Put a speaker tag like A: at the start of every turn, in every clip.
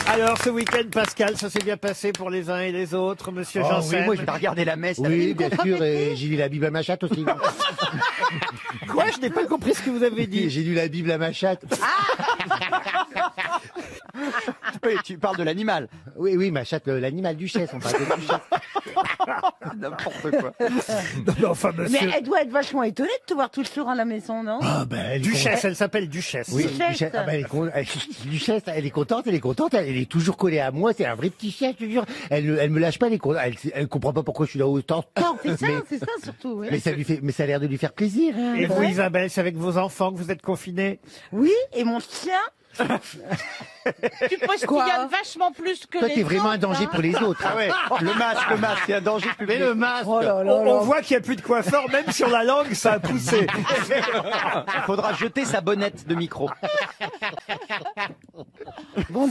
A: Alors, ce week-end, Pascal, ça s'est bien passé pour les uns et les autres, monsieur Janssen?
B: Oui, moi, j'ai pas regardé la messe.
C: Oui, bien sûr, et j'ai lu la Bible à ma chatte aussi.
A: Quoi? Je n'ai pas compris ce que vous avez dit.
C: J'ai lu la Bible à ma chatte.
B: Oui, tu parles de l'animal.
C: Oui, oui, ma chatte, l'animal duchesse, on parle de duchesse.
B: N'importe quoi.
A: Non, mais enfin, monsieur...
D: Mais elle doit être vachement étonnée de te voir toujours à la maison, non?
C: Ah, ben, elle est
A: Duchesse, elle s'appelle Duchesse.
C: Oui,
D: Duchesse.
C: Duchesse. Ah, ben, Duchesse, elle est contente, elle est toujours collée à moi, c'est un vrai petit chien, je te jure. Elle me lâche pas, elle comprend pas pourquoi je suis là autant.
D: C'est ça surtout, oui.
C: Mais ça a l'air de lui faire plaisir. Hein.
A: Et vous, Isabelle, c'est avec vos enfants que vous êtes confinés?
D: Oui, et mon chien.
E: Tu postillonnes vachement plus que
C: Toi,
E: les
C: t'es vraiment un
E: autres,
C: danger
E: hein.
C: pour les autres.
B: Ah ouais, le masque, c'est un danger public.
C: Mais le masque.
D: Oh là là
A: On
D: là.
A: voit qu'il n'y a plus de coiffeur, même sur la langue, ça a poussé.
B: Il faudra jeter sa bonnette de micro.
D: Bon,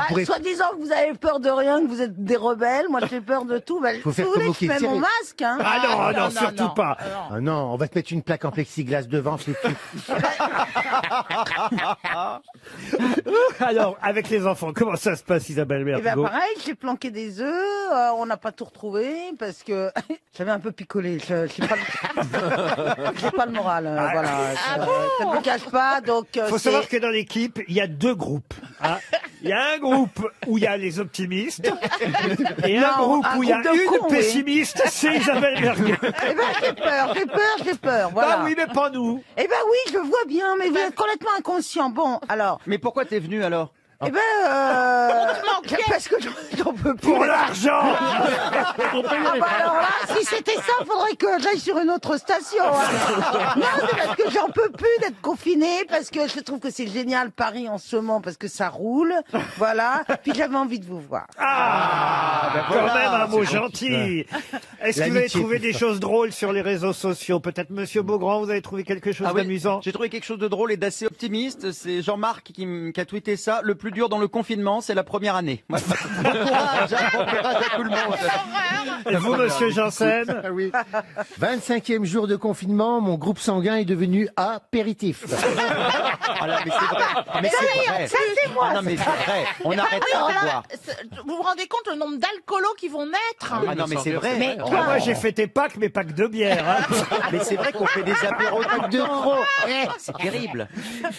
C: pourrait-
D: soi-disant que vous avez peur de rien, que vous êtes des rebelles. Moi, j'ai peur de tout. Ben,
C: Faut faire
D: si vous
C: comme
D: voulez,
C: au
D: je mets
C: Quai
D: mon
C: Thierry.
D: masque, hein.
A: Ah non, non,
E: non,
A: surtout
E: non.
A: pas.
C: Ah non, on va te mettre une plaque en plexiglas devant, c'est tout.
A: Alors, avec les enfants, comment ça se passe, Isabelle
D: Et ben
A: Mergo?
D: pareil, j'ai planqué des œufs, on n'a pas tout retrouvé parce que j'avais un peu picolé. Je j'ai pas, j'ai pas le moral, voilà. Ça ne me cache pas, donc.
A: Faut savoir que dans l'équipe, il y a deux groupes. Hein. Il y a un groupe où il y a les optimistes et un
D: Non,
A: groupe
D: un
A: où il y a
D: groupe de
A: une
D: cons, oui.
A: pessimiste, c'est Isabelle Mergo.
D: Eh ben j'ai peur, voilà.
A: Ah oui, mais pas nous.
D: Eh ben oui, je vois bien, mais vous êtes complètement inconscient. Bon, alors,
B: Mais pourquoi t'es venu alors?
D: eh ben, parce que j'en peux plus.
A: Pour l'argent.
D: Ah bah alors là, si c'était ça, faudrait que j'aille sur une autre station. Hein. Non, c'est parce que j'en peux plus d'être confinée, parce que je trouve que c'est génial Paris en ce moment, parce que ça roule, voilà. Puis j'avais envie de vous voir.
A: Quand même un mot gentil. Est-ce que vous avez
C: L'amitié,
A: trouvé
C: tout
A: des
C: ça.
A: choses drôles sur les réseaux sociaux? Peut-être Monsieur Beaugrand, vous avez trouvé quelque chose
B: Ah oui,
A: d'amusant?
B: j'ai trouvé quelque chose de drôle et d'assez optimiste. C'est Jean-Marc qui a tweeté ça. Le plus dur dans le confinement, c'est la première année. Bon courage à tout le monde.
A: Et vous, Monsieur Janssen?
C: Ah oui. 25e jour de confinement, mon groupe sanguin est devenu apéritif.
B: Ah là, mais c'est vrai. Mais c'est vrai.
D: Ça, c'est moi.
B: Ah non, mais c'est vrai. On arrête
E: Oui,
B: pas de
E: là,
B: boire.
E: vous vous rendez compte le nombre d'alcoolos qui vont naître?
B: Ah non, mais c'est vrai.
D: Mais
A: Ah, moi, j'ai fêté Pâques, mais pas que de bière. Hein.
B: Mais c'est vrai qu'on fait des apéros de trop. C'est terrible.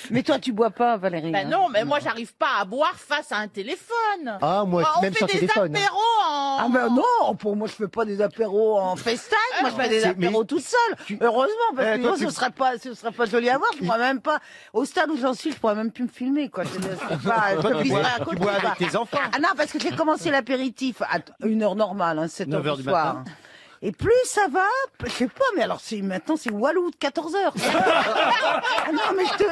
D: Mais toi, tu bois pas, Valérie.
E: Ben
D: hein.
E: non, mais moi j'arrive pas à boire face à un téléphone.
C: Ah, moi,
E: On
C: même
E: fait
C: sans
E: des
C: téléphone.
E: apéros en...
D: Ah ben non, pour moi je fais pas des apéros en FaceTime, moi je fais des apéros toute seule. Heureusement, parce que
C: toi,
D: sinon ce serait pas joli à voir, je pourrais même pas, au stade où j'en suis, je pourrais même plus me filmer, quoi.
B: Tu bois avec tes enfants.
D: Ah non, parce que j'ai commencé l'apéritif à une heure normale, hein, 7 heures
B: 9 heures
D: du
B: du
D: soir.
B: matin.
D: Et plus ça va, je sais pas, mais alors maintenant c'est Walou de 14 heures. Non, mais je te...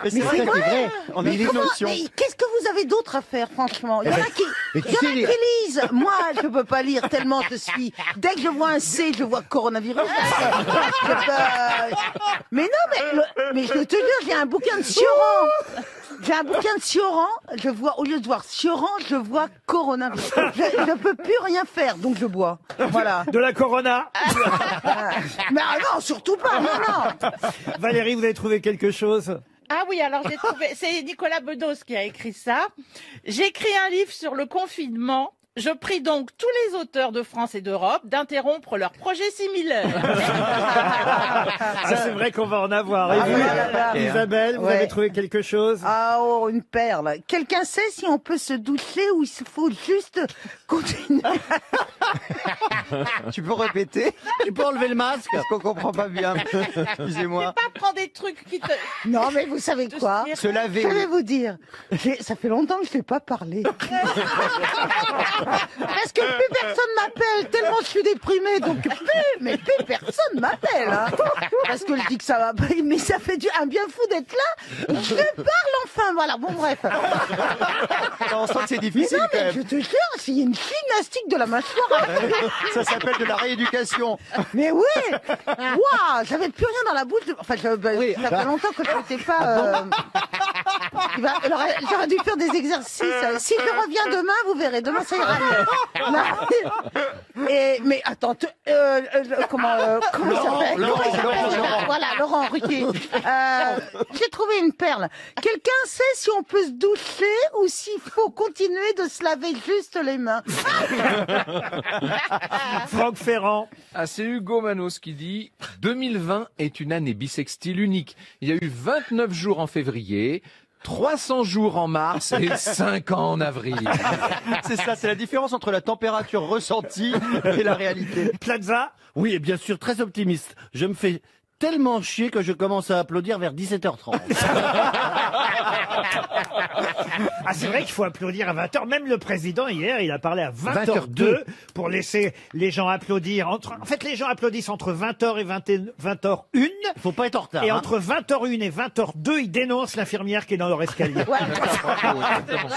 B: Mais c'est vrai, On a
D: Mais
B: une
D: comment-
B: notion.
D: mais qu'est-ce que vous avez d'autre à faire, franchement? Il y en a qui,
C: mais tu
D: il y en
C: sais,
D: a
C: les-
D: qui lisent. Moi, je peux pas lire tellement je suis. Dès que je vois un C, je vois coronavirus. Mais non, mais je te jure, j'ai un bouquin de Sioran. J'ai un bouquin de Sioran. Je vois, au lieu de voir Sioran, je vois coronavirus. Je ne peux plus rien faire, donc je bois. Voilà.
A: De la Corona.
D: Mais ah non, surtout pas. Non, non.
A: Valérie, vous avez trouvé quelque chose?
E: Ah oui, alors j'ai trouvé, c'est Nicolas Bedos qui a écrit ça. J'ai écrit un livre sur le confinement. Je prie donc tous les auteurs de France et d'Europe d'interrompre leurs projets similaires.
A: Ah, c'est vrai qu'on va en avoir. Et
D: Ah
A: vous,
D: là là.
A: Isabelle, vous
D: Ouais.
A: avez trouvé quelque chose?
D: Ah oh, une perle. Quelqu'un sait si on peut se doucher ou il faut juste continuer?
B: Tu peux répéter? Tu peux enlever le masque? Parce qu'on comprend pas bien. Excusez-moi.
E: Pas prendre des trucs qui te...
D: Non, mais vous savez quoi?
B: Se laver.
D: Je vais vous dire, ça fait longtemps que je n'ai pas parlé. Parce que plus personne m'appelle, tellement je suis déprimée, donc plus personne m'appelle. Hein. Parce que je dis que ça va pas, mais ça fait un bien fou d'être là. Je parle enfin, voilà, bon bref.
B: On sent que c'est
D: Mais
B: difficile
D: non,
B: quand
D: mais
B: même.
D: je te jure, c'est une gymnastique de la mâchoire.
B: Ça s'appelle de la rééducation.
D: Mais oui, waouh, j'avais plus rien dans la bouche. Enfin, ça fait longtemps que je n'étais pas. J'aurais dû faire des exercices. Si je reviens demain, vous verrez. Demain, ça ira mieux. Non. Mais attends, comment il s'appelle Voilà, Laurent Ruquier. J'ai trouvé une perle. Quelqu'un sait si on peut se doucher ou s'il faut continuer de se laver juste les mains?
A: Franck Ferrand.
F: Ah, c'est Hugo Manos qui dit « 2020 est une année bissextile unique. Il y a eu 29 jours en février, 300 jours en mars et 5 ans en avril. »
B: C'est ça, c'est la différence entre la température ressentie et la réalité.
A: Plaza.
C: Oui, et bien sûr, très optimiste. Je me fais tellement chier que je commence à applaudir vers 17h30.
A: Ah, c'est vrai qu'il faut applaudir à 20h. Même le président, hier, il a parlé à 20h02 pour laisser les gens applaudir. En fait, les gens applaudissent entre 20h et 20h01.
C: Faut pas être en retard.
A: Et
C: hein.
A: entre 20h01 et 20h02, ils dénoncent l'infirmière qui est dans leur escalier.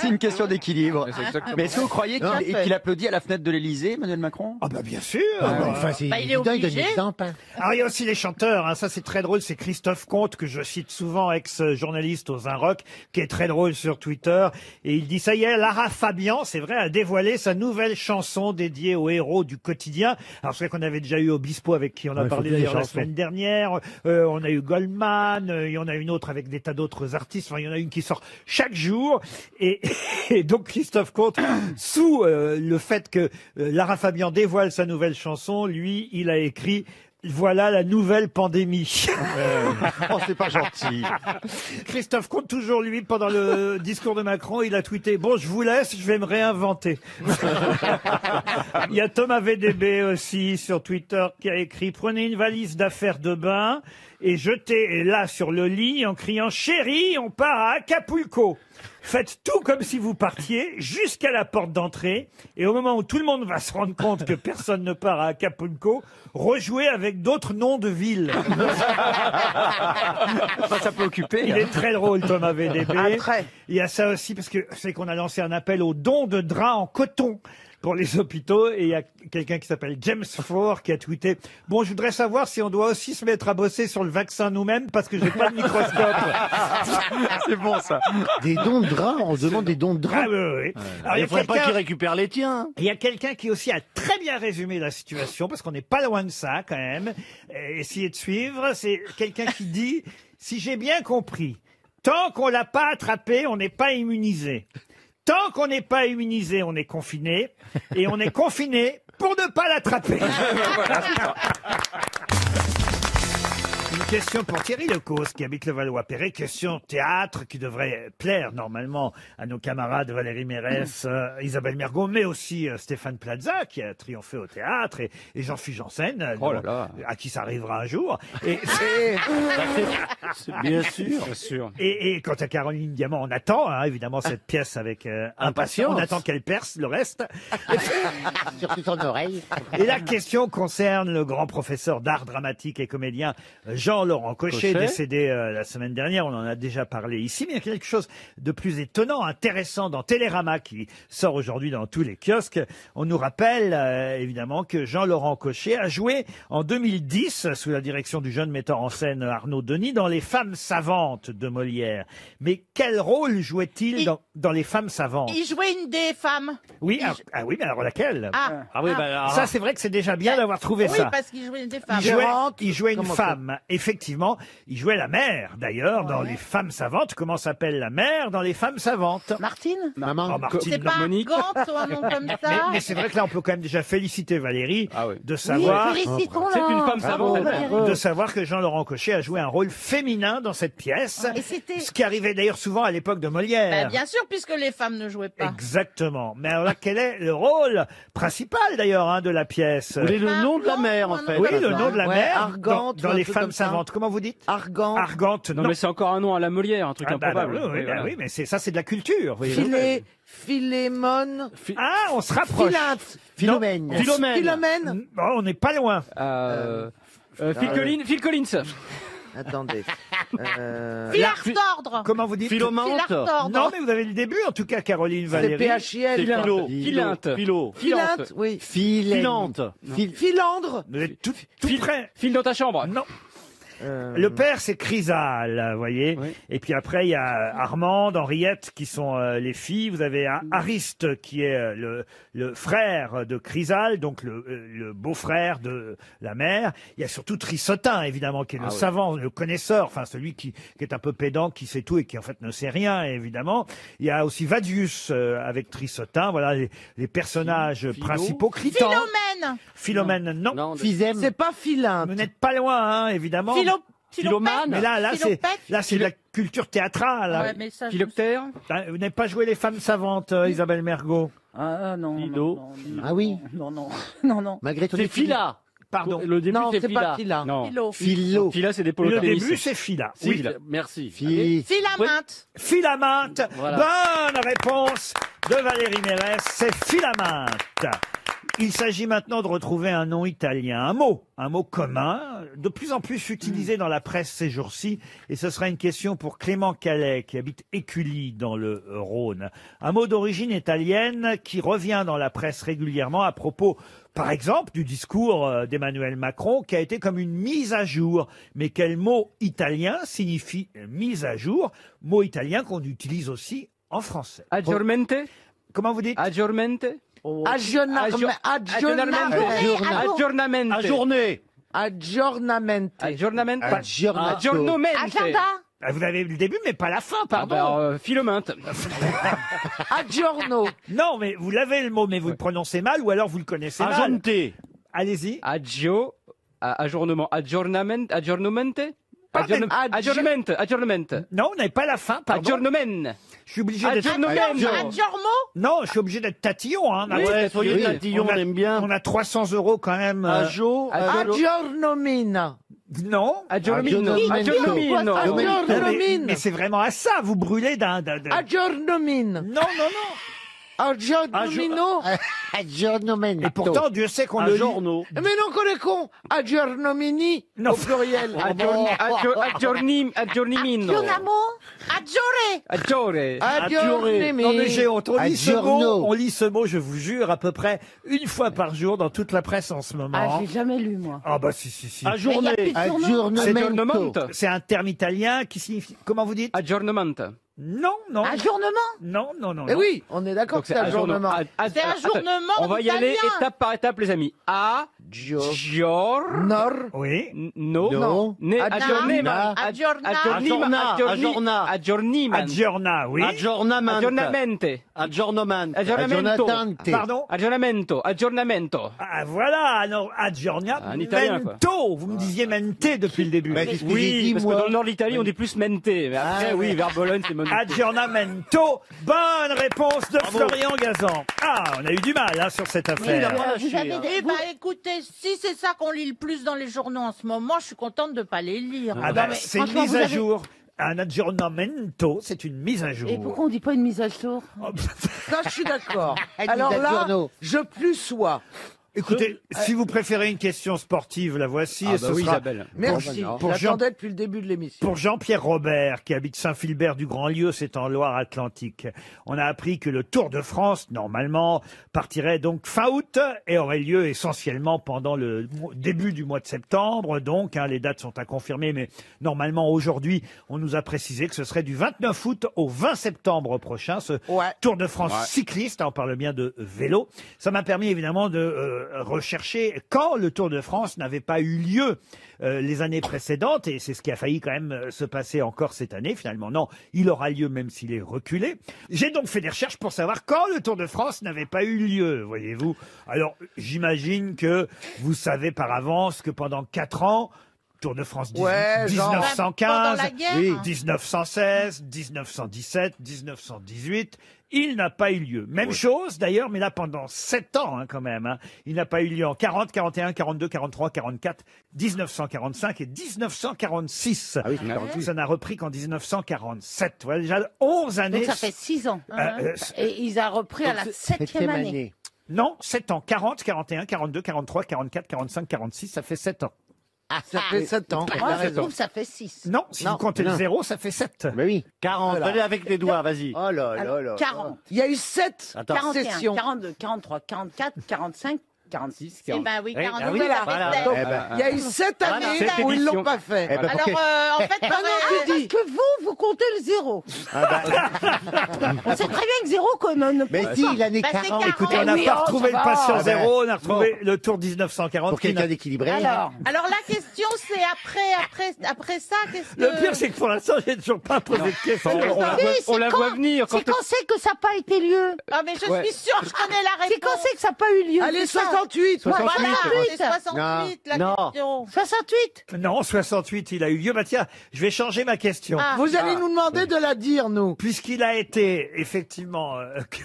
B: C'est une question d'équilibre.
F: C'est exactement.
B: Mais est-ce que vous croyez qu'il applaudit à la fenêtre de l'Élysée, Emmanuel Macron?
A: Ah bah bien sûr.
C: Enfin, c'est
E: il est
C: évident, il donne
E: obligé.
C: l'exemple. hein.
A: Alors il y a aussi les chanteurs, hein. Ça c'est très drôle, c'est Christophe Comte que je cite souvent, ex-journaliste aux Un Rock, qui est très drôle sur Twitter, et il dit ça y est, Lara Fabian, c'est vrai, a dévoilé sa nouvelle chanson dédiée aux héros du quotidien. Alors c'est vrai qu'on avait déjà eu Obispo avec qui on a
C: Ouais,
A: parlé
C: faut que les
A: d'ailleurs la
C: chansons.
A: semaine dernière, on a eu Goldman, il y en a une autre avec des tas d'autres artistes, enfin il y en a une qui sort chaque jour, et donc Christophe Comte, sous le fait que Lara Fabian dévoile sa nouvelle chanson, lui il a écrit voilà la nouvelle pandémie.
B: Oh, c'est pas gentil.
A: Christophe Comte, toujours lui, pendant le discours de Macron, il a tweeté « Bon, je vous laisse, je vais me réinventer ». Il y a Thomas VDB aussi sur Twitter qui a écrit « Prenez une valise d'affaires de bain et jetez là sur le lit en criant « Chérie, on part à Acapulco ». Faites tout comme si vous partiez jusqu'à la porte d'entrée et au moment où tout le monde va se rendre compte que personne ne part à Acapulco, rejouez avec d'autres noms de villes.
B: Ça peut occuper.
A: Il est très drôle, Thomas VDB.
D: Ah, très.
A: Il y a ça aussi, parce que c'est qu'on a lancé un appel aux dons de draps en coton pour les hôpitaux, et il y a quelqu'un qui s'appelle James Ford qui a tweeté « Bon, je voudrais savoir si on doit aussi se mettre à bosser sur le vaccin nous-mêmes, parce que j'ai pas de microscope. »
B: C'est bon, ça.
C: Des dons de draps, on se demande des dons de
A: Ah
C: draps.
A: oui, oui, oui. Alors, il y
C: Il
A: a
C: faudrait pas
A: quelqu'un-
C: qu'ils récupèrent les tiens.
A: il y a quelqu'un qui aussi a très bien résumé la situation, parce qu'on n'est pas loin de ça quand même. Essayez de suivre. C'est quelqu'un qui dit, si j'ai bien compris, tant qu'on l'a pas attrapé, on n'est pas immunisé. Tant qu'on n'est pas immunisé, on est confiné. Et on est confiné pour ne pas l'attraper. Une question pour Thierry Lecause, qui habite le Valois-Perret. Question théâtre qui devrait plaire normalement à nos camarades Valérie Mérès, Isabelle Mergo, mais aussi Stéphane Plaza, qui a triomphé au théâtre, et Jean-Philippe Janssen,
F: Oh là là.
A: à qui ça arrivera un jour.
C: Bien sûr.
F: Bien sûr.
A: Et quant à Caroline Diamant, on attend hein, évidemment cette pièce avec impatience. On attend qu'elle perce le reste.
C: Surtout son oreille.
A: Et la question concerne le grand professeur d'art dramatique et comédien Jean-Laurent Cochet, décédé la semaine dernière. On en a déjà parlé ici, mais il y a quelque chose de plus étonnant, intéressant dans Télérama qui sort aujourd'hui dans tous les kiosques. On nous rappelle évidemment que Jean-Laurent Cochet a joué en 2010 sous la direction du jeune metteur en scène Arnaud Denis dans Les Femmes savantes de Molière. Mais quel rôle jouait-il dans Les Femmes savantes?
E: Il jouait une des femmes.
A: Oui, oui, mais alors laquelle?
C: Oui, bah,
A: Ça, c'est vrai que c'est déjà bien d'avoir trouvé
E: Oui,
A: ça.
E: parce qu'il jouait une des femmes.
A: Il jouait une
C: Comment
A: femme, effectivement. Il jouait la mère, d'ailleurs, dans Les Femmes savantes. Comment s'appelle la mère dans Les Femmes savantes?
D: Martine
C: maman.
A: Oh, Martine,
E: C'est pas un Gant ou un nom comme ça.
A: mais c'est vrai que là, on peut quand même déjà féliciter Valérie
F: Ah oui.
A: de savoir,
D: félicitons-la.
G: C'est une femme savante, elle.
A: de savoir que Jean-Laurent Cochet a joué un rôle féminin dans cette pièce.
D: Et c'était...
A: Ce qui arrivait d'ailleurs souvent à l'époque de Molière.
E: Bah, bien sûr, puisque les femmes ne jouaient pas.
A: Exactement. Mais alors là, quel est le rôle principal d'ailleurs hein, de la pièce?
C: Vous voulez le nom de la mère, en fait.
A: Oui, le nom de la
C: Ouais,
A: mère
C: Argante,
A: dans
C: ou un
A: Les
C: truc
A: Femmes
C: comme ça.
A: savantes. Comment vous dites?
C: Argante.
A: Argante,
G: Non,
A: non.
G: mais c'est encore un nom à la Molière, un truc
A: Ah, bah,
G: improbable.
A: oui,
G: Voilà.
A: oui, mais ça, c'est de la culture. voyez-vous.
H: Philémone.
A: Ah, on se rapproche.
C: Philomène.
H: Philomène.
A: Bon, on n'est pas loin.
G: Phil Collins.
H: Attendez.
E: Filard d'ordre.
A: Comment vous dites?
E: Filard d'ordre.
A: Non, mais vous avez le début, en tout cas, Caroline
H: C'est
A: Valérie.
H: PHIL.
G: Philinte.
H: Philinte, oui.
C: Filante.
H: Philandre.
A: Vous êtes tout près.
G: File dans ta chambre.
A: Non. Le père, c'est Chrysale, vous voyez.
G: Oui.
A: Et puis après, il y a Armande, Henriette, qui sont les filles. Vous avez Ariste, qui est le frère de Chrysale, donc le beau-frère de la mère. Il y a surtout Trissotin, évidemment, qui est le savant, le connaisseur, enfin celui qui est un peu pédant, qui sait tout et qui en fait ne sait rien, évidemment. Il y a aussi Vadius avec Trissotin. Voilà les personnages principaux. Critan.
E: Philomène.
A: Philomène, non.
C: Physème.
H: C'est pas Philin.
A: Vous n'êtes pas loin, hein, évidemment.
G: Philomane.
A: Mais là, c'est de la culture théâtrale.
E: Ouais, mais ça, je-
G: Philoctère.
A: Vous n'avez pas joué les femmes savantes, Isabelle Mergo.
I: Ah non.
G: Philo.
C: Ah oui.
I: Non.
C: Malgré ton
I: C'est Phila.
A: Pardon.
G: Le début,
H: Non,
G: c'est
H: c'est
G: Phila.
H: pas Phila.
G: Non.
E: Philo.
C: Philo.
G: Phila, c'est des
A: Le
G: polos
A: début, c'est Phila.
G: Oui,
A: Oui.
G: Phila. Merci.
E: Philaminte.
A: Philaminte.
G: Voilà.
A: Bonne réponse de Valérie Mérès. C'est Philaminte. Il s'agit maintenant de retrouver un nom italien, un mot commun, de plus en plus utilisé dans la presse ces jours-ci. Et ce sera une question pour Clément Calais, qui habite Écully, dans le Rhône. Un mot d'origine italienne qui revient dans la presse régulièrement à propos, par exemple, du discours d'Emmanuel Macron, qui a été comme une mise à jour. Mais quel mot italien signifie mise à jour? Mot italien qu'on utilise aussi en français.
G: Aggiormente.
A: Comment vous dites?
G: Aggiormente.
H: Aggiornamente.
G: Aggiornamente.
I: Ajourné.
H: Aggiornamente.
G: Aggiornamente.
C: Aggiornato.
G: Aggiornamente.
E: Agenda.
A: Ah, vous avez le début, mais pas la fin,
G: Ah
A: pardon.
G: bah, Philominte.
H: Aggiorno.
A: Non, mais vous l'avez le mot, mais vous le prononcez mal, ou alors vous le connaissez mal.
I: Ajonte.
A: Allez-y.
G: Aggiornement. Aggiornamente.
A: Ah, mais-
G: Aggiornamente.
A: Non, vous n'avez pas la fin, pardon.
G: Aggiornement.
A: Je suis obligé d'être...
E: Adjormo.
A: Non, je suis obligé d'être tatillon. Hein.
I: Ouais, soyez
G: oui.
I: tatillon, on aime bien.
A: On a 300 € quand même.
H: Aggiornomina.
A: Non.
G: Aggiornomino.
C: Aggiornomino.
H: Aggiornomine.
A: Mais c'est vraiment à ça, vous brûlez d'un...
H: Aggiornomine.
A: Non, non, non.
H: Aggiornomino.
C: Aggiornomento.
A: Et pourtant, Dieu sait qu'on le lit.
I: Aggiorno.
H: Mais non, qu'on est con. Aggiornomini.
A: Non.
H: Au pluriel.
G: Aggiornimino.
E: Fionamo. Adjoré.
G: Aggiore.
A: Non mais j'ai honte, on lit ce mot,
C: Aggiorno.
A: je vous jure, à peu près une fois par jour dans toute la presse en ce moment.
D: j'ai jamais lu, moi.
A: Ah bah si.
I: Ajourné.
C: Aggiornomento.
A: C'est un terme italien qui signifie... Comment vous dites?
G: Aggiornamento.
A: Non.
D: Ajournement.
A: Non.
H: Eh oui, on est d'accord que c'est aggiornement.
E: C'est ajournement.
G: On va y aller
E: italien.
G: étape par étape, les amis.
H: Nord.
A: Oui.
C: No.
G: Aggiornima.
I: Aggiorna.
G: Aggiornima.
A: Aggiorna, oui.
G: Aggiornamente.
I: Aggiornamento.
C: Aggiornatante.
A: Pardon?
G: Aggiornamento.
A: Ah voilà, alors aggiorna,
G: Un italien, quoi.
A: mento. Vous me disiez mente depuis le début.
C: Bah, c'est ce que j'ai dit,
G: Parce que
C: moi.
G: dans le nord de l'Italie, on dit plus mente. Mais après, oui, vers Bologne, c'est monte.
A: Aggiornamento. Bonne réponse de Florian Gazan. Ah, on a eu du mal hein, sur cette affaire.
D: Vous avez des...
E: Eh ben, écoutez, si c'est ça qu'on lit le plus dans les journaux en ce moment, je suis contente de pas les lire.
A: Ah
D: Non,
A: bah,
D: mais
A: c'est une
D: franchement,
A: mise
D: vous
A: à
D: avez-
A: jour. Un aggiornamento, c'est une mise à jour.
D: Et pourquoi on dit pas une mise à jour?
H: Ça, je suis d'accord.
C: Mise
H: Alors
C: à
H: là,
C: journaux.
H: je plus sois.
A: Écoutez, si vous préférez une question sportive, la voici.
G: Ah
A: et
G: bah
A: ce
G: oui,
A: sera
G: Isabelle.
H: Merci.
A: Pour Jean-
H: J'attendais depuis le début de l'émission.
A: pour Jean-Pierre Robert, qui habite Saint-Philbert du Grand-Lieu, c'est en Loire-Atlantique. On a appris que le Tour de France, normalement, partirait donc fin août et aurait lieu essentiellement pendant le début du mois de septembre. Donc, hein, les dates sont à confirmer, mais normalement, aujourd'hui, on nous a précisé que ce serait du 29 août au 20 septembre prochain, ce
H: Ouais.
A: Tour de France cycliste. On parle bien de vélo. Ça m'a permis évidemment de rechercher quand le Tour de France n'avait pas eu lieu les années précédentes, et c'est ce qui a failli quand même se passer encore cette année. Finalement, non, il aura lieu même s'il est reculé. J'ai donc fait des recherches pour savoir quand le Tour de France n'avait pas eu lieu, voyez-vous. Alors, j'imagine que vous savez par avance que pendant 4 ans, Tour de France
H: Ouais, genre-
A: 1915,
E: Pendant la guerre,
A: oui,
E: hein.
A: 1916, 1917, 1918, il n'a pas eu lieu. Même chose d'ailleurs, mais là pendant 7 ans hein, quand même. Hein. Il n'a pas eu lieu en 40, 41, 42, 43, 44, 1945 et 1946.
C: Ah oui,
A: Ça n'a repris qu'en 1947. Voilà déjà 11 années.
D: Donc ça fait 6 ans.
A: Euh,
D: Et ils ont repris à la 7e année.
A: Non, 7 ans. 40, 41, 42, 43, 44, 45, 46, ça fait 7 ans.
H: Ça fait 7 ans.
D: Moi, je trouve que ça fait 6.
A: Non, si vous comptez le 0, ça fait 7.
C: Mais oui.
I: 40. Allez avec les doigts, vas-y.
C: Oh là là là.
D: 40,
H: Il y a eu 7
I: Attends.
D: 41,
H: sessions.
D: 42, 43, 44, 45, 46.
E: Eh ben oui,
G: Oui,
E: 42,
G: ah oui,
E: ça fait
H: voilà.
E: 7.
H: Donc,
C: Eh ben,
H: il y a eu 7
G: Voilà,
H: années
G: cette
H: où ils
G: édition.
H: l'ont pas fait.
C: eh ben, pour
E: Alors, en fait,
D: Ah non, parce que vous comptez le zéro. On sait très bien que zéro commune.
C: Mais si, l'année
E: Bah, c'est
C: 40.
E: 40.
A: Écoutez, on n'a
D: oui,
A: pas
D: oh,
A: retrouvé
D: ça
A: le
D: va.
A: patient
C: Ah ben,
A: zéro, on a retrouvé le tour 1940.
C: Pour
A: qui n'a-
C: quelqu'un d'équilibré.
D: Alors,
E: la question, c'est après ça, qu'est-ce que...
A: Le pire, c'est que pour l'instant, j'ai toujours pas posé de question.
G: On la voit venir.
D: c'est quand c'est que ça n'a pas été lieu.
E: Ah, mais je
G: Ouais.
E: suis sûre, je connais la réponse.
D: C'est quand c'est que ça n'a pas eu lieu.
H: Allez,
D: c'est ça.
H: 68.
E: Voilà,
G: 68.
E: c'est 68, la
I: Non.
E: question.
D: 68.
A: Non, 68, il a eu lieu. Bah tiens, je vais changer ma question.
E: Ah.
H: Vous allez nous demander de la dire, nous.
A: Puisqu'il a été effectivement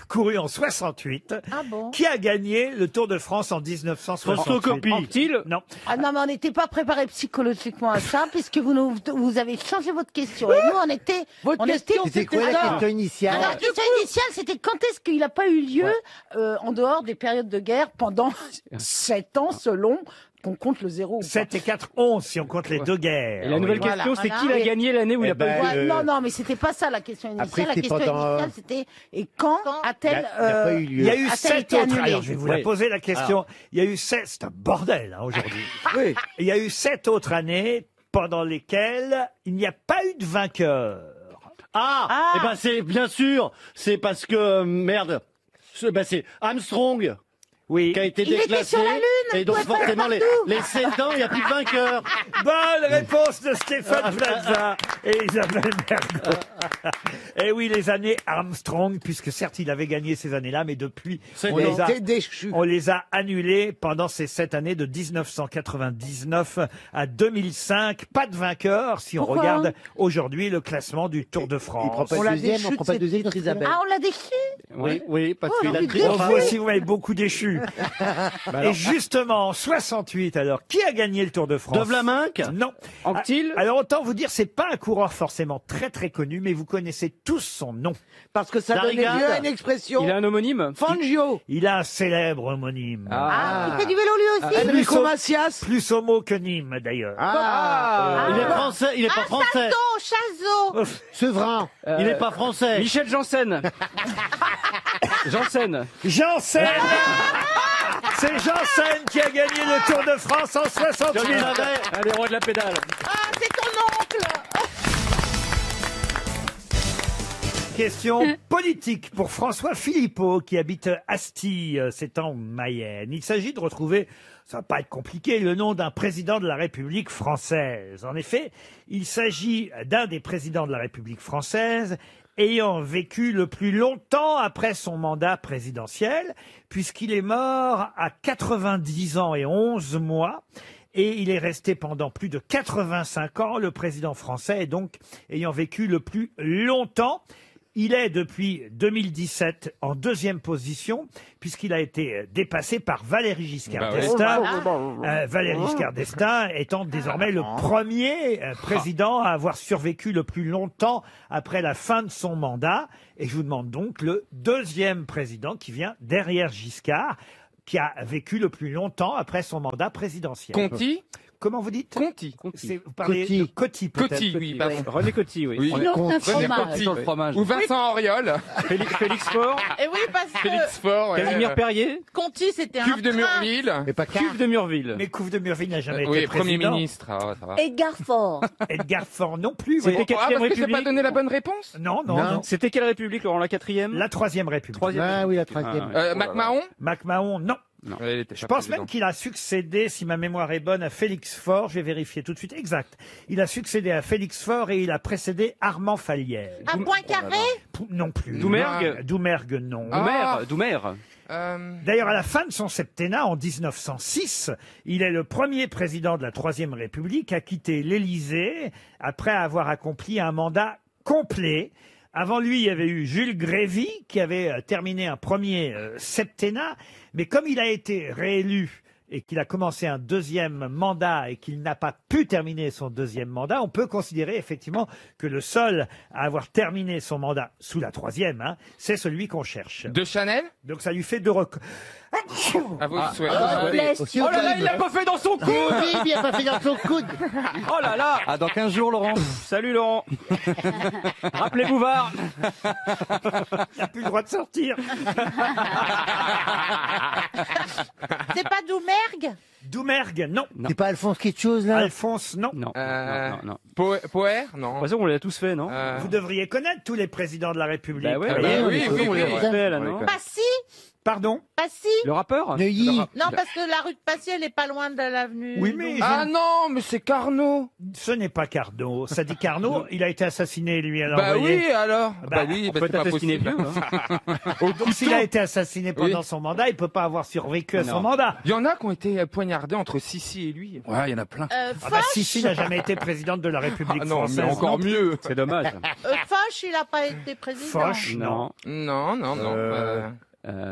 A: couru en 68,
E: Ah bon?
A: qui a gagné le Tour de France en 1968?
I: Photocopie.
G: Anquetil.
A: Non.
D: Ah non, mais on n'était pas préparé psychologiquement à ça, puisque vous avez changé votre question. Et nous, on était...
H: Votre
D: on
H: question,
C: C'était quoi
H: c'était
C: la
H: ça.
C: question initiale?
D: Alors, la question initiale, c'était quand est-ce qu'il n'a pas eu lieu en dehors des périodes de guerre pendant 7 ans, selon qu'on compte le zéro. ou pas.
A: 7 et 4, 11, si on compte les deux guerres.
G: Et la nouvelle
D: Voilà.
G: question, c'est
D: Voilà.
G: qui l'a gagné l'année où il
C: Eh
G: a pas eu
C: ben,
D: Ouais, non, non, mais c'était pas ça la question initiale.
C: Après,
D: La
C: c'était
D: question
C: pendant,
D: initiale, c'était et quand
C: Il n'y
D: a-t-elle
C: a pas eu lieu.
A: Il y a eu
D: a-t-elle
A: 7
D: été
A: autres.
D: annulée
A: Alors, je vais vous la
G: Oui.
A: poser la question. Il y a eu 7, c'est un bordel hein, aujourd'hui.
H: Oui.
A: Il y a eu 7 autres années pendant lesquelles il n'y a pas eu de vainqueur.
I: Ah, eh ben c'est bien sûr, c'est parce que merde, c'est Armstrong
A: Oui.
I: qui a été
D: Il était
I: déclassé
D: sur la Lune,
I: et
D: il
I: donc
D: pouvait pas aller
I: forcément
D: partout.
I: les 7 ans, il n'y a plus de vainqueur.
A: Bonne réponse de Stéphane Plaza et Isabelle Mergo. Et oui, les années Armstrong, puisque certes il avait gagné ces années-là, mais depuis
I: C'est
A: on
I: des-
A: les a
H: T'es déchu.
A: on les a annulés pendant ces 7 années de 1999 à 2005. Pas de vainqueur si on
D: Pourquoi
A: regarde aujourd'hui le classement du Tour de
C: Il prend
A: France.
C: pas
H: On
C: le
H: l'a
C: deuxième,
H: déchu
C: on prend
H: de
C: pas le
H: cette
C: deuxième.
H: titre, Isabelle.
D: Ah, on l'a déchu.
I: Oui, oui, parce
D: Oh,
I: qu'il a
D: mais
I: triomphé.
A: Oh, vous aussi, vous m'avez beaucoup déchu. Et justement, en 68, alors, qui a gagné le Tour de France?
I: De Vlaminck.
A: Non.
G: Anquetil.
A: Alors, autant vous dire, c'est pas un coureur forcément très très connu, mais vous connaissez tous son nom.
H: Parce que ça donnait
I: Darrigan.
H: lieu à une expression.
G: Il a un homonyme.
H: Fangio.
A: Il a un célèbre homonyme.
D: Ah, il fait du vélo lui aussi.
H: Enrico
A: Plus-
H: Macias.
A: Plus homo que Nîmes, d'ailleurs.
I: Il est français, il est pas français.
E: Chazot.
C: Sevrin.
I: Il est pas français.
G: Michel Janssen. Janssen.
A: Janssen. C'est Janssen qui a gagné le Tour de France en 68.
I: Je le savais.
G: Un des rois de la pédale.
E: Ah, c'est ton oncle.
A: Question politique pour François Philippot qui habite Asti, c'est en Mayenne. Il s'agit de retrouver, ça va pas être compliqué, le nom d'un président de la République française. En effet, il s'agit d'un des présidents de la République française ayant vécu le plus longtemps après son mandat présidentiel, puisqu'il est mort à 90 ans et 11 mois. Et il est resté pendant plus de 85 ans le président français, et donc ayant vécu le plus longtemps. Il est depuis 2017 en deuxième position, puisqu'il a été dépassé par Valéry Giscard d'Estaing. Valéry Giscard d'Estaing étant désormais le premier président à avoir survécu le plus longtemps après la fin de son mandat. Et je vous demande donc le deuxième président qui vient derrière Giscard, qui a vécu le plus longtemps après son mandat présidentiel.
F: Conti?
A: Comment vous dites?
F: Conti.
A: Vous parlez
C: Coty.
A: de Coty, peut-être.
F: Coty, oui, pardon.
G: René Coty, oui.
F: Oui.
D: Sinon, c'est un
F: René
D: fromage.
F: Coty,
G: Sur le
F: oui.
G: fromage.
F: Ou Vincent Auriol.
G: Félix Faure.
E: Et oui, parce que
F: Félix Faure. ouais.
G: Casimir Perrier.
E: Conti, c'était un
F: Cuve de
E: prince.
F: Murville.
C: Mais pas
G: Cuve de Murville.
A: Mais Couve de Murville n'a jamais
F: Oui,
A: été
F: Premier
A: président.
F: ministre. Ah, ça va.
D: Edgar Faure.
A: Edgar Faure non plus.
G: C'était
A: oui.
G: quelle
F: Ah, parce que j'ai pas
G: République
F: donné la bonne réponse?
A: Non, non,
C: Non.
A: non.
G: C'était quelle République, Laurent? La quatrième?
A: La Troisième République.
G: Troisième.
C: Ah oui, la troisième.
F: MacMahon?
A: MacMahon, non.
F: Ouais, il était
A: Je
F: pas
A: pense même
F: président.
A: qu'il a succédé, si ma mémoire est bonne, à Félix Faure. Je vais vérifier tout de suite. Exact. Il a succédé à Félix Faure et il a précédé Armand Fallière.
E: À Poincaré.
A: Non plus.
G: Doumergue.
A: Doumergue, non.
F: Ah.
G: Doumer.
A: D'ailleurs, à la fin de son septennat, en 1906, il est le premier président de la Troisième République à quitter l'Élysée après avoir accompli un mandat complet. Avant lui, il y avait eu Jules Grévy qui avait terminé un premier septennat, mais comme il a été réélu et qu'il a commencé un deuxième mandat et qu'il n'a pas pu terminer son deuxième mandat, on peut considérer effectivement que le seul à avoir terminé son mandat sous la troisième, hein, c'est celui qu'on cherche.
J: De Chanel?
A: Donc ça lui fait 2 records.
J: À vos souhaits.
G: Oh là là, il l'a pas fait dans son coude.
C: Oui, il a pas fait dans son coude.
G: Oh là là.
B: Ah, dans 15 jours, Laurent.
G: Salut Laurent. Rappelez Bouvard.
A: Il n'a plus le droit de sortir.
E: C'est pas Doumergue?
A: Doumergue, non.
C: C'est pas Alphonse quelque chose, là?
A: Alphonse, non.
G: Non. Non.
J: Poher?
G: De
J: Non.
G: toute façon, on l'a tous fait, non?
A: Vous devriez connaître tous les présidents de la République.
G: Bah ouais,
J: Ah
G: bah
J: bah
G: oui,
J: oui,
G: on les
J: oui.
G: fait, là, non?
E: Passy?
A: Pardon?
E: Passy?
G: Le rappeur?
C: Neuilly.
E: Non, parce que la rue de Passy, elle est pas loin de l'avenue.
A: Oui, mais
J: Ah non, mais c'est Carnot.
A: ce n'est pas Carnot. Ça dit Carnot, il a été assassiné, lui, alors.
J: Bah
A: vous voyez.
J: oui, alors.
A: Bah,
J: oui,
G: On peut
J: c'est pas
G: t'assassiner
J: possible.
G: vieux, hein.
A: Donc s'il a été assassiné pendant
J: Oui.
A: son mandat, il peut pas avoir survécu à son
G: Non.
A: mandat.
J: Il y en a qui ont été poignardés entre Sissi et lui.
F: Ouais, il y en a plein.
A: Ah bah, Sissi n'a jamais été présidente de la République
J: Ah non,
A: française.
J: mais encore mieux.
G: C'est dommage.
E: Foch, il a pas été président.
A: Foch, non.
J: Non, non, non.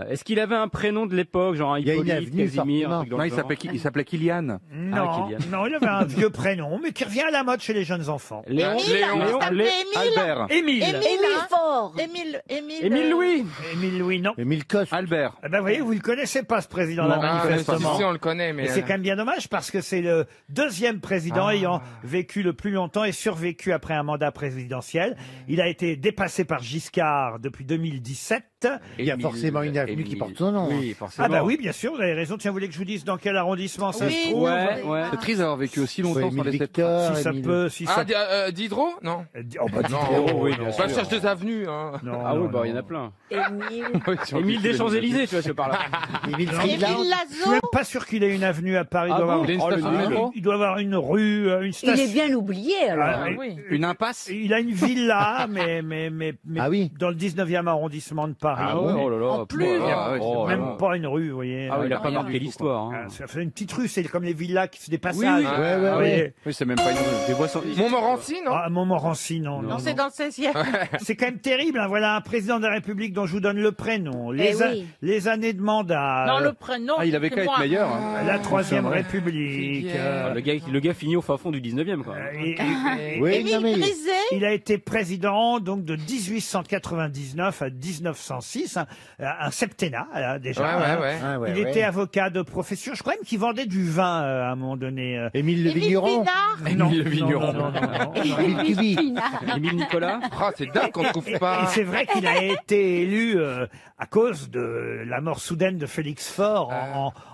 G: Est-ce qu'il avait un prénom de l'époque, genre
C: Il y a une
G: Hippolyte,
C: avenue,
G: Casimir,
C: forcément.
G: un truc dans
F: Non,
G: le
F: il
G: genre
F: s'appelait Kylian.
A: Non,
G: Kylian.
A: non, il avait un vieux prénom, mais qui revient à la mode chez les jeunes enfants.
G: Léon,
E: Émile, il s'appelait Émile.
F: Albert.
A: Émile.
G: Émile Louis.
A: Émile Louis, non.
C: Émile Coste.
F: Albert.
A: Eh ben, vous voyez, vous le connaissez pas, ce président-là,
J: Ah,
A: manifestement.
J: Sissi, on le connaît, mais.
A: Et c'est quand même bien dommage parce que c'est le deuxième président ayant vécu le plus longtemps et survécu après un mandat présidentiel. Il a été dépassé par Giscard depuis 2017.
C: Il y a forcément une avenue qui porte son nom.
G: Oui, forcément.
A: Ah bah oui, bien sûr, vous avez raison. Tiens, vous voulez que je vous dise dans quel arrondissement ça se
E: Oui,
A: trouve?
G: Ouais, ouais.
F: C'est triste d'avoir vécu aussi longtemps
C: Émile
F: sans les
C: Victor,
A: Si ça
C: Émile-
A: peut, si ça
J: Ah, Diderot? Non.
A: Oh, bah,
J: Non,
A: Diderot,
G: oui,
A: non.
G: bien
J: Bah, je
G: sûr.
J: cherche des avenues, hein.
A: Non,
G: Ah
A: non,
G: oui, bah il y en
A: non.
G: a plein.
E: Émile.
G: Émile des Champs-Élysées, tu vois, je parle là.
C: Émile
A: Non,
C: Friedland.
E: Émile
A: Je suis
E: Lazo.
A: même pas sûr qu'il ait une avenue à Paris. Il doit avoir-
F: Il a une station de métro.
A: il doit avoir une rue, une
K: Il
A: station.
K: est bien oublié, alors.
A: Ah,
E: Oui.
F: Une impasse.
A: Il a une villa, mais
C: Ah oui.
A: dans le 19e arrondissement de Paris.
G: Ah ouais, oh là là.
E: En plus.
F: Ah ouais,
G: Oh,
A: Même
G: là là.
A: pas une rue, vous voyez.
G: Ah oui, il a pas
E: Non,
G: marqué
E: il y a-
G: l'histoire.
A: Ah,
G: Hein.
A: ça fait une petite rue, c'est comme les villas qui se des
G: Oui,
A: passages.
G: oui.
J: Ah,
C: Ouais, ouais,
A: Vous
C: ouais.
A: voyez.
F: Oui, c'est même pas une.
G: Des boissons.
J: Montmorency, non?
A: Ah, Montmorency, non.
E: Non, c'est dans le 16e.
A: C'est quand même terrible. Hein. Voilà un président de la République dont je vous donne le prénom,
K: oui.
A: les années de mandat,
E: Non, le prénom.
F: Ah, il avait qu'à
E: c'est
F: être
E: moi.
F: meilleur. hein.
A: la Troisième
F: C'est vrai.
A: République.
J: Figuière.
G: Le gars finit au fin fond du 19e, quoi.
C: Oui,
E: Émile
C: non, mais-
E: Grisé.
A: Il a été président donc de 1899 à 1906, un septennat déjà.
J: Ouais,
A: hein.
J: ouais, ouais.
C: Ah, ouais,
A: Il
C: ouais.
A: était avocat de profession. Je crois même qu'il vendait du vin à un moment donné.
C: Émile Le
E: Émile
C: Vigneron.
E: Pinard.
A: Non,
F: Le vigneron.
A: non, non, non, non.
C: Émile Cuby.
G: Émile Nicolas.
J: Ah, c'est dingue qu'on ne trouve
A: Et
J: pas.
A: c'est vrai qu'il a été élu à cause de la mort soudaine de Félix Faure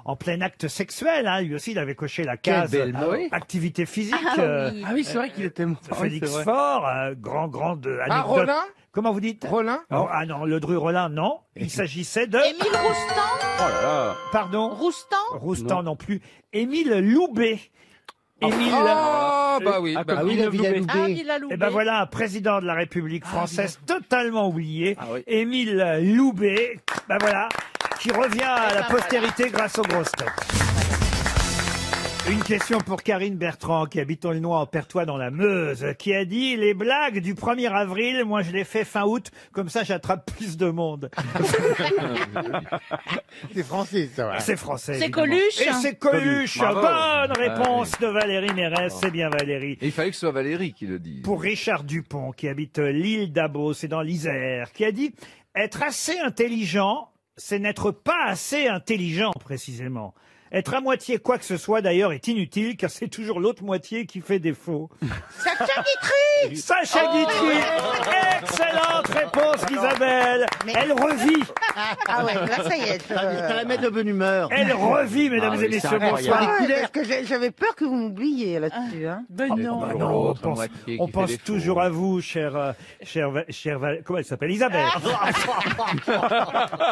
A: en plein acte sexuel. Hein. Lui aussi, il avait coché la case
C: belle mort.
A: activité physique.
F: Ah oui, c'est vrai qu'il était mort.
A: Félix
F: c'est vrai.
A: Faure, grande
J: Ah,
A: anecdote.
J: Rollin?
A: Comment vous dites
J: Rollin?
A: Oh, ah non, le Dru Rollin, non. Il s'agissait de...
E: Émile Roustan.
G: Oh là là.
A: Pardon
E: Roustan.
A: Roustan non plus. Émile Loubet. Émile...
J: Ah, bah oui.
G: Ah,
J: bah
C: Ah
J: oui.
C: oui, la Villa
E: Ah,
C: Loubet.
E: Villa Loubet.
A: Et ben voilà un président de la République française totalement oublié,
G: Ah oui.
A: Émile Loubet, ben voilà, qui revient à la postérité grâce aux grosses têtes. Une question pour Karine Bertrand, qui habite Aulnois en Pertois dans la Meuse, qui a dit « Les blagues du 1er avril, moi je les fais fin août, comme ça j'attrape plus de monde.
C: C'est français, ça. » ouais.
A: C'est français.
E: C'est
A: évidemment.
E: Coluche.
A: Et c'est Coluche.
F: Bravo.
A: Bonne réponse de Valérie Mérès, c'est bien Valérie.
F: Et il fallait que ce soit Valérie qui le dise.
A: Pour Richard Dupont, qui habite l'île d'Abo, c'est dans l'Isère, qui a dit « Être assez intelligent, c'est n'être pas assez intelligent, précisément. Être à moitié quoi que ce soit, d'ailleurs, est inutile, car c'est toujours l'autre moitié qui fait défaut. »
E: Sacha Guitry.
A: Sacha Guitry. Excellente réponse d'Isabelle. Elle revit.
D: Ah ouais, là ça y est.
C: Ça la met de bonne humeur.
A: Elle revit, mesdames
C: Ah
A: et
C: oui,
A: messieurs,
C: c'est incroyable.
A: bonsoir.
D: Ah, parce que j'avais peur que vous m'oubliez là-dessus. Hein.
E: Ben non.
A: Ah non,
F: son moitié qui
A: on
F: fait
A: pense
F: défaut.
A: toujours à vous, chère comment elle s'appelle, Isabelle.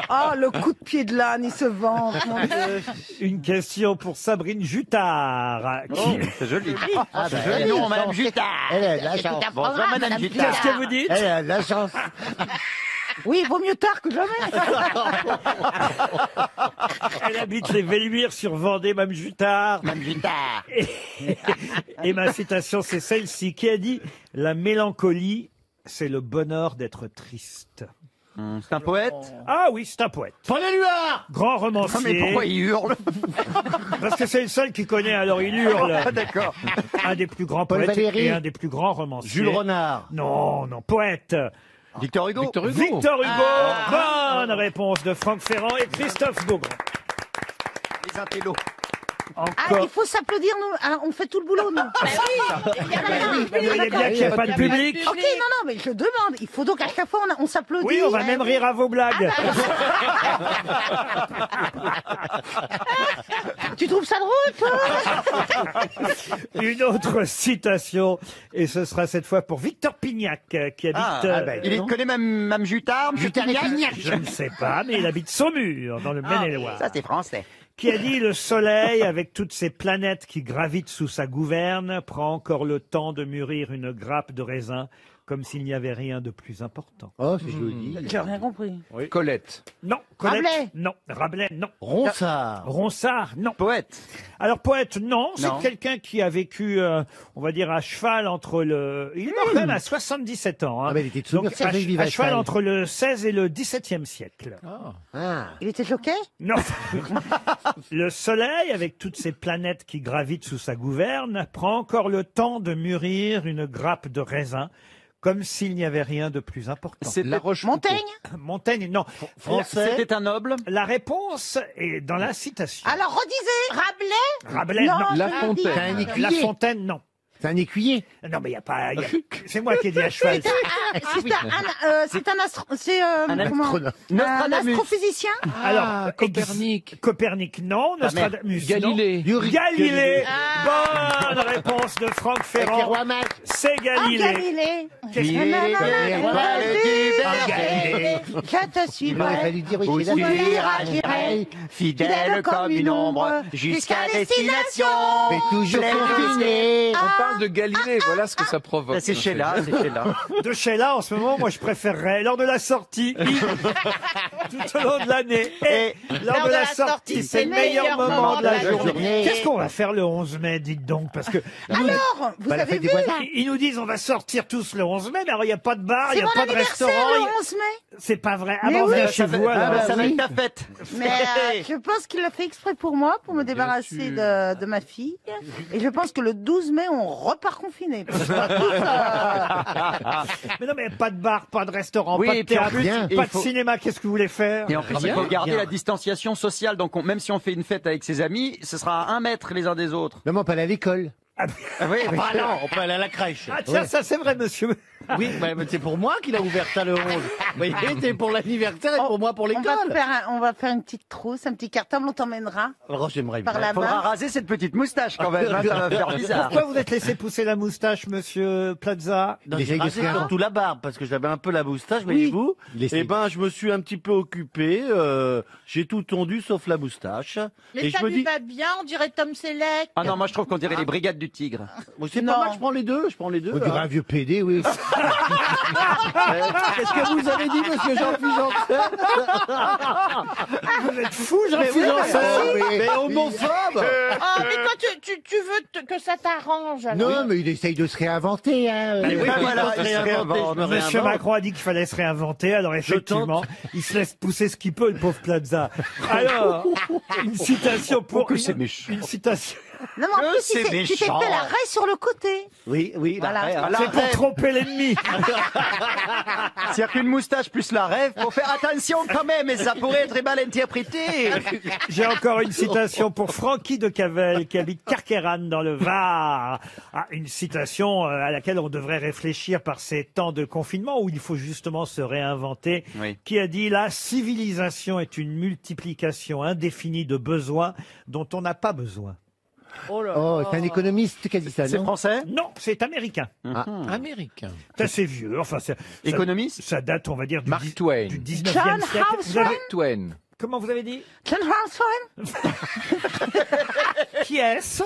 D: Ah, le coup de pied de l'âne, il se vante, mon Dieu.
A: Une question pour Sabrine Jutard. qui-
F: C'est joli.
C: Ah, bah,
B: Joli nom, Madame Jutard.
C: Elle a de la chance.
B: Bonjour, Madame Jutard.
A: Qu'est-ce que vous dites?
C: Elle a de la chance.
D: Oui, vaut mieux tard que jamais.
A: Elle habite les Velluires sur Vendée, Mme Jutard.
B: Madame Jutard.
A: Et ma citation, c'est celle-ci, qui a dit « La mélancolie, c'est le bonheur d'être triste. »
B: C'est un poète.
A: Ah oui, c'est un poète.
I: Paul Éluard.
A: Grand romancier.
B: Mais pourquoi il hurle?
A: Parce que c'est le seul qui connaît, alors il hurle.
B: Ah, d'accord.
A: Un des plus grands
C: Paul
A: poètes
C: Valéry.
A: et un des plus grands romanciers.
I: Jules Renard.
A: Non, poète.
B: Victor Hugo.
F: Victor Hugo.
A: Victor Hugo. Bonne réponse de Franck Ferrand et Christophe Beaugrand.
B: Les intellos.
D: Ah,
A: Encore.
D: il faut s'applaudir, nous. Ah, on fait tout le boulot, nous.
E: Il y a pas de
A: Vous voyez bien qu'il n'y a pas de public.
D: Ok, non, mais je demande. Il faut donc à chaque fois, on s'applaudit.
A: Oui, on va même rire à vos blagues.
D: Tu trouves ça drôle, toi?
A: Une autre citation, et ce sera cette fois pour Victor Pignac, qui habite...
B: Il connaît même Jutard,
C: Jutard et Pignac.
A: Je ne sais pas, mais il habite Saumur, dans le Maine-et-Loire.
B: Ça, c'est français.
A: Qui a dit: le soleil, avec toutes ces planètes qui gravitent sous sa gouverne, prend encore le temps de mûrir une grappe de raisin, comme s'il n'y avait rien de plus important.
C: Oh, c'est joli.
D: J'ai rien compris.
F: Colette.
A: Non. Colette,
D: Rabelais.
A: non. Rabelais, non.
I: Ronsard.
A: Ronsard, non.
B: Poète.
A: Alors poète, non. C'est
B: Non.
A: quelqu'un qui a vécu, on va dire, à cheval entre le... Il est mort quand même à 77 ans. Hein.
C: Ah, mais il était toujours
A: Donc,
C: Serge Vivace.
A: à cheval entre le 16 et le 17e siècle.
C: Ah.
D: Il était choqué?
A: Non. Le soleil, avec toutes ces planètes qui gravitent sous sa gouverne, prend encore le temps de mûrir une grappe de raisin, comme s'il n'y avait rien de plus important.
B: C'est
F: La Roche.
D: Montaigne?
A: Montaigne, non.
I: Français.
B: C'était un noble.
A: La réponse est dans la citation.
D: Alors, redisez. Rabelais?
A: Rabelais,
D: Non,
A: non.
D: je
F: La
D: l'ai
F: Fontaine.
D: dit.
C: C'est un
A: La
C: écuyer.
A: Fontaine, non.
C: C'est un écuyer.
A: Non, mais il n'y a pas... C'est moi qui ai dit à cheval.
D: C'est un astrophysicien?
A: Alors,
F: Copernic.
A: Copernic, non. Nostradamus, non.
F: Galilée.
A: Galilée. Bonne réponse de Franck
C: Avec les
A: Ferrand.
C: rois mages.
A: C'est
D: Ah,
A: Galilée.
D: Galilée.
A: Qu'est-ce que-
D: Je te suis
C: Il aurait fallu dire oui,
B: Où
C: c'est
B: tu
C: la-
B: iras, fidèle comme une ombre, jusqu'à destination.
C: Mais toujours confiné.
F: On parle de Galilée, voilà ce que ça provoque.
B: C'est Sheila, c'est Sheila.
A: De Sheila, en ce moment, moi, je préférerais, lors de la sortie, tout au long de l'année, et lors de la sortie, c'est le meilleur moment de la journée. Qu'est-ce qu'on va faire le 11 mai, dites donc? Parce que
D: Alors, vous
C: Bah, la
D: avez
C: fête
D: vu?
C: des voisins.
A: ils nous disent on va sortir tous le 11 mai, mais alors il n'y a pas de bar, il
D: C'est
A: n'y a
D: mon
A: pas de
D: anniversaire,
A: restaurant.
D: le 11 mai.
A: C'est pas vrai. Ah
D: Mais
A: bon,
D: oui.
A: venez chez vous alors.
B: Ça va être ta fête.
D: Mais je pense qu'il l'a fait exprès pour moi, pour me débarrasser de ma fille. Et je pense que le 12 mai, on repart confiné. Parce qu'on va tous,
A: Mais non, mais pas de bar, pas de restaurant,
B: Oui,
A: pas de
B: et puis en
A: théâtre,
B: plus,
A: pas
B: il
A: de
B: faut-
A: cinéma. Qu'est-ce que vous voulez faire?
B: Et en plus, il faut garder la distanciation sociale. Donc, même si on fait une fête avec ses amis, ce sera à 1 mètre les uns des autres.
C: Non, mais on peut aller à l'école.
A: Ah,
B: Ah oui, oui.
I: Ah non, on peut aller à la crèche.
A: ah, tiens, ça c'est vrai, monsieur.
I: Oui, mais c'est pour moi qu'il a ouvert ça le 11. Vous voyez, c'est pour l'anniversaire et pour moi pour
D: on va,
I: l'école.
D: on va faire une petite trousse, un petit cartable, on t'emmènera
I: Alors j'aimerais
D: par
I: bien.
D: la
B: Faudra
D: main.
B: raser cette petite moustache quand même, hein, ça va faire bizarre.
A: Pourquoi vous êtes laissé pousser la moustache, monsieur Plaza?
I: Non,
C: Il
I: j'ai
C: essaye de
I: rasé
C: se faire-
I: surtout la barbe parce que j'avais un peu la moustache, voyez-vous.
C: Il essaye.
I: Et ben, je me suis un petit peu occupé. J'ai tout tondu sauf la moustache.
E: Mais
I: et
E: ça
I: je me
E: lui
I: dis,
E: va bien, on dirait Tom Selleck.
B: Ah non, moi je trouve qu'on dirait les brigades du tigre.
I: bon, c'est
D: Non.
I: pas mal, je prends les deux. Je prends les deux.
C: On dirait
I: hein.
C: un vieux PD, oui.
I: Qu'est-ce que vous avez dit, monsieur Jean-Philippe Janssen?
A: Vous êtes fou,
I: Mais
A: Jean-Philippe
I: oui,
A: Janssen.
I: mais homophobe.
E: Oh, mais toi, tu veux que ça t'arrange. alors.
C: Non, mais il essaye de se réinventer. Hein.
I: Mais oui,
B: voilà,
I: il
B: il se
I: se réinvente, je me
A: Monsieur
I: réinvente.
A: Macron a dit qu'il fallait se réinventer, alors effectivement, il se laisse pousser ce qu'il peut, le pauvre Plaza. Alors, une citation pour...
B: que c'est méchant.
A: Une citation...
D: Non, mais en plus,
B: c'est
D: tu t'es
B: méchant.
D: fait la raie sur le côté.
I: Oui, oui, la
D: Voilà.
I: vraie, hein.
A: C'est pour tromper l'ennemi.
B: C'est-à-dire qu'une moustache plus la rêve, faut faire attention quand même, et ça pourrait être mal interprété.
A: J'ai encore une citation pour Francky de Cavel, qui habite Carqueiranne dans le Var. Ah, une citation à laquelle on devrait réfléchir par ces temps de confinement où il faut justement se réinventer.
B: Oui.
A: Qui a dit: la civilisation est une multiplication indéfinie de besoins dont on n'a pas besoin.
C: Oh, c'est un économiste qui a dit ça,
B: C'est
C: non?
B: français?
A: Non, c'est américain.
F: Américain.
A: C'est assez vieux. Enfin,
B: Économiste?
A: ça date, on va dire,
F: Mark Twain.
A: du 19e
D: John
A: siècle. Vous avez-
F: Mark Twain.
A: comment vous avez dit?
D: John Hansford?
A: Qui est-ce?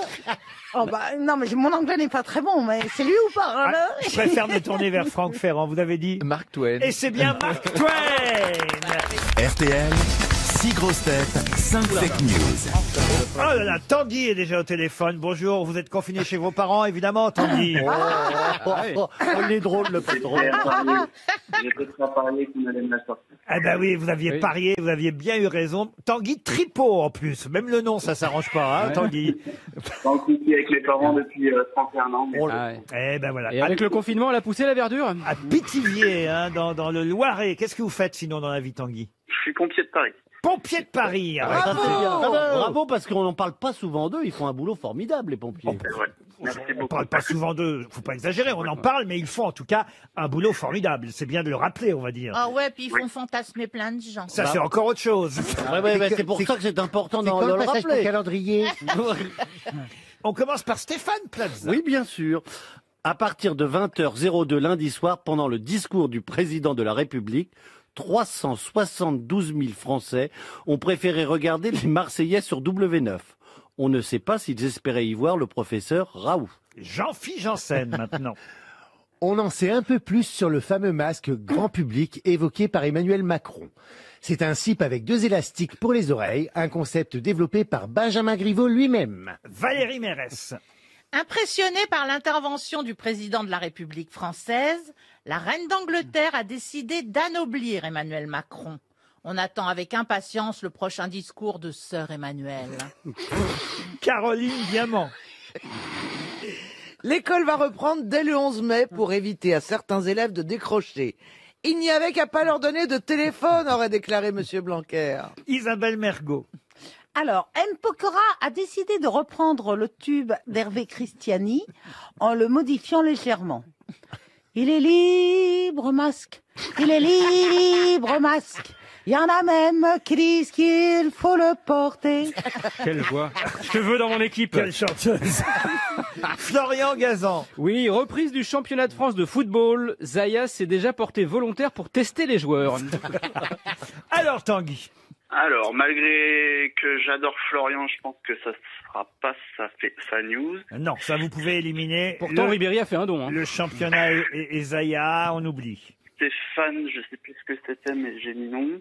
D: Oh bah, non, mais mon anglais n'est pas très bon, mais c'est lui ou pas?
A: Ah,
D: là
A: je préfère me tourner vers Franck Ferrand. Vous avez dit?
F: Mark Twain.
A: Et c'est bien Mark Twain.
K: RTL, 6 grosses têtes, 5 fake news.
A: Oh là là, Tanguy est déjà au téléphone. Bonjour, vous êtes confiné chez vos parents, évidemment, Tanguy.
I: Il est drôle, le patron.
L: J'ai peut-être pas parié qu'on allait me la sortir.
A: Ah bah oui, vous aviez parié, vous aviez bien eu raison. Tanguy Tripot en plus. Même le nom, ça s'arrange pas, hein, Tanguy.
L: Dans le couple avec les parents depuis 31 ans. Mais...
A: Eh ben voilà.
G: Et avec le confinement, elle a poussé la verdure.
A: À Pithiviers, hein, dans le Loiret. Qu'est-ce que vous faites sinon dans la vie, Tanguy?
L: Je suis pompier de Paris.
A: Pompier de Paris.
I: Ah, ça, c'est bien. Bravo, parce qu'on n'en parle pas souvent d'eux. Ils font un boulot formidable, les pompiers.
L: Merci
A: On
L: beaucoup.
A: parle pas souvent d'eux, faut pas exagérer, on en parle, mais ils font en tout cas un boulot formidable. C'est bien de le rappeler, on va dire.
E: Ah ouais, puis ils font fantasmer plein de gens.
A: Ça, c'est encore autre chose.
I: C'est pour ça que c'est important de
C: Quand
I: le
C: le passage
I: rappeler.
C: pour calendrier?
A: On commence par Stéphane Plaza.
I: Oui, bien sûr. À partir de 20h02 lundi soir, pendant le discours du président de la République, 372 000 Français ont préféré regarder les Marseillais sur W9. On ne sait pas s'ils espéraient y voir le professeur Raoult.
A: Jean-Philippe Janssen, maintenant.
C: On en sait un peu plus sur le fameux masque grand public évoqué par Emmanuel Macron. C'est un slip avec 2 élastiques pour les oreilles, un concept développé par Benjamin Griveaux lui-même.
A: Valérie Mérès.
E: Impressionnée par l'intervention du président de la République française, la reine d'Angleterre a décidé d'anoblir Emmanuel Macron. On attend avec impatience le prochain discours de sœur Emmanuel.
A: Caroline Diamant.
H: L'école va reprendre dès le 11 mai pour éviter à certains élèves de décrocher. Il n'y avait qu'à pas leur donner de téléphone, aurait déclaré Monsieur Blanquer.
A: Isabelle Mergo.
D: Alors, M. Pokora a décidé de reprendre le tube d'Hervé Christiani en le modifiant légèrement. Il est libre, masque. Il est libre, masque. Il y en a même qui disent qu'il faut le porter.
G: Quelle voix. Je te veux dans mon équipe.
A: Quelle chanteuse. Florian Gazan.
G: Oui, reprise du championnat de France de football. Zaya s'est déjà porté volontaire pour tester les joueurs.
A: Alors, Tanguy.
L: Alors, malgré que j'adore Florian, je pense que ça sera pas sa news.
A: Non, ça vous pouvez éliminer.
G: Pourtant, Ribéry a fait un don. Hein.
A: Le championnat et Zaya, on oublie.
L: Stéphane, je sais plus ce que c'était, mais j'ai mis non.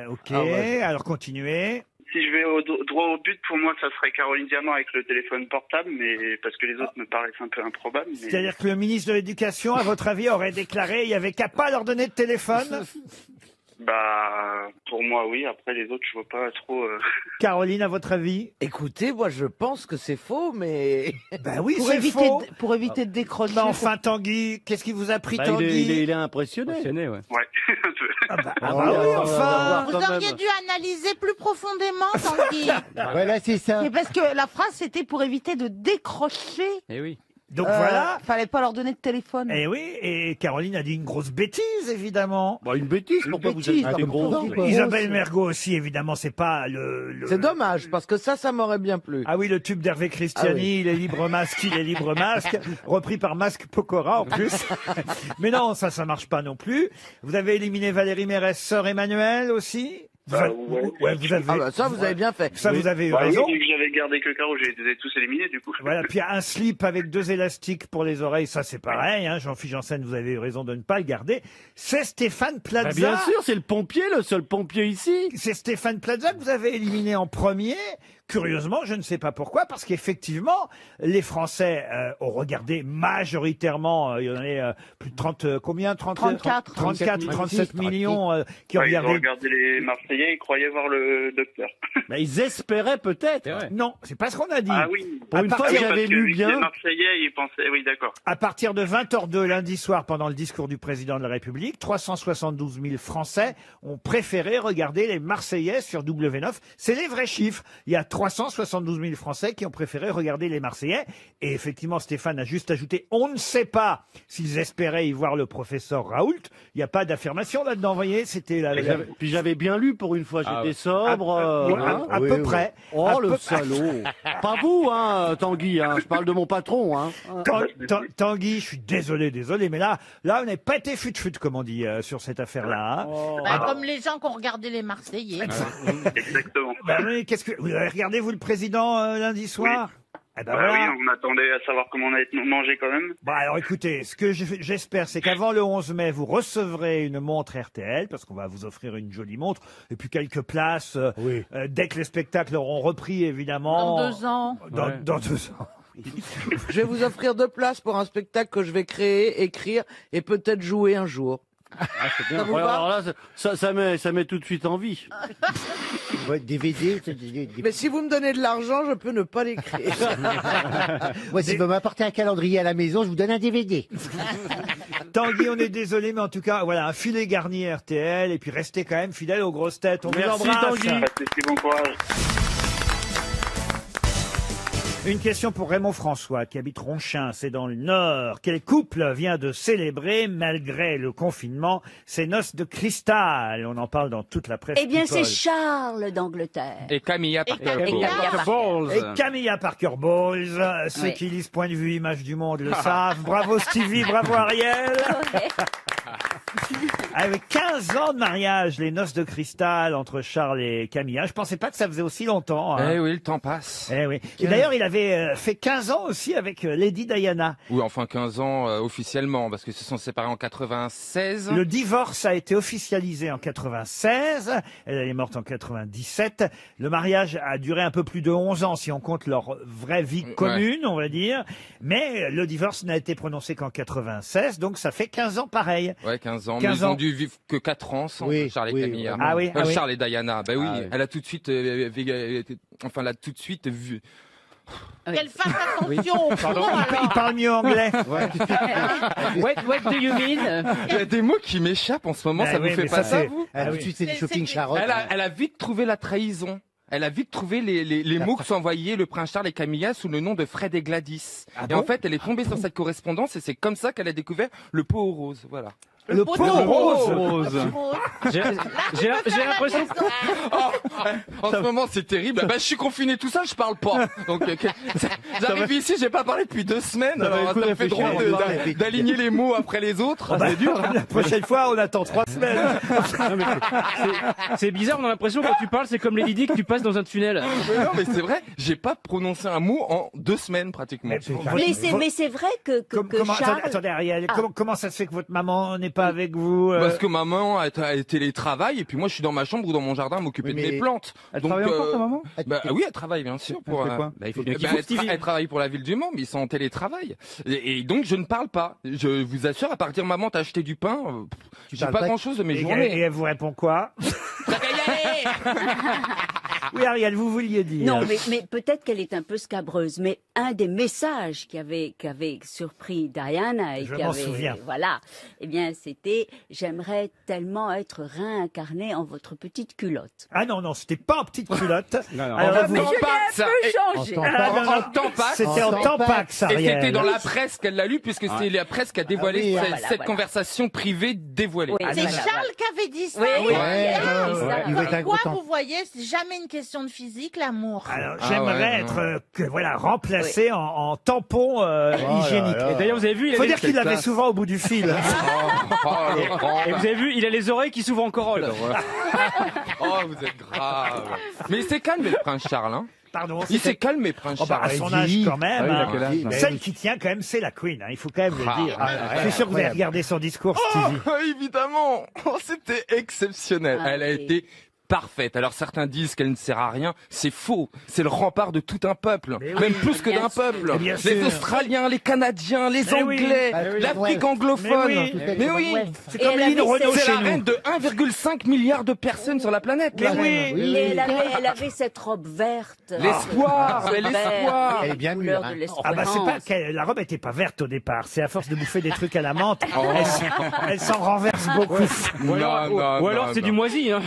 A: Ok, alors continuez.
L: Si je vais droit au but, pour moi, ça serait Caroline Diamant avec le téléphone portable, mais parce que les autres me paraissent un peu improbables. Mais...
A: C'est-à-dire que le ministre de l'Éducation, à votre avis, aurait déclaré il n'y avait qu'à pas leur donner de téléphone?
L: Bah, pour moi, oui. Après, les autres, je vois pas trop...
A: Caroline, à votre avis?
H: Écoutez, moi je pense que c'est faux, mais...
A: Ben oui,
D: Pour
A: c'est
D: éviter,
A: faux.
D: pour éviter de décrocher.
A: Mais enfin, Tanguy, qu'est-ce qui vous a pris,
I: Bah,
A: Tanguy?
I: il est impressionné.
G: Ouais.
L: Ouais, un peu.
A: Ah bah oui, enfin.
E: Vous auriez dû analyser plus profondément, Tanguy.
C: Voilà, c'est ça.
D: C'est parce que la phrase c'était pour éviter de décrocher.
G: Eh oui.
A: Donc voilà.
D: Fallait pas leur donner de téléphone.
A: Et oui, et Caroline a dit une grosse bêtise, évidemment.
I: Bah, une bêtise, pourquoi vous
C: bêtise,
I: êtes
C: comme
I: gros
C: tout le monde.
A: Isabelle Mergo aussi, évidemment, c'est pas
H: C'est dommage, parce que ça m'aurait bien plu.
A: Ah oui, le tube d'Hervé Christiani,
H: Ah oui.
A: il est libre masque, il est libre masque, repris par Masque Pokora en plus. Mais non, ça marche pas non plus. Vous avez éliminé Valérie Mérès, sœur Emmanuel aussi. Vous
L: Bah,
A: avez-
L: ouais.
A: vous avez.
H: Ah bah ça, vous avez bien fait.
A: Ça, vous avez eu
L: Bah, oui,
A: raison.
L: vu que j'avais gardé que Caro, j'ai les ai tous éliminés, du coup.
A: Voilà, puis un slip avec 2 élastiques pour les oreilles, ça c'est pareil. Hein. Jean-Philippe Janssen, vous avez eu raison de ne pas le garder. C'est Stéphane Plaza.
I: Bah, bien sûr, c'est le pompier, le seul pompier ici.
A: C'est Stéphane Plaza que vous avez éliminé en premier. Curieusement, je ne sais pas pourquoi, parce qu'effectivement, les Français ont regardé majoritairement, il y en a plus de 30, combien
D: 34.
A: 37 millions qui ont
L: Ouais, ils ont
A: regardé.
L: regardé les Marseillais, ils croyaient voir le docteur.
I: Bah, ils espéraient peut-être.
A: Non, c'est pas ce qu'on a dit.
L: Ah oui.
I: Pour une fois,
L: Ah oui,
I: j'avais
L: parce que
I: lu
L: vu que
I: bien.
L: Les Marseillais, ils pensaient... Oui, d'accord.
A: À partir de 20h02 lundi soir, pendant le discours du président de la République, 372 000 Français ont préféré regarder les Marseillais sur W9. C'est les vrais chiffres. Il y a 372 000 Français qui ont préféré regarder les Marseillais. Et effectivement, Stéphane a juste ajouté, on ne sait pas s'ils espéraient y voir le professeur Raoult. Il n'y a pas d'affirmation là-dedans, vous voyez. C'était
I: Puis j'avais bien lu pour une fois, j'étais sobre.
A: à peu près.
I: Oh,
A: À
I: le
A: peu-
I: salaud. Pas vous, hein, Tanguy, hein. Je parle de mon patron, hein.
A: Tanguy, je suis désolé, mais là, on n'est pas été fut-fut, comme on dit, sur cette affaire-là. hein.
E: Bah, comme les gens qui ont regardé les Marseillais.
L: Exactement.
A: Bah oui, vous avez regardé, vous, le président, lundi soir? Eh ben
L: Bah
A: voilà.
L: oui, on attendait à savoir comment on allait manger quand même.
A: Bah alors écoutez, ce que j'espère, c'est qu'avant le 11 mai, vous recevrez une montre RTL, parce qu'on va vous offrir une jolie montre, et puis quelques places, dès que les spectacles auront repris, évidemment.
E: Dans 2 ans.
A: Dans 2 ans.
H: Je vais vous offrir 2 places pour un spectacle que je vais créer, écrire et peut-être jouer un jour.
I: C'est bien.
H: Ça vous
I: Ouais,
H: va
I: alors là, ça met tout de suite en vie.
C: Ouais, DVD.
H: Mais si vous me donnez de l'argent, je peux ne pas l'écrire.
C: Moi, si vous m'apportez un calendrier à la maison, je vous donne un DVD.
A: Tanguy, on est désolé, mais en tout cas, voilà, un filet garni RTL, et puis restez quand même fidèles aux grosses têtes. On vous
I: Merci,
A: embrasse.
I: Tanguy.
L: Pas de soucis, bon courage.
A: Une question pour Raymond François, qui habite Ronchin, c'est dans le Nord. Quel couple vient de célébrer, malgré le confinement, ses noces de cristal? On en parle dans toute la presse.
M: Eh bien, c'est
A: people.
M: Charles d'Angleterre.
J: Et Camilla Parker
M: Camilla
J: Bowles.
M: Parker.
A: Et Camilla Parker Bowles, ceux
M: Oui.
A: qui lisent Point de vue Image du Monde le savent. Bravo Stevie, bravo Ariel. Avec 15 ans de mariage, les noces de cristal entre Charles et Camilla. Je pensais pas que ça faisait aussi longtemps. Hein.
J: Eh oui, le temps passe.
A: Eh oui. Et d'ailleurs, il avait fait 15 ans aussi avec Lady Diana.
J: Oui, enfin 15 ans officiellement, parce qu'ils se sont séparés en 96.
A: Le divorce a été officialisé en 96. Elle est morte en 97. Le mariage a duré un peu plus de 11 ans si on compte leur vraie vie commune, on va dire. Mais le divorce n'a été prononcé qu'en 96, donc ça fait 15 ans pareil.
J: Ouais, 15 ans.
A: 15
J: mais ils
A: ans.
J: ont dû vivre que 4 ans ensemble,
C: Oui,
J: Charles et
C: oui,
J: Camilla.
C: vraiment.
A: Ah oui, ah oui.
J: Charles et Diana. Ben oui,
C: Ah oui.
J: elle a tout de suite, enfin, elle a tout de suite vu.
E: Qu'elle fasse attention au
G: Pardon.
E: fond,
A: Il
E: alors.
A: parle mieux anglais.
G: What do you mean?
J: Il y a des mots qui m'échappent en ce moment,
A: Bah
J: ça
A: oui,
J: vous fait
A: mais
J: pas
A: ça,
J: ça,
A: c'est-
J: vous
C: Ah, tout de
A: oui.
C: suite, c'est du
E: C'est-
C: shopping
E: c'est-
C: Charlotte.
J: Elle a vite trouvé la trahison. Elle a vite trouvé les mots que s'envoyaient le prince Charles et Camilla sous le nom de Fred et Gladys.
A: Ah
J: Et
A: bon
J: en fait, elle est tombée sur cette correspondance et c'est comme ça qu'elle a découvert le pot aux roses. Voilà.
A: Le pot rose.
G: J'ai l'impression que...
J: En ce moment, c'est terrible. Bah, je suis confiné tout seul, je parle pas. Donc, j'arrive ici, j'ai pas parlé depuis 2 semaines.
I: Ça va
J: Alors,
I: le coup
J: ça
I: de
J: me fait
I: réfléchir.
J: drôle
C: Ouais, ouais.
J: d'aligner les mots après les autres.
A: Bah,
J: C'est dur. Hein.
A: La prochaine fois, on attend 3 semaines.
G: Non, mais c'est bizarre, on a l'impression quand tu parles, c'est comme Lady Di que tu passes dans un tunnel.
J: Mais non, mais c'est vrai, j'ai pas prononcé un mot en 2 semaines pratiquement.
M: Mais c'est vrai que
A: Comment,
M: Charles...
A: attendez, Ariel,
M: Ah.
A: comment ça se fait que votre maman n'est pas avec vous
J: Parce que maman a télétravail et puis moi je suis dans ma chambre ou dans mon jardin à m'occuper
C: Oui,
J: de mes
C: mais-
J: plantes.
N: Elle travaille encore, ta maman
J: Bah oui, elle travaille bien sûr pour.
N: Elle fait quoi
G: Il faut bien qu'il faut Stevie.
J: Elle travaille pour la ville du Mans, mais ils sont en télétravail. Et donc je ne parle pas. Je vous assure, à partir maman t'as acheté du pain, je sais
C: parles
J: pas
C: pas
J: grand chose de mes
A: et
J: journées.
A: elle vous répond quoi? Oui, Ariel, vous vouliez dire.
M: Non, mais peut-être qu'elle est un peu scabreuse. Mais un des messages qui avait surpris Diana et
A: Je
M: qui
A: m'en
M: avait,
A: souviens.
M: voilà, eh bien, c'était j'aimerais tellement être réincarné en votre petite culotte.
A: Ah non, c'était pas en petite culotte.
G: non.
A: Alors,
J: En
A: vous-
J: Tampax,
M: changé.
J: en Tampax.
A: C'était en Tampax,
J: Et
A: Ariel.
J: c'était dans la presse qu'elle l'a lu, puisque c'est la presse qui a dévoilé
C: Ah oui,
J: cette,
M: voilà,
J: cette
M: voilà.
J: conversation privée dévoilée.
M: Oui,
E: C'est
M: voilà,
E: Charles qui avait dit ça.
M: Oui, oui,
C: Ouais,
M: oui, ça.
C: il va être un
E: Quoi,
C: gros temps.
E: vous voyez, c'est jamais une question de physique, l'amour.
A: Alors,
J: Ah
A: j'aimerais
J: ouais,
A: être
J: non.
A: remplacé en tampon hygiénique.
G: Et d'ailleurs, vous avez vu, il
A: Faut
G: a
A: dire
G: les...
A: qu'il l'avait souvent au bout du fil.
J: Laurent.
G: Et vous avez vu, il a les oreilles qui s'ouvrent en corolle.
J: Oh, vous êtes grave. Mais il s'est calmé, le prince Charles. Hein.
A: Pardon.
J: Il s'est calmé, prince
A: Oh bah, à
J: Charles.
A: son âge quand même.
N: Ah oui, il a
A: hein.
N: quel âge, là
A: Celle qui tient quand même, c'est la Queen. Hein. Il faut quand même le dire. Je suis sûr que vous avez regardé son discours, Stevie.
J: Oh, évidemment. Oh, c'était exceptionnel.
M: Ah,
J: Elle a
M: oui.
J: été parfaite. Alors certains disent qu'elle ne sert à rien. C'est faux. C'est le rempart de tout un peuple.
A: Mais
J: Même
A: oui,
J: plus que
M: bien
J: d'un
M: sûr.
J: peuple.
A: Mais bien
J: Les
A: sûr.
J: Australiens, les Canadiens, les
A: Mais oui.
J: Anglais,
C: Bah oui,
J: l'Afrique
C: ouais.
J: anglophone.
A: Mais oui.
J: Mais oui.
A: C'est
M: Et
A: comme
M: elle
A: Lynn
M: avait
A: Renault
J: C'est
A: chez
J: la
A: nous.
J: reine de 1,5 milliard de personnes sur la planète.
A: Mais
J: là.
A: oui.
C: Oui,
M: Et elle avait cette robe verte.
J: L'espoir,
M: Verte,
J: l'espoir.
C: Elle est bien
M: couleur
C: mûre,
M: de
C: hein.
M: l'espérance.
A: Ah bah c'est pas qu'elle, la robe était pas verte au départ. C'est à force de bouffer des trucs à la menthe, elle s'en renverse beaucoup.
G: Ou alors c'est du moisi. Hein.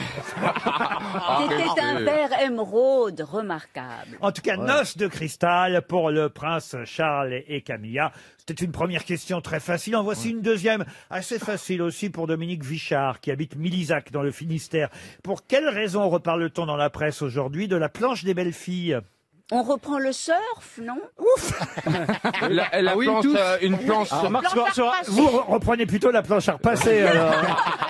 M: C'était un père émeraude remarquable.
A: En tout cas, noces de cristal pour le prince Charles et Camilla. C'était une première question très facile. En voici une deuxième, assez facile aussi pour Dominique Vichard, qui habite Milizac dans le Finistère. Pour quelle raison reparle-t-on dans la presse aujourd'hui de la planche des belles filles?
M: On reprend le surf, non?
J: La planche, une planche.
G: Marc,
A: Vous reprenez plutôt la planche à repasser, alors.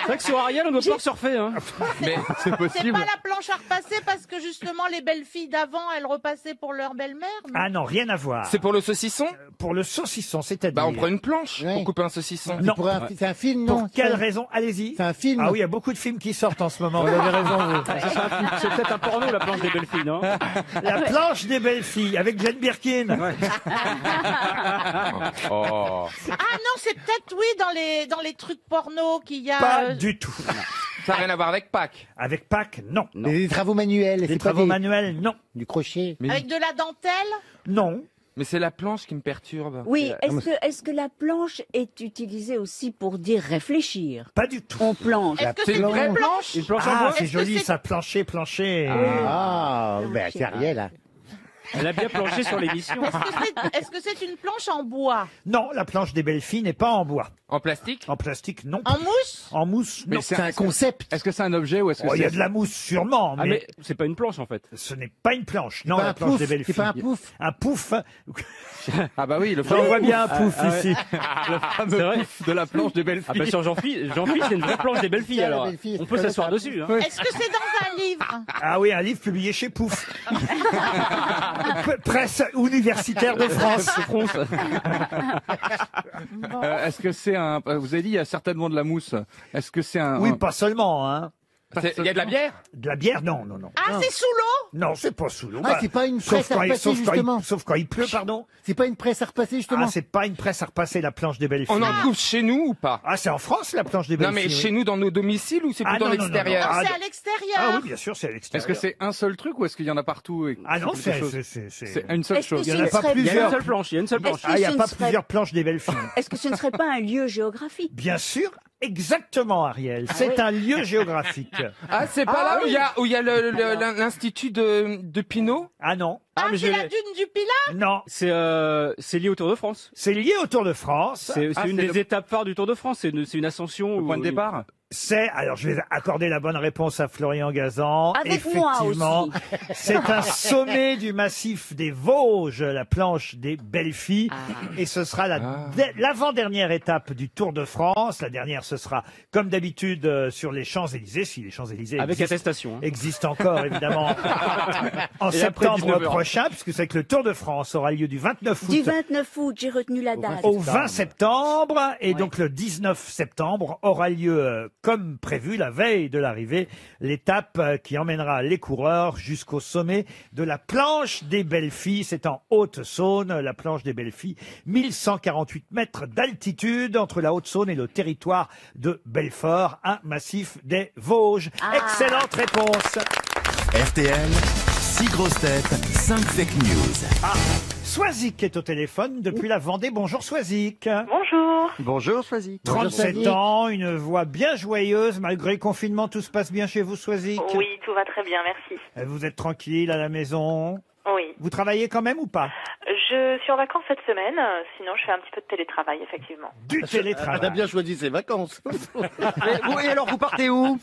G: C'est vrai que sur Ariel, on doit pouvoir surfer. Hein.
J: Mais c'est
E: C'est
J: possible.
E: pas la planche à repasser parce que justement les belles filles d'avant, elles repassaient pour leur belle-mère. non
A: Ah non, rien à voir.
J: C'est pour le saucisson?
A: Pour le saucisson, c'est-à-dire.
J: Bah, on prend une planche
C: Ouais.
J: pour couper un saucisson.
A: Non.
C: C'est un film, non?
A: Pour quelle raison? Allez-y.
C: C'est un film.
A: Ah oui, il y a beaucoup de films qui sortent en ce moment, vous avez raison. vous.
G: C'est peut-être un porno, la planche des belles filles, non?
A: La planche des belles filles, avec Jane Birkin.
J: Oh.
E: Ah non, c'est peut-être oui dans les trucs porno qu'il y a.
A: Pas du tout.
J: Ça n'a rien à voir avec Pâques.
A: Avec Pâques, non.
C: Des travaux manuels.
A: Des
C: c'est pas
A: travaux manuels, non.
C: Du crochet.
E: Avec de la dentelle.
A: Non.
J: Mais c'est la planche qui me perturbe.
M: Oui, est-ce que la planche est utilisée aussi pour dire réfléchir?
A: Pas du tout.
M: On planche.
E: Est-ce que
J: C'est
E: c'est
J: une
E: une
J: vraie
E: vraie planche?
G: Une planche en
A: Ah,
G: bois?
A: c'est
E: Est-ce que
A: joli
E: c'est-
A: ça, plancher.
C: Ah, ben c'est Ariel. Hein.
G: Elle a bien planché sur l'émission.
E: Est-ce que c'est une planche en bois?
A: Non, la planche des belles filles n'est pas en bois.
J: En plastique?
A: En plastique, non.
E: En mousse?
A: En mousse, non.
C: C'est un concept.
F: Est-ce que c'est un objet ou est-ce que
A: Oh, il y a
F: c'est...
A: de la mousse sûrement,
G: Ah,
A: mais
G: mais c'est pas une planche en fait.
A: ce n'est pas une planche. Non,
C: pas
A: la
C: un
A: planche
C: pouf,
A: des belles
C: c'est
A: filles.
C: pas un pouf.
A: Un pouf.
F: Ah bah oui, le
A: J'en vois bien un pouf
G: Ah ouais.
A: ici.
F: le fameux
G: C'est vrai.
F: pouf de la planche des belles
G: Ah
F: filles.
G: bah sur Jean-Philippe, c'est une vraie planche des belles filles
C: Tiens, la
G: alors.
C: belle fille,
G: On peut
C: c'est
G: s'asseoir
C: pas le
G: dessus. Hein.
E: Est-ce que c'est dans un livre?
A: Ah oui, un livre publié chez Pouf. Presse universitaire de France.
F: Est-ce que c'est un... Vous avez dit, il y a certainement de la mousse. Est-ce que c'est un...
A: Oui, pas seulement, hein.
J: Il y a de la bière?
A: De la bière, non.
E: Ah, c'est sous l'eau?
A: Non, c'est pas sous l'eau.
C: Ah, c'est pas une presse à repasser, justement.
A: Sauf quand il pleut, pardon.
C: C'est pas une presse à repasser, justement.
A: Ah, c'est pas une presse à repasser la planche des belles filles.
J: On en trouve chez nous ou pas?
A: Ah, c'est en France, la planche des belles
J: Non, mais
A: filles.
J: chez nous, dans nos domiciles ou c'est
A: Ah,
J: plutôt à
A: non, non, non,
J: l'extérieur?
A: non.
E: Non,
A: Ah,
E: c'est
A: de-
E: à l'extérieur.
A: Ah oui, bien sûr, c'est à l'extérieur.
F: Est-ce que c'est un seul truc ou est-ce qu'il y en a partout et
A: Ah non,
F: quelque chose
A: c'est
F: C'est une seule
M: Est-ce que
F: chose.
A: Il y en
M: ce
A: a
M: ne
A: pas
M: serait-
G: Il y a une
A: plusieurs.
G: seule planche, il y a une seule planche.
M: Est-ce
A: Ah, il n'y a
M: ce ne
A: pas
M: serait-
A: plusieurs planches des belles filles.
M: Est-ce que ce ne serait pas un lieu géographique?
A: Bien sûr, exactement, Ariel. C'est
M: oui.
A: un lieu géographique.
J: Ah, c'est pas là où il y a l'institut de Pinot?
A: Ah non,
E: Ah,
G: mais
E: c'est
G: je
E: la
G: l'ai.
E: dune du Pilat?
A: non.
G: C'est lié au Tour de France.
A: C'est lié au Tour de France.
G: C'est
J: Ah,
G: une
J: c'est
G: des
J: le-
G: étapes phares du Tour de France. C'est une ascension.
F: Au point de départ.
A: Alors je vais accorder la bonne réponse à Florian Gazan.
M: Avec moi
A: Effectivement,
M: aussi.
A: c'est un sommet du massif des Vosges, la planche des belles filles. Et ce sera l'avant-dernière étape du Tour de France. La dernière, ce sera, comme d'habitude, sur les Champs-Élysées, si les Champs-Élysées
G: Avec
A: existent,
G: attestation. Hein.
A: existent encore, évidemment, en
G: Et après
A: septembre
G: 19 heures.
A: prochain, puisque c'est que le Tour de France aura lieu du 29 août
M: Du 29 août, j'ai retenu la date.
A: au 20 septembre. Et donc le 19 septembre aura lieu, comme prévu, la veille de l'arrivée, l'étape qui emmènera les coureurs jusqu'au sommet de la planche des belles filles. C'est en Haute-Saône, la planche des belles filles. 1148 mètres d'altitude entre la Haute-Saône et le territoire de Belfort, un massif des Vosges. Excellente réponse.
K: RTL, 6 grosses têtes, 5 fake news.
A: Swazik est au téléphone depuis la Vendée. Bonjour Swazik.
N: Bonjour.
B: Bonjour, Swazik.
A: 37 ans, une voix bien joyeuse. Malgré le confinement, tout se passe bien chez vous, Swazik?
N: Oui, tout va très bien, merci.
A: Vous êtes tranquille à la maison?
N: Oui.
A: Vous travaillez quand même ou pas?
N: Je suis en vacances cette semaine, sinon je fais un petit peu de télétravail, effectivement.
A: Du télétravail.
C: Elle a bien choisi ses vacances.
B: Et alors, vous partez où?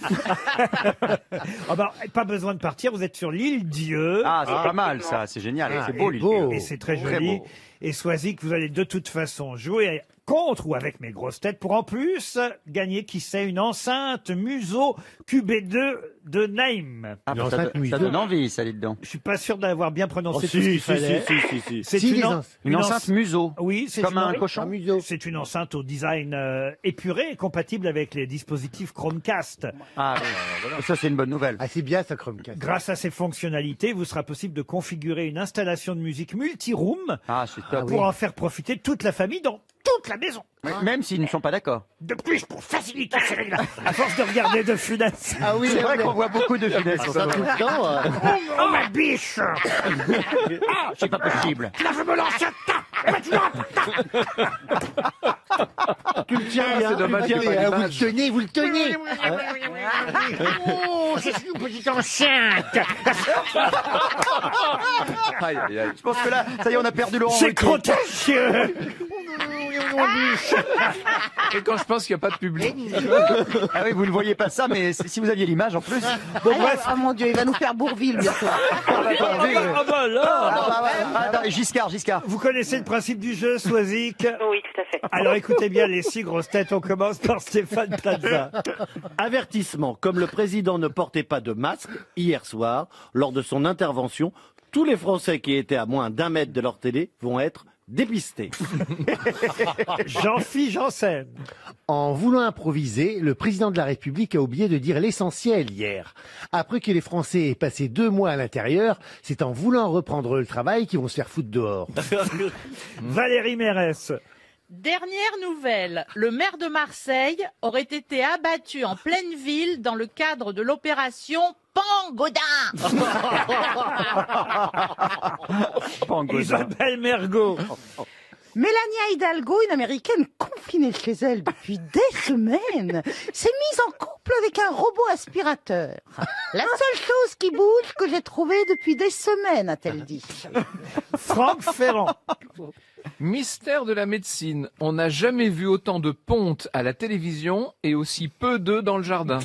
A: Ah bah, pas besoin de partir, vous êtes sur l'île Dieu.
B: Ah, c'est pas mal, ça. C'est génial.
C: Ah,
B: C'est beau,
C: et
B: l'île
C: beau.
B: Dieu.
A: Et c'est très
B: Très
A: joli.
B: beau.
A: Et Swazik, vous allez de toute façon jouer contre ou avec mes grosses têtes pour en plus gagner, qui sait, une enceinte Muso QB2 de Naïm.
B: Ah,
C: Non,
B: ça,
C: ça te mouille
B: ça
C: deux.
B: donne envie, ça, dit dedans.
A: Je suis pas sûr d'avoir bien prononcé
C: Oh,
A: tout ce qu'il
C: si,
A: fallait.
C: si.
A: C'est
C: Si,
A: une,
C: les
A: en-
C: en-
B: Une enceinte museau.
A: Oui, c'est
B: Comme
A: une,
B: un cochon.
C: Un museau.
A: c'est une enceinte au design épuré et compatible avec les dispositifs Chromecast.
B: Ah, ça, c'est une bonne nouvelle.
C: Ah, c'est bien, ça, Chromecast.
A: Grâce à ces fonctionnalités, vous sera possible de configurer une installation de musique multi-room
B: Ah, c'est top.
A: pour en faire profiter toute la famille dans toute la maison.
B: Même s'ils ne sont pas d'accord.
A: De plus, pour faciliter ces règles, à force de regarder de Funès.
C: Ah oui,
B: C'est vrai qu'on voit beaucoup de finesse.
C: Ça tout le temps.
A: Oh ma biche!
B: Ah, c'est pas possible.
A: Là, je me lance un tas! Maintenant!
C: Tu le tiens bien.
F: c'est dommage
C: tu le
F: qu'il y ait
C: tiens
F: pas
C: bien.
F: d'image.
C: Vous le tenez.
A: Oh, je suis une petite enceinte!
F: Aïe, aïe, aïe.
B: Je pense que là, ça y est, on a perdu Laurent
A: C'est
B: Ruquier.
A: contagieux! répondu.
F: Et quand je pense qu'il n'y a pas de public.
B: Ah oui, vous ne voyez pas ça, mais si vous aviez l'image en plus.
A: Bon,
D: Ah,
A: bref.
D: oh mon Dieu, il va nous faire Bourville bientôt.
A: Ah bah là.
B: Attends, Giscard.
A: Vous connaissez le principe du jeu, Soisic?
N: Oui, tout à fait.
A: Alors écoutez bien les 6 grosses têtes. On commence par Stéphane Plaza.
I: Avertissement, comme le président ne portait pas de masque hier soir, lors de son intervention, tous les Français qui étaient à moins d'1 mètre de leur télé vont être dépistés.
A: Jean-Philippe Janssen.
C: En voulant improviser, le président de la République a oublié de dire l'essentiel hier. Après que les Français aient passé 2 mois à l'intérieur, c'est en voulant reprendre le travail qu'ils vont se faire foutre dehors.
A: Valérie Mérès.
E: Dernière nouvelle, le maire de Marseille aurait été abattu en pleine ville dans le cadre de l'opération Pangodin.
A: Isabelle Mergo.
D: Mélania Hidalgo, une américaine confinée chez elle depuis des semaines, s'est mise en couple avec un robot aspirateur. La seule chose qui bouge que j'ai trouvée depuis des semaines, a-t-elle dit.
A: Franck Ferrand.
F: Mystère de la médecine. On n'a jamais vu autant de pontes à la télévision et aussi peu d'œufs dans le jardin.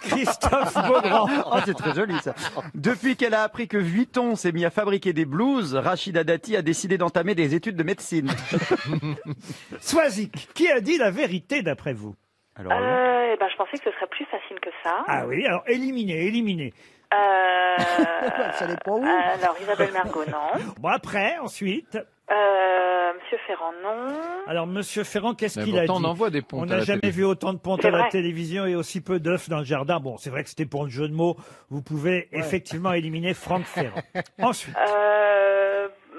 A: Christophe Beaugrand.
B: Oh, c'est très joli ça. Depuis qu'elle a appris que Vuitton s'est mis à fabriquer des blouses, Rachida Dati a décidé d'entamer des études de médecine.
A: Soisic, qui a dit la vérité d'après vous?
B: Alors,
N: Je pensais que ce serait plus facile que ça.
A: Ah oui, alors éliminez.
D: Ça dépend où.
N: Alors, Isabelle Mergo, non.
A: Bon, après, ensuite.
N: Monsieur Ferrand, non.
A: Alors, Monsieur Ferrand, qu'est-ce
F: Mais
A: qu'il a dit?
F: pourtant, on en voit des pontes
A: On
F: à
A: n'a
F: la
A: jamais
F: télé.
A: vu autant de pontes
N: C'est
A: à la
N: vrai.
A: télévision et aussi peu d'œufs dans le jardin. Bon, c'est vrai que c'était pour le jeu de mots. Vous pouvez effectivement éliminer Franck Ferrand. Ensuite.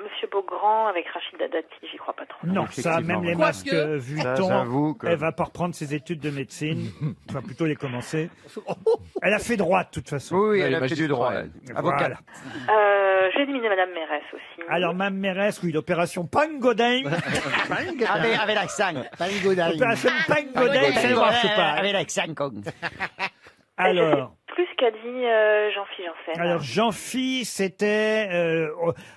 N: Monsieur Beaugrand avec Rachida Dati, j'y crois pas trop.
A: Non, ça, même les masques
B: Ça,
A: Vuitton,
B: j'avoue que-
A: elle va pas reprendre ses études de médecine. Enfin, plutôt les commencer. Elle a fait droit, de toute façon.
B: Oui, elle
F: Elle est
B: a fait du
F: magistrat,
B: droit.
F: elle.
B: Avocate.
A: Voilà.
N: J'ai éliminé Madame Mérès aussi.
A: Alors, Mme Mérès, oui, l'opération Pangodin.
B: Avec l'accent.
A: L'opération Pangodin, ça ne marche pas.
B: Avec l'accent.
A: Alors.
N: Plus qu'a dit Jean-Philippe Janssen.
A: Alors Jean-Phi, c'était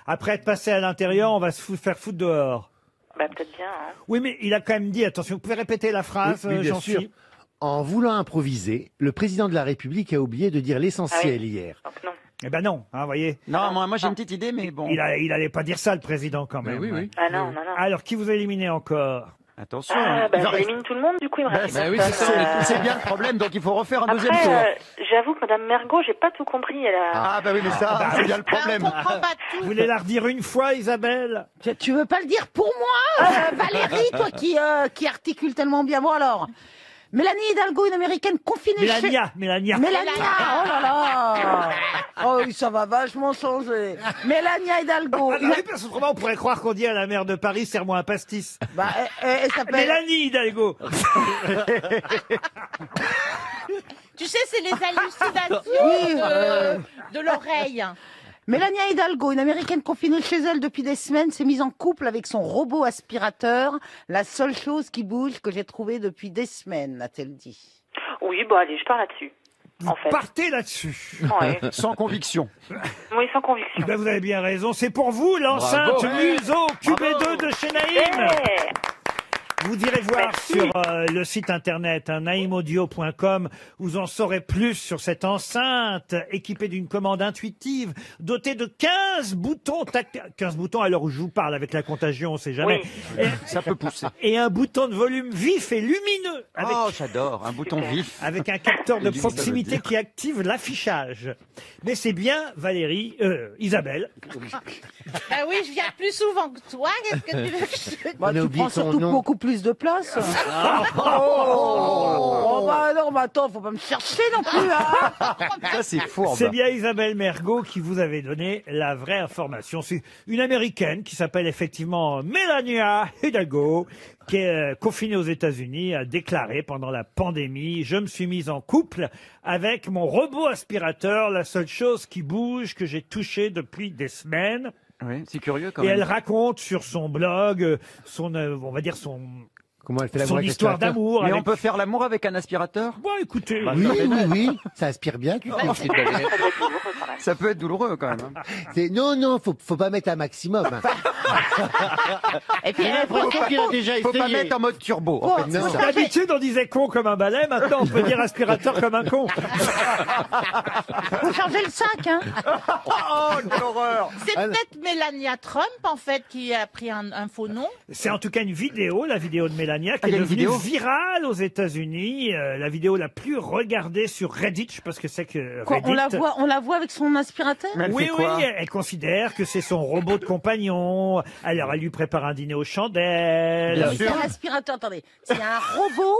A: après être passé à l'intérieur, on va faire foutre dehors.
N: Bah peut-être bien. Hein.
A: Oui, mais il a quand même dit, attention, vous pouvez répéter la phrase,
C: Oui, bien
A: Jean-Phi
C: sûr. En voulant improviser, le président de la République a oublié de dire l'essentiel hier.
N: Donc non.
A: Eh ben non, hein, voyez.
B: Non, moi j'ai une petite idée, mais bon.
A: Il allait pas dire ça, le président, quand même.
F: oui, oui.
N: Ah non, non, non.
A: Alors, qui vous a éliminé encore?
B: Attention.
N: J'élimine tout le monde, du coup, il me reste.
F: Bah oui, c'est ça.
B: C'est bien le problème, donc il faut refaire un
N: Après,
B: deuxième tour.
N: j'avoue que Madame Mergo, j'ai pas tout compris. Elle a...
B: Ah bah oui, mais ça, c'est bien le problème.
E: On comprend pas tout.
A: Vous voulez la redire une fois, Isabelle?
D: Tu veux pas le dire pour moi, Valérie, toi qui articule tellement bien. Bon alors, Mélanie Hidalgo, une américaine confinée
A: Mélania.
D: oh là là. Oh oui, ça va vachement changer. Mélania Hidalgo.
A: Ah, bah oui, parce qu'autrement, on pourrait croire qu'on dit à la maire de Paris, serre-moi un pastis.
D: Bah, elle s'appelle...
A: Mélanie Hidalgo.
E: Tu sais, c'est les hallucinations
D: Oui,
E: de l'oreille.
D: Mélania Hidalgo, une américaine confinée chez elle depuis des semaines, s'est mise en couple avec son robot aspirateur. La seule chose qui bouge que j'ai trouvée depuis des semaines, a-t-elle dit.
N: Oui, bon, allez, je pars là-dessus. En fait.
A: Partez là-dessus.
N: Ouais.
B: Sans conviction.
N: Oui, sans conviction.
A: Ben, vous avez bien raison, c'est pour vous l'enceinte
F: Bravo.
A: Museau QB2 de chez Naïm.
N: Ouais.
A: Vous irez voir
N: Merci.
A: sur le site internet naimaudio.com, vous en saurez plus sur cette enceinte équipée d'une commande intuitive, dotée de 15 boutons, 15 boutons à l'heure où je vous parle avec la contagion, on sait jamais.
N: Oui.
B: Ça peut pousser.
A: Et un bouton de volume vif et lumineux avec,
B: Oh, j'adore, un bouton vif.
A: avec un capteur de
B: Et du- ça veut
A: proximité
B: dire.
A: qui active l'affichage. Mais c'est bien Valérie, Isabelle.
E: Bah oui, je viens plus souvent que toi. Qu'est-ce que tu veux que je te dise?
D: Bah,
C: On a
D: tu
C: oublié
D: prends
C: son
D: surtout
C: nom.
D: beaucoup plus de place. Oh, bah non, mais attends, faut pas me chercher non plus. Hein.
B: Ça, c'est fourbe.
A: C'est bien Isabelle Mergo qui vous avait donné la vraie information. C'est une Américaine qui s'appelle effectivement Melania Hidalgo, qui est confinée aux États-Unis, a déclaré pendant la pandémie: je me suis mise en couple avec mon robot aspirateur, la seule chose qui bouge que j'ai touché depuis des semaines.
B: Oui, c'est curieux quand
A: Et
B: même.
A: elle raconte sur son blog, on va dire
C: Comment elle fait l'amour
A: Son
C: avec
A: histoire
C: l'aspirateur
A: d'amour.
B: Mais
A: avec-
B: on peut faire l'amour avec un aspirateur?
A: Bon, écoutez.
C: Oui, ça aspire bien. tu sais.
B: Ça peut être douloureux quand même. hein.
C: Non, faut pas mettre un maximum. hein.
E: Et puis,
I: J'ai l'impression qu'il a déjà
B: Faut pas
I: essayé.
B: mettre en mode turbo. en fait, c'est
C: non.
B: ça.
A: D'habitude, on disait con comme un balai. Maintenant, on peut dire aspirateur comme un con.
D: Faut changer le sac, hein.
B: Oh, quelle horreur!
E: c'est
C: Ah,
E: peut-être Melania Trump, en fait, qui a pris un faux nom.
A: C'est en tout cas une vidéo, la vidéo de Mélania, qui
B: Ah, il y
A: est
B: a une
A: devenue
B: vidéo
A: virale aux États-Unis. La vidéo la plus regardée sur Reddit. Je sais pas ce que c'est que
D: Quoi,
A: Reddit.
D: on la voit avec son aspirateur.
B: Mais elle
A: Oui,
B: fait
A: oui,
B: quoi?
A: elle considère que c'est son robot de compagnon. Alors, elle lui prépare un dîner aux chandelles.
B: Bien
D: Mais
B: sûr.
D: c'est un aspirateur, attendez. C'est un robot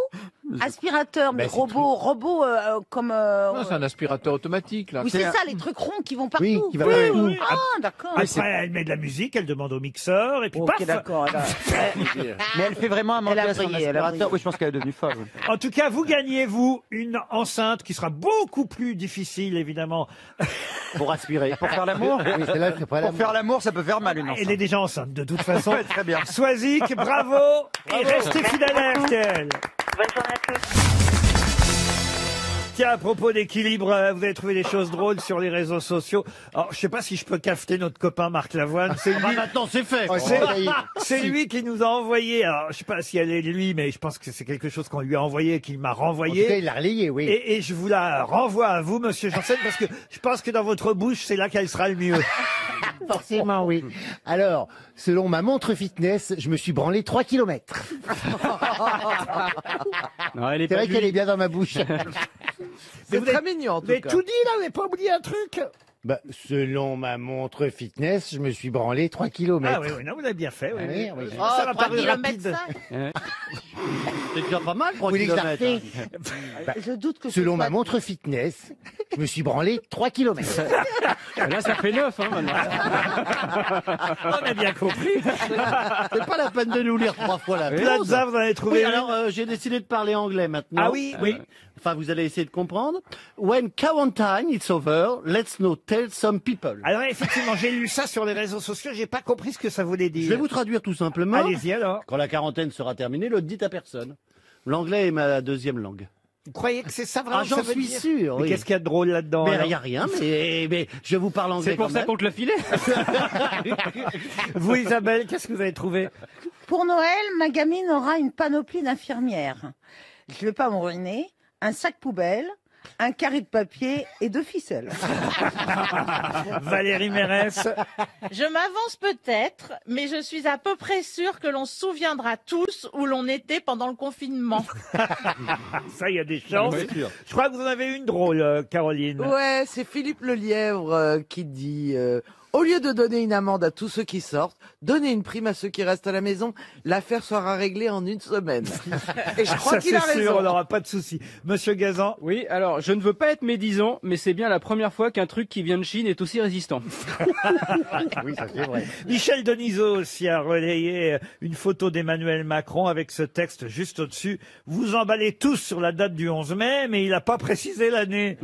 D: aspirateur, mais robot comme.
F: Non, c'est un aspirateur automatique, là.
D: Oui, c'est ça, les trucs ronds qui vont partout.
C: Oui, qui va partout.
A: oui.
D: Ah, d'accord.
A: Après, elle met de la musique, elle demande au mixeur, et puis
D: Ok,
A: paf.
D: d'accord.
B: Mais elle fait vraiment un manger
D: Elle a
B: à son
D: brillé, elle a
B: aspirateur. Oui, je pense qu'elle est devenue folle.
A: En tout cas, vous gagnez, vous, une enceinte qui sera beaucoup plus difficile, évidemment.
I: Pour aspirer.
B: Pour faire l'amour?
C: Oui, celle-là, c'est pas
B: Pour
C: l'amour.
B: faire l'amour, ça peut faire mal une
A: Elle est
B: enceinte.
A: déjà enceinte, de toute façon.
B: Ouais, très bien.
A: Swazik, bravo, et restez fidèles à RTL.
N: Bonne journée à tous.
A: Tiens, à propos d'équilibre, vous avez trouvé des choses drôles sur les réseaux sociaux. Alors, je sais pas si je peux cafeter notre copain Marc Lavoine. C'est lui,
I: Maintenant, c'est fait.
A: c'est lui qui nous a envoyé. Alors, je sais pas si elle est lui, mais je pense que c'est quelque chose qu'on lui a envoyé et qu'il m'a
C: En tout cas,
A: renvoyé.
C: il l'a relayé, oui.
A: Et je vous la renvoie à vous, monsieur Janssen, parce que je pense que dans votre bouche, c'est là qu'elle sera le mieux.
C: Forcément, oui. Alors, selon ma montre fitness, je me suis branlé 3 kilomètres.
G: Non, elle est
C: C'est
G: pas
C: vrai
G: de
C: qu'elle
G: lui.
C: est bien dans ma bouche.
H: C'est
A: vous
H: très
A: avez-
H: mignon, en
A: Vous avez
H: tout cas.
A: tout dit, là, vous n'avez pas oublié un truc?
C: Bah, selon ma montre fitness, je me suis branlé 3 kilomètres.
A: Ah oui, oui, non, vous l'avez bien fait. Oui,
C: Oui,
A: oui.
C: oui.
A: Ça m'a
E: 3
A: paru
E: kilomètres
A: rapide.
E: 5.
I: C'est déjà pas mal, 3
C: Vous voulez que je la
I: kilomètres.
C: refais
D: Je doute que ce
C: Selon
D: soit-
C: ma montre fitness, je me suis branlé 3 kilomètres.
G: Là, ça fait 9, hein, maintenant.
A: On a bien compris.
I: C'est pas la peine de nous lire 3 fois la chose.
A: Plaza, vous en avez trouvé
I: Oui,
A: une
I: alors j'ai décidé de parler anglais maintenant.
A: Ah oui, oui.
I: Enfin, vous allez essayer de comprendre. When quarantine is over, let's now tell some people.
A: Alors effectivement, j'ai lu ça sur les réseaux sociaux, j'ai pas compris ce que ça voulait dire.
I: Je vais vous traduire tout simplement.
A: Allez-y alors.
I: Quand la quarantaine sera terminée, le dites à personne. L'anglais est ma deuxième langue.
A: Vous croyez que c'est ça vraiment
I: Ah,
A: que
I: j'en
A: ça veut
I: suis
A: dire
I: sûr,
A: Mais
I: oui.
A: qu'est-ce qu'il y a de drôle là-dedans
I: Mais il
A: alors
I: n'y a rien, mais je vous parle anglais
G: C'est pour
I: quand
G: ça
I: même.
G: qu'on te le filait.
A: Vous Isabelle, qu'est-ce que vous avez trouvé
D: Pour Noël, ma gamine aura une panoplie d'infirmière. Je vais pas me ruiner. Un sac poubelle, un carré de papier et 2 ficelles.
A: Valérie Mérès.
E: Je m'avance peut-être, mais je suis à peu près sûre que l'on se souviendra tous où l'on était pendant le confinement.
A: Ça, il y a des chances.
I: Oui, sûr.
A: Je crois que vous en avez une drôle, Caroline.
H: Ouais, c'est Philippe Lelièvre qui dit au lieu de donner une amende à tous ceux qui sortent, donnez une prime à ceux qui restent à la maison. L'affaire sera réglée en 1 semaine. Et je crois
A: Ça,
H: qu'il
A: c'est
H: a
A: sûr,
H: raison.
A: on n'aura pas de souci. Monsieur Gazan.
G: Oui, alors, je ne veux pas être médisant, mais c'est bien la première fois qu'un truc qui vient de Chine est aussi résistant.
C: Oui, ça c'est vrai.
A: Michel Denisot aussi a relayé une photo d'Emmanuel Macron avec ce texte juste au-dessus. Vous emballez tous sur la date du 11 mai, mais il n'a pas précisé l'année.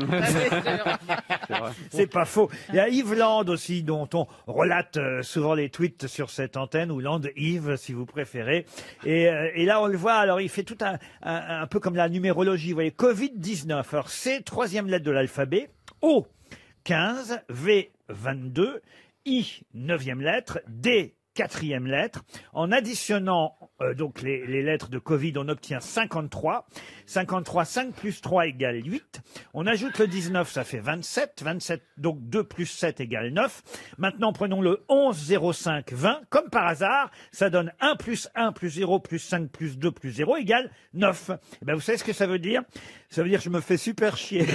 A: C'est pas faux. Il y a Yves Land aussi, dont on relate souvent les tweets sur cette antenne, ou Land Yves, si vous préférez. Et là, on le voit, alors il fait tout un peu comme la numérologie. Vous voyez, Covid-19. Alors, c'est 3e lettre de l'alphabet. O, 15, V, 22, I, 9e lettre, D, 4e lettre. En additionnant donc les lettres de Covid, on obtient 53. 53, 5 plus 3 égale 8. On ajoute le 19, ça fait 27. 27, donc 2 plus 7 égale 9. Maintenant, prenons le 11, 0, 5, 20. Comme par hasard, ça donne 1 plus 1 plus 0 plus 5 plus 2 plus 0 égale 9. Eh ben, vous savez ce que ça veut dire? Ça veut dire que je me fais super chier.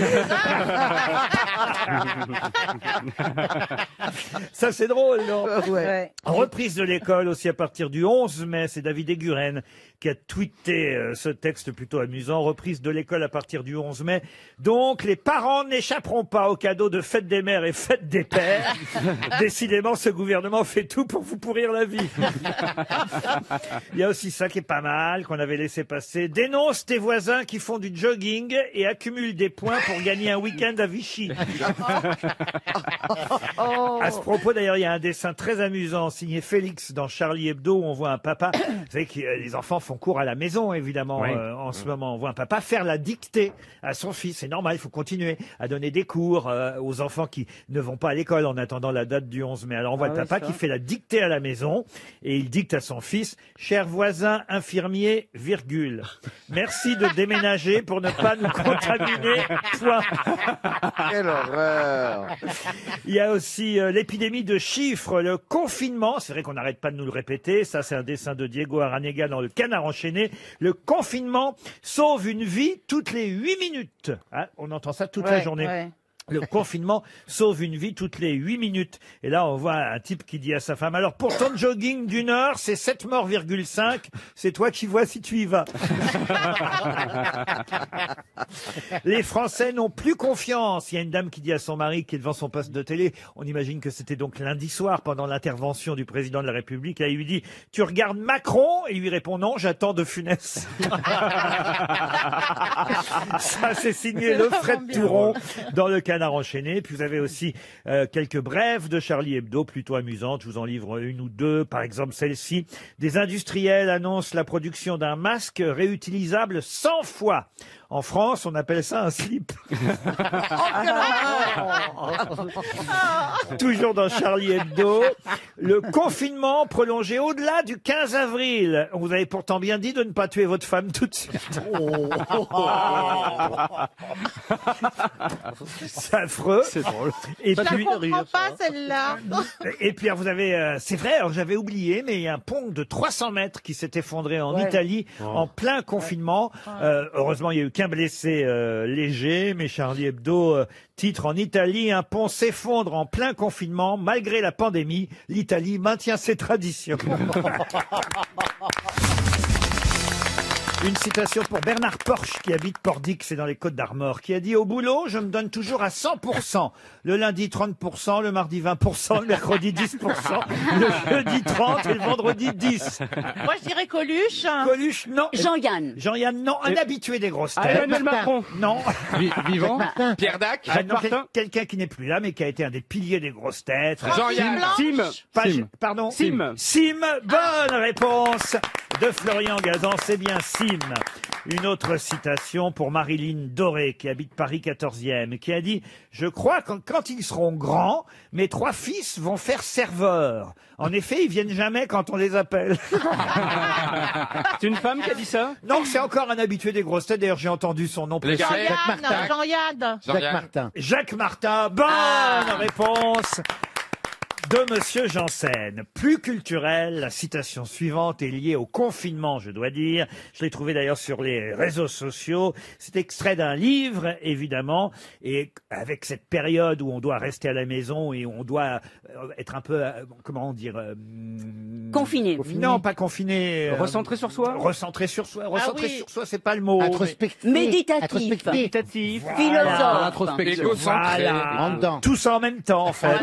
A: Ça, c'est drôle, non?
D: Ouais.
A: Reprise de l'école aussi à partir du 11 mai. C'est David Eguren qui a tweeté ce texte plutôt amusant. Reprise de l'école à partir du 11 mai. Donc, les parents n'échapperont pas aux cadeaux de fête des mères et fête des pères. Décidément, ce gouvernement fait tout pour vous pourrir la vie. Il y a aussi ça qui est pas mal, qu'on avait laissé passer. Dénonce tes voisins qui font du jogging et accumulent des points pour gagner un week-end à Vichy. À ce propos, d'ailleurs, il y a un dessin très amusant signé Félix dans Charlie Hebdo où on voit un papa. Vous savez que les enfants font cours à la maison, évidemment,
I: Oui.
A: en ce moment. On voit un papa faire la dictée à son fils. C'est normal, il faut continuer à donner des cours aux enfants qui ne vont pas à l'école en attendant la date du 11 mai. Alors on voit le papa qui fait la dictée à la maison et il dicte à son fils « Cher voisin infirmier, virgule. Merci de déménager pour ne pas nous contaminer. Point. »
H: Quelle horreur.
A: Il y a aussi l'épidémie de chiffres, le confinement. C'est vrai qu'on n'arrête pas de nous le répéter. Ça, c'est un dessin de Diego Aranega dans Le Canard enchaîné. Le confinement sauve une vie toutes les 8 minutes. Hein, on entend ça toute la journée.
D: Ouais.
A: Le confinement sauve une vie toutes les 8 minutes. Et là, on voit un type qui dit à sa femme, alors pour ton jogging d'une heure, c'est 7 morts,5. C'est toi qui vois si tu y vas. Les Français n'ont plus confiance. Il y a une dame qui dit à son mari qui est devant son poste de télé, on imagine que c'était donc lundi soir pendant l'intervention du président de la République, et il lui dit, tu regardes Macron? Et il lui répond, non, j'attends de Funès. Ça, c'est signé Le Fred Touron dans Le Canard enchaîné. Puis vous avez aussi quelques brèves de Charlie Hebdo plutôt amusantes. Je vous en livre une ou deux. Par exemple, celle-ci. Des industriels annoncent la production d'un masque réutilisable 100 fois. En France, on appelle ça un slip. Toujours dans Charlie Hebdo, le confinement prolongé au-delà du 15 avril. Vous avez pourtant bien dit de ne pas tuer votre femme tout de suite. C'est affreux.
G: C'est drôle.
A: Et
E: Je
A: puis,
E: la comprends pas, celle-là.
A: et puis vous avez, c'est vrai, alors j'avais oublié, mais il y a un pont de 300 mètres qui s'est effondré en Italie en plein confinement. Heureusement, il y a eu qu'un blessé léger, mais Charlie Hebdo titre en Italie, un pont s'effondre en plein confinement. Malgré la pandémie, l'Italie maintient ses traditions. Une citation pour Bernard Porche, qui habite Port-Dix, c'est dans les Côtes-d'Armor, qui a dit « Au boulot, je me donne toujours à 100%. Le lundi, 30%, le mardi, 20%, le mercredi, 10%, le jeudi, 30% et le vendredi, 10%. »
E: Moi, je dirais Coluche.
A: Coluche, non.
M: Jean-Yann.
A: Jean-Yann, non. Un habitué des grosses têtes.
G: Emmanuel Macron.
A: Non.
J: Vivant. Pierre Dac.
A: Ah, non, quelqu'un qui n'est plus là, mais qui a été un des piliers des grosses têtes.
J: Jean-Yann.
G: Sim.
A: Pardon.
G: Sim.
A: Sim. Bonne réponse de Florian Gazan. C'est bien Sim. Une autre citation pour Marilyn Doré, qui habite Paris 14e, qui a dit « Je crois que quand ils seront grands, mes 3 fils vont faire serveur. En effet, ils viennent jamais quand on les appelle. »
G: C'est une femme qui a dit ça?
A: Non, c'est encore un habitué des grosses têtes. D'ailleurs, j'ai entendu son nom.
J: Les
A: précis.
E: Jean-Yann.
C: Jacques Martin.
A: Jacques Martin. Bonne réponse de Monsieur Janssen. Plus culturel, la citation suivante est liée au confinement, je dois dire. Je l'ai trouvé d'ailleurs sur les réseaux sociaux. C'est extrait d'un livre, évidemment, et avec cette période où on doit rester à la maison et on doit être un peu, comment dire...
M: Confiné.
A: Non, pas confiné.
G: Recentré sur soi?
A: Recentré sur soi. Recentré
E: oui.
A: sur soi, c'est pas le mot.
C: Introspectif.
M: Méditatif.
G: Méditatif.
M: Philosophe.
J: Introspection. Égocentré.
A: Voilà.
C: En dedans.
A: Tous en même temps, en fait.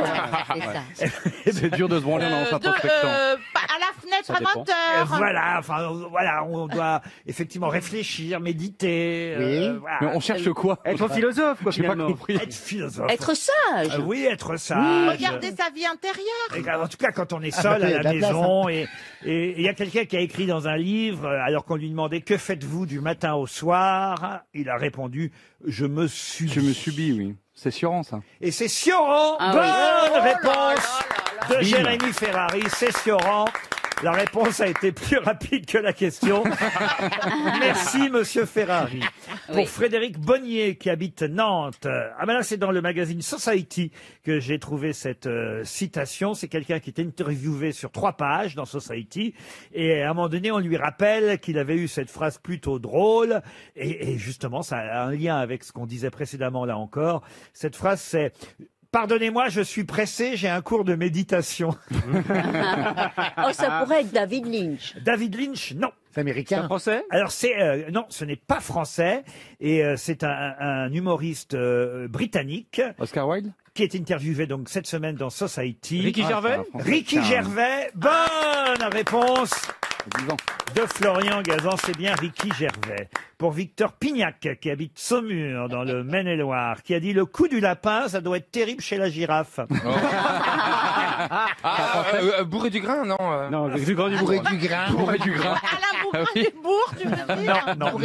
M: C'est ça.
F: C'est dur de se branler dans sa introspection.
E: À la fenêtre
F: Ça
E: à
F: dépend.
E: 20h.
A: Voilà, enfin, voilà, on doit effectivement réfléchir, méditer.
C: Oui.
A: Voilà.
F: Mais on cherche quoi?
G: Être philosophe, quoi,
F: J'ai pas
G: finalement.
F: compris.
A: Être philosophe.
M: Être sage.
A: Oui, être sage.
E: Regardez sa vie intérieure.
A: Et en tout cas, quand on est seul
C: bah,
A: à
C: il y a
A: la
C: de la place,
A: maison, et il y a quelqu'un qui a écrit dans un livre, alors qu'on lui demandait que faites-vous du matin au soir, il a répondu je me subis.
F: Je me subis, oui. C'est Sioran, ça.
A: Et c'est Sioran.
M: Ah
A: Bonne
M: oui.
A: réponse de Jérémy Ferrari. C'est Sioran. La réponse a été plus rapide que la question. Merci, monsieur Ferrari. Pour
M: Oui.
A: Frédéric Bonnier, qui habite Nantes. Ah ben là, c'est dans le magazine Society que j'ai trouvé cette citation. C'est quelqu'un qui est interviewé sur 3 pages dans Society. Et à un moment donné, on lui rappelle qu'il avait eu cette phrase plutôt drôle. Et justement, ça a un lien avec ce qu'on disait précédemment là encore. Cette phrase, c'est... Pardonnez-moi, je suis pressé, j'ai un cours de méditation.
M: Oh, ça pourrait être David Lynch.
A: David Lynch, non.
C: C'est américain.
G: C'est français?
A: Alors c'est non, ce n'est pas français et c'est un humoriste britannique
F: Oscar Wilde?
A: qui est interviewé donc cette semaine dans Society.
G: Ricky Gervais?
A: Ricky Gervais, bonne réponse de Florian Gazan, c'est bien Ricky Gervais. Pour Victor Pignac, qui habite Saumur, dans le Maine-et-Loire, qui a dit « Le coup du lapin, ça doit être terrible chez la girafe.
J: Bourré du grain, non
G: Non, du grain du
C: Bourré du grain.
J: Bourré du grain.
E: Alain Bougrain du Bourg, tu veux dire?
A: Non,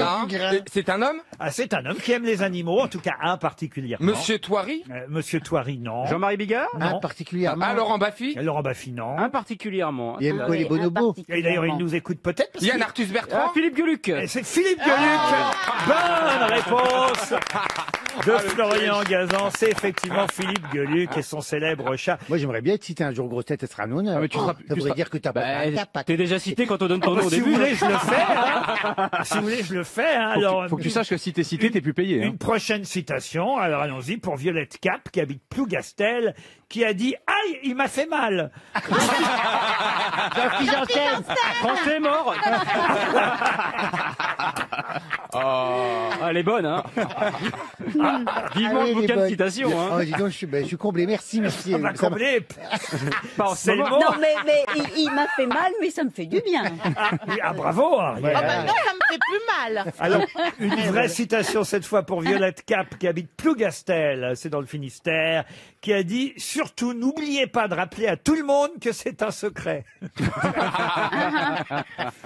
J: C'est un homme
A: Ah, c'est un homme qui aime les animaux, en tout cas un particulièrement.
J: Monsieur Thoiry
A: Monsieur Thoiry, non.
G: Jean-Marie Bigard
A: Non.
C: Un particulièrement.
J: Ah, Laurent Baffy
A: Laurent Baffy, non.
G: Un particulièrement.
C: Il aime quoi les bonobos?
A: Et d'ailleurs, il nous écoute peut-être. parce
J: Yann
A: que-
J: Arthus Bertrand
G: Philippe Gueluc.
A: Et c'est Philippe Gueluc. Bonne réponse de Florian Gazan. C'est effectivement Philippe Gueluc et son célèbre chat.
C: Moi, j'aimerais bien être cité un jour grosse tête, ça sera un honneur.
G: Ah, mais tu seras-
C: Ça
G: tu
C: voudrait
G: seras-
C: dire que t'as pas
G: T'es déjà cité quand on donne ton nom au
A: Si
G: début.
A: vous voulez, je le fais. Hein. Si vous voulez, je le fais. Hein. Alors,
G: Faut que tu saches que si t'es cité, t'es plus payé.
A: une prochaine citation. Alors allons-y pour Violette Cap, qui habite Plougastel, qui a dit « Aïe, il m'a fait mal ».
G: Français mort. Elle est bonne, hein. Vivement le bouquin de citation, hein.
C: Oh, dis donc, je suis comblé. Merci, merci.
A: On va
C: Ça m'a-
A: combler.
G: Pas en ce
A: C'est le
G: moment.
A: mot.
M: Non, mais il m'a fait mal, mais ça me fait du bien.
A: Ah, bravo, Ariel.
E: Oh, bah non, ça me fait plus mal.
A: Alors, une vraie citation cette fois pour Violette Cap, qui habite Plougastel, c'est dans le Finistère, qui a dit « Surtout, n'oubliez pas de rappeler à tout le monde que c'est un secret.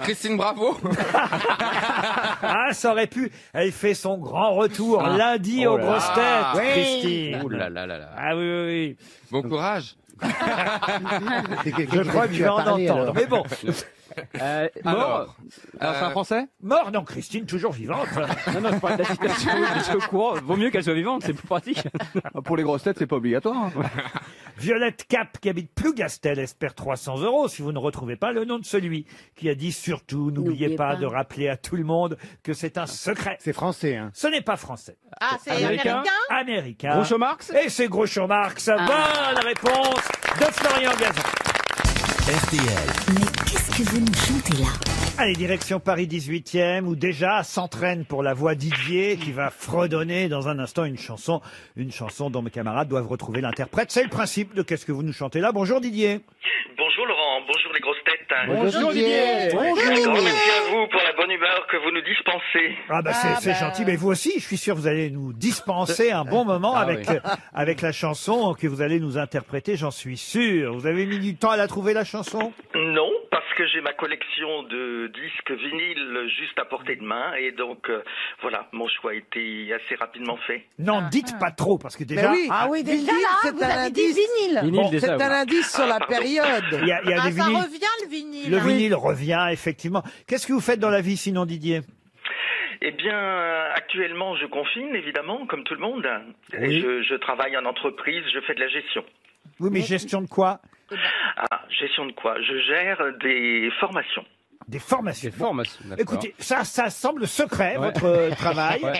J: Christine Bravo »
A: Ah, ça aurait pu. Elle fait son grand retour lundi
G: Oh
A: aux
G: là
A: grosses
G: là.
A: têtes,
C: Oui.
A: Christine.
G: Ouh là là là là.
A: Ah oui, oui, oui.
J: Bon courage.
C: C'est quelqu'un
A: Je
C: qui
A: crois
C: va-
A: que
C: qui
A: je vais
C: va
A: en
C: parler,
A: entendre.
C: alors.
A: Mais bon,
G: Mort. Alors, c'est un Français
A: mort, non, Christine, toujours vivante.
G: Non, je parle de la citation. Je suis au courant. Vaut mieux qu'elle soit vivante, c'est plus pratique.
O: Pour les grosses têtes, c'est pas obligatoire. hein.
A: Violette Cap, qui habite Plougastel, espère 300 € si vous ne retrouvez pas le nom de celui qui a dit surtout, n'oubliez pas de rappeler à tout le monde que c'est un secret.
C: C'est français, hein.
A: Ce n'est pas français.
E: Ah, c'est
G: Américain
E: américain?
A: Américain.
G: Groucho Marx.
A: Et c'est Groucho Marx. Bonne réponse de Florian Gazan.
K: RTL.
P: Mais qu'est-ce que vous nous chantez là?
A: Allez, direction Paris 18e, où déjà s'entraîne pour la voix Didier, qui va fredonner dans un instant une chanson dont mes camarades doivent retrouver l'interprète. C'est le principe de Qu'est-ce que vous nous chantez là. Bonjour Didier.
Q: Bonjour Laurent, bonjour les grosses têtes.
A: Bonjour, Didier.
Q: Un grand merci à vous pour la bonne humeur que vous nous dispensez.
A: Ah bah c'est gentil, mais vous aussi, je suis sûr, vous allez nous dispenser un bon moment avec la chanson que vous allez nous interpréter, j'en suis sûr. Vous avez mis du temps à la trouver, la chanson?
Q: Non, parce que j'ai ma collection de disques vinyles juste à portée de main et donc voilà, mon choix a été assez rapidement fait.
A: N'en dites pas trop, parce que déjà...
H: Mais oui,
D: Ah oui, déjà
H: vinyle,
D: là,
H: c'est
D: vous
H: un
D: avez dit
H: indice.
D: vinyle.
G: Vinyle, déjà,
H: C'est un
G: oui.
H: indice sur la période.
A: Il y a des
E: Ah, ça
A: vinyles.
E: revient le vinyle.
A: Le vinyle revient, effectivement. Qu'est-ce que vous faites dans la vie, sinon, Didier?
Q: Eh bien, actuellement, je confine, évidemment, comme tout le monde.
A: Oui.
Q: Et je travaille en entreprise, je fais de la gestion.
A: Oui, mais gestion de quoi?
Q: Ah, gestion de quoi? Je gère des formations.
A: Des formations.
G: Des formations, d'accord.
A: Écoutez, ça semble secret,
G: Ouais.
A: votre travail.
G: Ouais.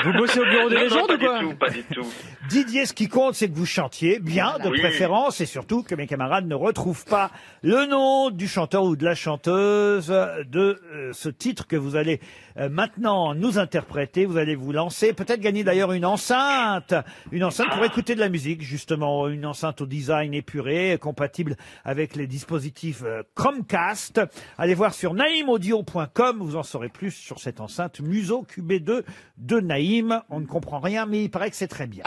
G: Vous bossez au bureau des
Q: Non,
G: légendes
Q: pas
G: ou quoi?
Q: du tout, pas du tout.
A: Didier, ce qui compte, c'est que vous chantiez bien, de
Q: Oui.
A: préférence, et surtout que mes camarades ne retrouvent pas le nom du chanteur ou de la chanteuse de ce titre que vous allez maintenant nous interpréter. Vous allez vous lancer, peut-être gagner d'ailleurs une enceinte pour écouter de la musique, justement, une enceinte au design épuré, compatible avec les dispositifs Chromecast. Allez voir sur naimaudio.com, vous en saurez plus sur cette enceinte Muso QB2 de Naïm. On ne comprend rien, mais il paraît que c'est très bien.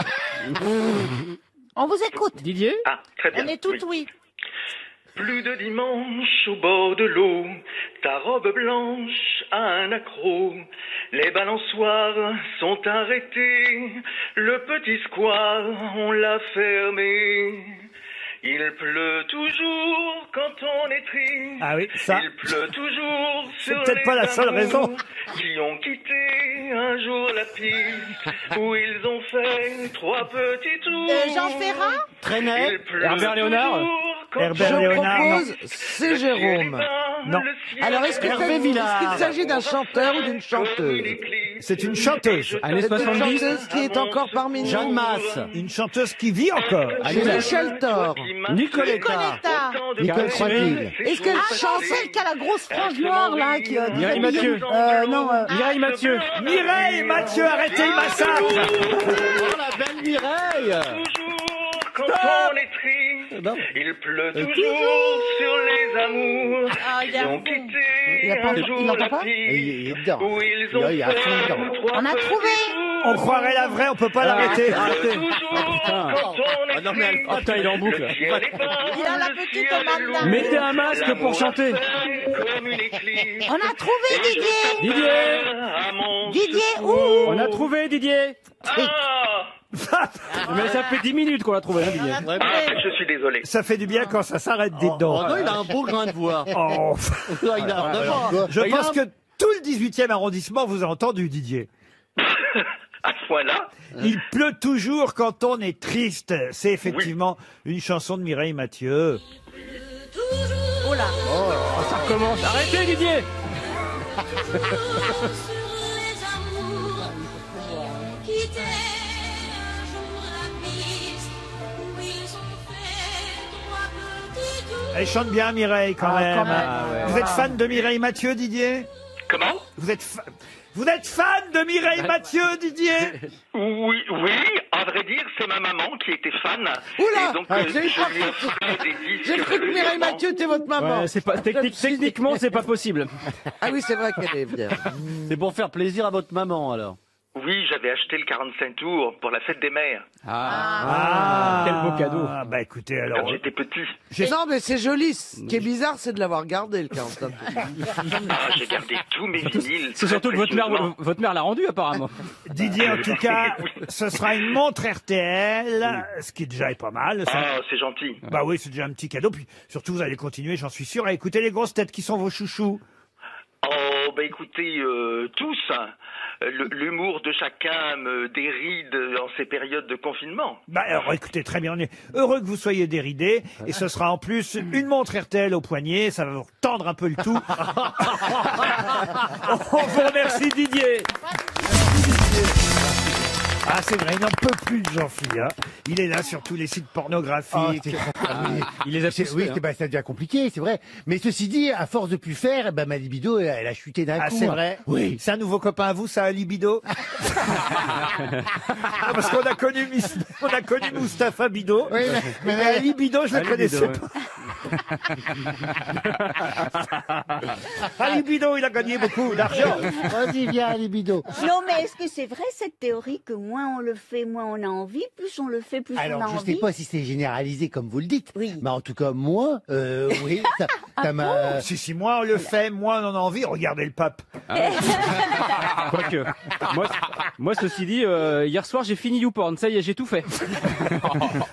D: On vous écoute.
G: Didier?
Q: Ah, très bien.
E: On est toutes oui.
Q: Plus de dimanche au bord de l'eau, ta robe blanche a un accroc. Les balançoires sont arrêtées, le petit square, on l'a fermé. Il pleut toujours quand on est triste.
A: Ah oui, ça.
Q: Il pleut toujours
A: C'est
Q: sur
A: peut-être
Q: les
A: pas la seule
Q: amours
A: raison.
Q: qui ont quitté un jour la piste où ils ont fait 3 petits tours.
E: Jean Ferrat?
C: Trenet.
Q: Il pleut
G: Herbert Léonard?
Q: toujours quand
A: Herbert
Q: on
A: Léonard, non.
H: propose, c'est Jérôme.
A: Non.
H: Alors, est-ce
C: Hervé Villard.
H: qu'il s'agit d'un chanteur ou d'une chanteuse?
A: C'est une chanteuse.
G: Années
H: C'est une
G: 70?
H: chanteuse qui est encore parmi nous.
C: Jeanne Masse.
A: Une chanteuse qui vit encore.
H: C'est Michel Thor.
G: Nicoletta.
E: Coletta.
C: Nicole Croisville.
H: Est-ce qu'elle
D: Ah,
H: chante
D: celle qui a la grosse frange noire, là, qui...
G: Mireille Mathieu.
D: Non,
G: Mireille Mathieu.
A: Mireille Mathieu, arrêtez le massacre.
C: Oh, la belle Mireille.
Q: quand on est triste. Il pleut toujours sur les amours qui ont quitté un jour la piste où ils ont fait
D: On a trouvé.
A: On croirait la vraie, on peut pas l'arrêter.
G: Putain, il est en boucle.
E: Il a la petite madame.
G: Mettez un masque pour chanter.
D: On a trouvé Didier. Didier, où?
G: On a trouvé Didier. Mais ça fait 10 minutes qu'on l'a trouvé, hein, Didier.
Q: Je suis désolé.
A: Ça fait du bien quand ça s'arrête, dites donc.
I: Oh non, il a un beau grain de voix.
A: Oh.
I: Il a un de voix.
A: Je pense que tout le 18e arrondissement vous a entendu, Didier.
Q: À ce point-là.
A: Il pleut toujours quand on est triste. C'est effectivement une chanson de Mireille Mathieu.
E: Oh là.
G: Oh, ça recommence. Arrêtez, Didier. Elle chante bien, Mireille, quand même. Vous êtes fan de Mireille Mathieu, Didier?
Q: Comment?
A: Vous êtes fan de Mireille Mathieu, Didier?
Q: Oui, à vrai dire, c'est ma maman qui était fan.
H: Oula,
Q: et donc,
H: j'ai cru que Mireille Mathieu était votre maman.
G: Ouais, c'est pas, techniquement, c'est pas possible.
H: Ah oui, c'est vrai qu'elle est bien.
I: C'est pour faire plaisir à votre maman, alors.
Q: Oui, j'avais acheté le 45 tours pour la fête des mères.
G: Quel beau cadeau.
A: Ah, bah écoutez, alors.
Q: Quand j'étais petit.
H: Non, mais c'est joli. Ce qui est bizarre, c'est de l'avoir gardé, le 45 tours.
Q: J'ai gardé tous mes vinyles.
G: C'est surtout que votre mère l'a rendu, apparemment.
A: Didier, en tout cas, ce sera une montre RTL, ce qui déjà est pas mal.
Q: Ah, c'est gentil.
A: Bah oui, c'est déjà un petit cadeau. Puis surtout, vous allez continuer, j'en suis sûr, à écouter les grosses têtes qui sont vos chouchous.
Q: Oh, bah écoutez, tous. L'humour de chacun me déride en ces périodes de confinement.
A: Bah alors écoutez, très bien, on est heureux que vous soyez déridé, et ce sera en plus une montre RTL au poignet, ça va vous tendre un peu le tout. On vous remercie, Didier. Ah, c'est vrai, il n'en peut plus de Jean-Philippe. Hein. Il est là sur tous les sites pornographiques.
C: Il les a tous oui, ça devient compliqué, c'est vrai. Mais ceci dit, à force de plus faire, ma libido, elle a chuté d'un coup.
A: Ah, c'est vrai?
C: Oui.
A: C'est un nouveau copain à vous, ça, à libido? Parce qu'on a connu Mustapha Bido.
C: Oui,
A: mais à libido, je le connaissais pas. À libido, il a gagné beaucoup d'argent.
C: Vas-y, viens, à libido.
M: Non, mais est-ce que c'est vrai cette théorie que moins on le fait, moins on a envie, plus on le fait, plus on a envie?
C: Alors, je sais pas si c'est généralisé comme vous le dites.
M: Oui.
C: Mais en tout cas, moi, oui, ça m'a...
A: Si, moins on le fait, moins on en a envie. Regardez le pape.
G: Quoique. Moi, ceci dit, hier soir, j'ai fini YouPorn. Ça y est, j'ai tout fait.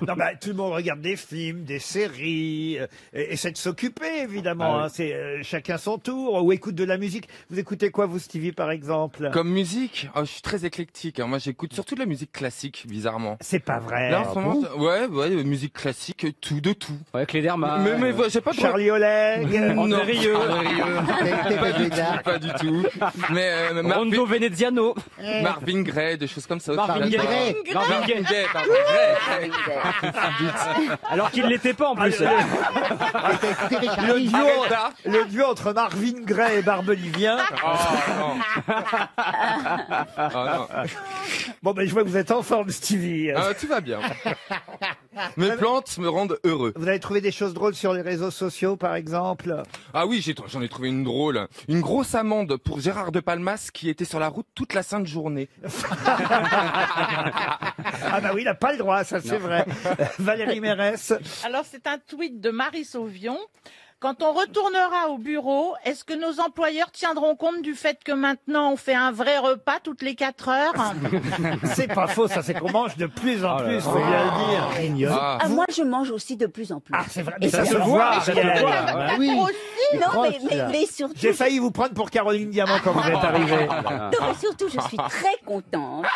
A: Non, bah, tout le monde regarde des films, des séries, et c'est de s'occuper, évidemment.
J: Ah oui.
A: Hein, c'est chacun son tour, ou écoute de la musique. Vous écoutez quoi, vous, Stevie, par exemple?
J: Comme musique, je suis très éclectique. Hein. Moi, j'écoute surtout de la musique classique, bizarrement.
A: C'est pas vrai.
J: Là, en ce moment, ouais, musique classique, tout de tout.
G: Ouais, Cléderman.
J: Mais j'ai pas de...
A: Charlie Oleg.
J: Non,
G: Rieu.
J: Pas du tout. Mais
G: Rondo Veneziano.
J: Marvin Gaye, des choses comme ça.
G: Marvin Gaye. Alors qu'il l'était pas en plus.
A: Le duo entre Marvin Gaye et Barbelivien.
J: Non.
A: Bon, ben je vois que vous êtes en forme, Stevie.
J: Tout va bien. Mes plantes me rendent heureux.
A: Vous avez trouvé des choses drôles sur les réseaux sociaux, par exemple?
J: Ah oui, j'en ai trouvé une drôle. Une grosse amende pour Gérard de Palmas qui était sur la route toute la sainte journée.
A: Ah bah oui, il n'a pas le droit, ça c'est vrai. Valérie Mérès.
E: Alors c'est un tweet de Marie Sauvion. Quand on retournera au bureau, est-ce que nos employeurs tiendront compte du fait que maintenant on fait un vrai repas toutes les 4 heures?
A: C'est pas faux, ça, c'est qu'on mange de plus en plus, faut bien le dire.
M: Ah, moi, je mange aussi de plus en plus.
A: Ah, c'est vrai,
M: Et
A: mais ça se voit.
C: Oui.
M: Aussi, non, mais surtout...
A: J'ai failli vous prendre pour Caroline Diamant quand vous êtes arrivée.
M: Non, mais surtout, je suis très contente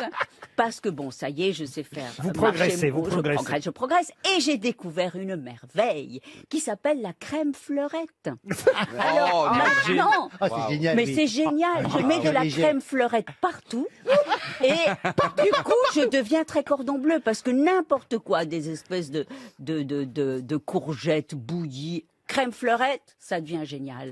M: parce que bon, ça y est, je sais faire.
A: Vous progressez, vous progressez.
M: Je progresse et j'ai découvert une merveille qui s'appelle la crème fleurette. Alors maintenant,
C: c'est génial.
M: mais c'est génial. Je mets de la crème fleurette partout et du coup, je deviens très cordon bleu parce que n'importe quoi, des espèces de courgettes bouillies Crème fleurette, ça devient génial.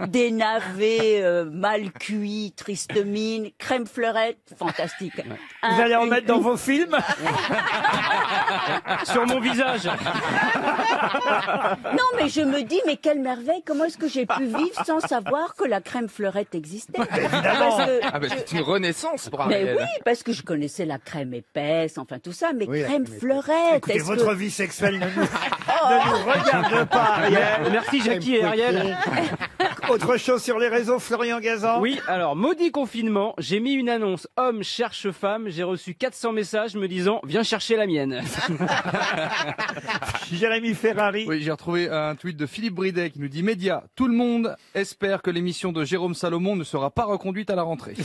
M: Des navets mal cuits, triste mine, crème fleurette, fantastique.
A: Vous allez en mettre dans vos films?
G: Sur mon visage.
M: Non, mais je me dis, mais quelle merveille, comment est-ce que j'ai pu vivre sans savoir que la crème fleurette existait?
J: C'est une renaissance pour
M: Mais
J: Ariel.
M: oui, parce que je connaissais la crème épaisse, enfin tout ça, mais crème fleurette.
A: Écoutez,
M: est-ce
A: votre
M: que-
A: vie sexuelle ne nous regarde pas, Ariel.
G: Merci Jackie et Ariel.
A: Autre chose sur les réseaux, Florian Gazan?
G: Oui, alors, maudit confinement, j'ai mis une annonce « Homme cherche femme », j'ai reçu 400 messages me disant « Viens chercher la mienne ».
A: Jérémy Ferrari.
O: Oui, j'ai retrouvé un tweet de Philippe Bridet qui nous dit « Média, tout le monde espère que l'émission de Jérôme Salomon ne sera pas reconduite à la rentrée. »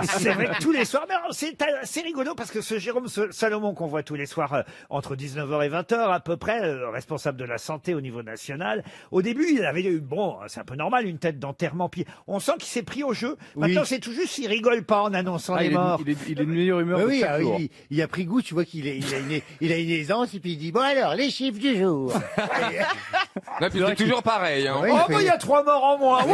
A: C'est vrai que tous les soirs, mais alors, c'est rigolo parce que ce Jérôme Salomon qu'on voit tous les soirs entre 19h et 20h à peu près, responsable de la santé au niveau national, au début il avait eu, bon, c'est un peu normal, une tête d'enterrement, puis on sent qu'il s'est pris au jeu. Maintenant c'est tout juste, il rigole pas en annonçant les morts.
O: Il est de meilleure humeur.
C: Oui,
O: chaque jour.
C: il a pris goût, tu vois qu'il il a une aisance et puis il dit bon alors les chiffres du jour.
J: Là, puis c'est toujours pareil. Hein.
C: Oui,
A: Oh, mais il y a 3 morts en moins. Ouais.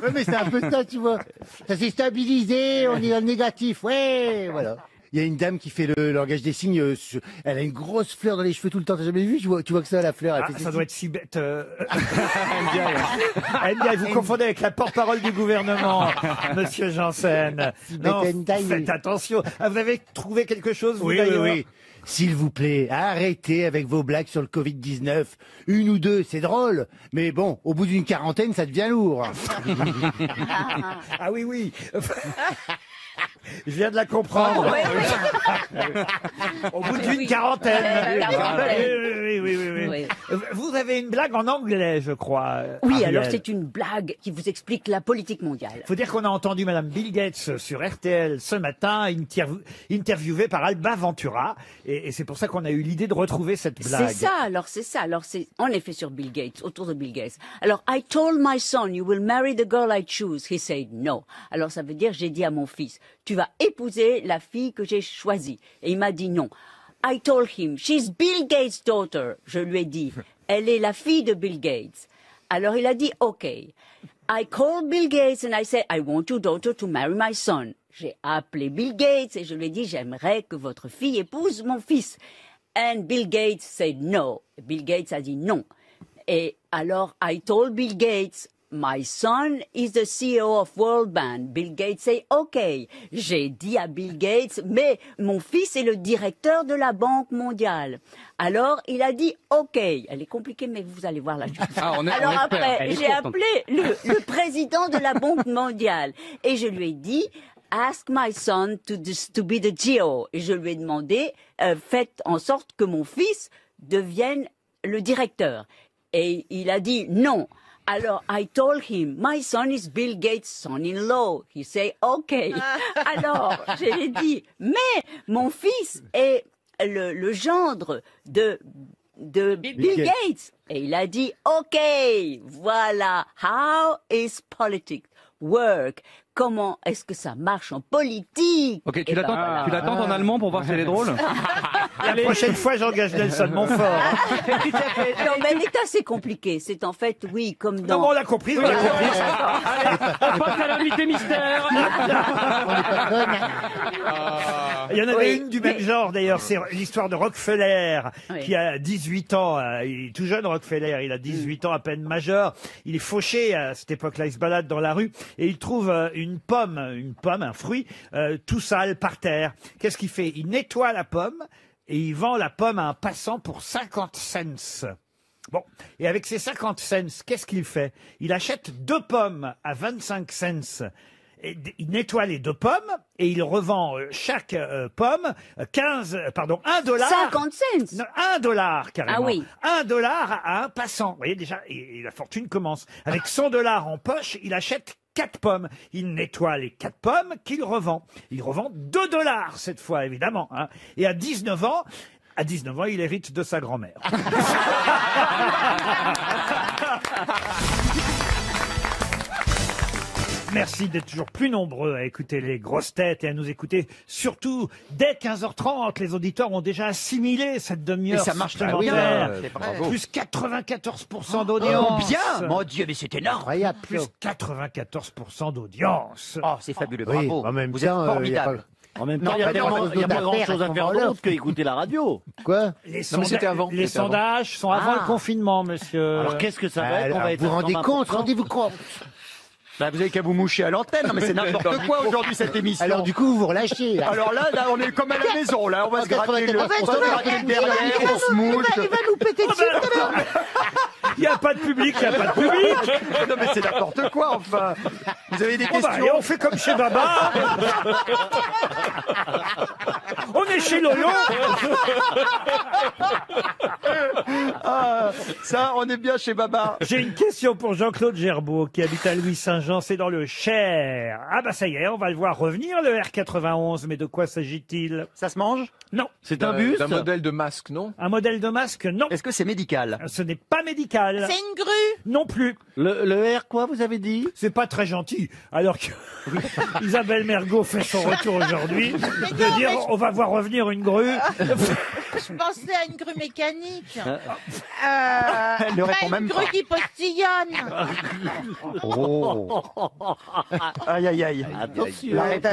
C: Ouais, mais c'est un peu ça, tu vois. Ça s'est stabilisé, on est dans le négatif. Ouais, voilà. Il y a une dame qui fait le langage des signes. Elle a une grosse fleur dans les cheveux tout le temps. T'as jamais vu? Tu vois que ça, la fleur. Elle
A: Ah,
C: fait
A: ça
C: ses
A: doit
C: signes.
A: être si bête. NDI, vous confondez avec la porte-parole du gouvernement, Monsieur Janssen. Non, faites attention. Ah, vous avez trouvé quelque chose, vous,
C: Oui,
A: d'ailleurs?
C: oui. S'il vous plaît, arrêtez avec vos blagues sur le Covid-19. Une ou deux, c'est drôle. Mais bon, au bout d'une quarantaine, ça devient lourd.
A: Ah oui, oui. Je viens de la comprendre. Au bout d'une quarantaine. Oui. Vous avez une blague en anglais, je crois.
M: Oui,
A: Ariel.
M: alors c'est une blague qui vous explique la politique mondiale.
A: Faut dire qu'on a entendu Madame Bill Gates sur RTL ce matin, interviewée par Alba Ventura, et c'est pour ça qu'on a eu l'idée de retrouver cette blague.
M: C'est ça. Alors c'est en effet sur Bill Gates, autour de Bill Gates. Alors, I told my son, you will marry the girl I choose. He said no. Alors ça veut dire, j'ai dit à mon fils, tu vas épouser la fille que j'ai choisie. Et il m'a dit non. I told him, she's Bill Gates' daughter. Je lui ai dit, elle est la fille de Bill Gates. Alors il a dit, OK. I called Bill Gates and I said, I want your daughter to marry my son. J'ai appelé Bill Gates et je lui ai dit, j'aimerais que votre fille épouse mon fils. And Bill Gates said no. Bill Gates a dit non. Et alors, I told Bill Gates, my son is the CEO of World Bank. Bill Gates say OK. J'ai dit à Bill Gates, mais mon fils est le directeur de la Banque mondiale. Alors, il a dit OK. Elle est compliquée, mais vous allez voir la chose. Alors après, j'ai appelé le président de la Banque mondiale et je lui ai dit, ask my son to be the GO. Et je lui ai demandé, faites en sorte que mon fils devienne le directeur. Et il a dit non. Alors, I told him, my son is Bill Gates' son-in-law. He said, OK. Alors, je lui ai dit, mais mon fils est le gendre de Bill Gates. Et il a dit, OK, voilà. How is politics work? Comment est-ce que ça marche en politique?
O: Ok, tu l'attends en allemand pour voir si elle est drôle?
A: La prochaine fois, j'engage Nelson Montfort.
M: Non, mais elle est assez compliquée. C'est en fait, oui, comme dans...
A: Non, on l'a compris, on l'a compris.
G: On passe à l'invité mystère.
A: Il y en avait une du même genre, d'ailleurs, c'est l'histoire de Rockefeller, qui a 18 ans. Il est tout jeune, Rockefeller, il a 18 ans, à peine majeur. Il est fauché, à cette époque-là, il se balade dans la rue, et il trouve une pomme, un fruit, tout sale, par terre. Qu'est-ce qu'il fait? Il nettoie la pomme, et il vend la pomme à un passant pour 50 cents. Bon, et avec ces 50 cents, qu'est-ce qu'il fait? Il achète 2 pommes à 25 cents. Et il nettoie les 2 pommes et il revend chaque pomme $1.
M: 50 cents.
A: Non, $1 carrément.
M: Ah oui.
A: $1 à un passant. Vous voyez déjà, et la fortune commence. Avec $100 en poche, il achète 4 pommes. Il nettoie les 4 pommes qu'il revend. Il revend $2 cette fois, évidemment. Hein. Et à 19 ans, il hérite de sa grand-mère. Merci d'être toujours plus nombreux à écouter les grosses têtes et à nous écouter surtout dès 15h30. Les auditeurs ont déjà assimilé cette demi-heure.
B: Et ça marche très
A: supplémentaire.
B: bien. C'est vrai.
A: Plus 94% d'audience.
B: Bien. Mon Dieu, mais c'est énorme.
C: Incroyable.
A: Plus 94% d'audience.
B: Oh, c'est fabuleux.
C: Oui,
B: Bravo.
C: en même
B: Vous
C: temps,
B: êtes formidable.
I: En même
C: Non,
I: temps, il n'y a pas grand chose à faire d'autre que écouter la radio.
C: Quoi?
A: Les,
F: Non, mais c'était avant.
A: les
F: C'était avant.
A: sondages sont avant le confinement, monsieur.
I: Alors qu'est-ce que ça va être? On va
C: Alors,
I: être
C: vous
I: à
C: rendez
I: 120%.
C: compte, rendez-vous compte.
B: Bah, vous avez qu'à vous moucher à l'antenne. Non, mais c'est n'importe quoi aujourd'hui cette émission.
C: Alors du coup, vous vous relâchez. Là.
B: Alors là, on est comme à la maison. Là, on va se gratter le,
C: En fait,
B: on va se gratter le derrière, on se mouche.
D: Il va nous péter dessus tout à l'heure.
A: Il n'y a pas de public, il n'y a pas de public.
B: Non, mais c'est n'importe quoi, enfin. Vous avez des
A: Bon, bah,
B: questions
A: et on fait comme chez Baba. On est chez Lolo.
B: Ah, ça, on est bien chez Baba.
A: J'ai une question pour Jean-Claude Gerbeau qui habite à Louis-Saint-Jean, c'est dans le Cher. Ah bah ça y est, on va le voir revenir le R91, mais de quoi s'agit-il?
B: Ça se mange?
A: Non.
I: C'est un bus?
F: D'un modèle de masque, non?
A: Un modèle de masque? Non.
B: Est-ce que c'est médical?
A: Ce n'est pas médical.
E: C'est une grue.
A: Non plus.
I: Le R quoi, vous avez dit?
A: C'est pas très gentil. Alors que Isabelle Mergo fait son retour aujourd'hui, de dire on va voir revenir une grue.
E: Je pensais à une grue mécanique.
B: Elle ne répond
E: Pas
B: même
E: une
B: pas.
E: grue qui postillonne.
B: Oh. Aïe, aïe, aïe.
I: Attention.
D: Arrête,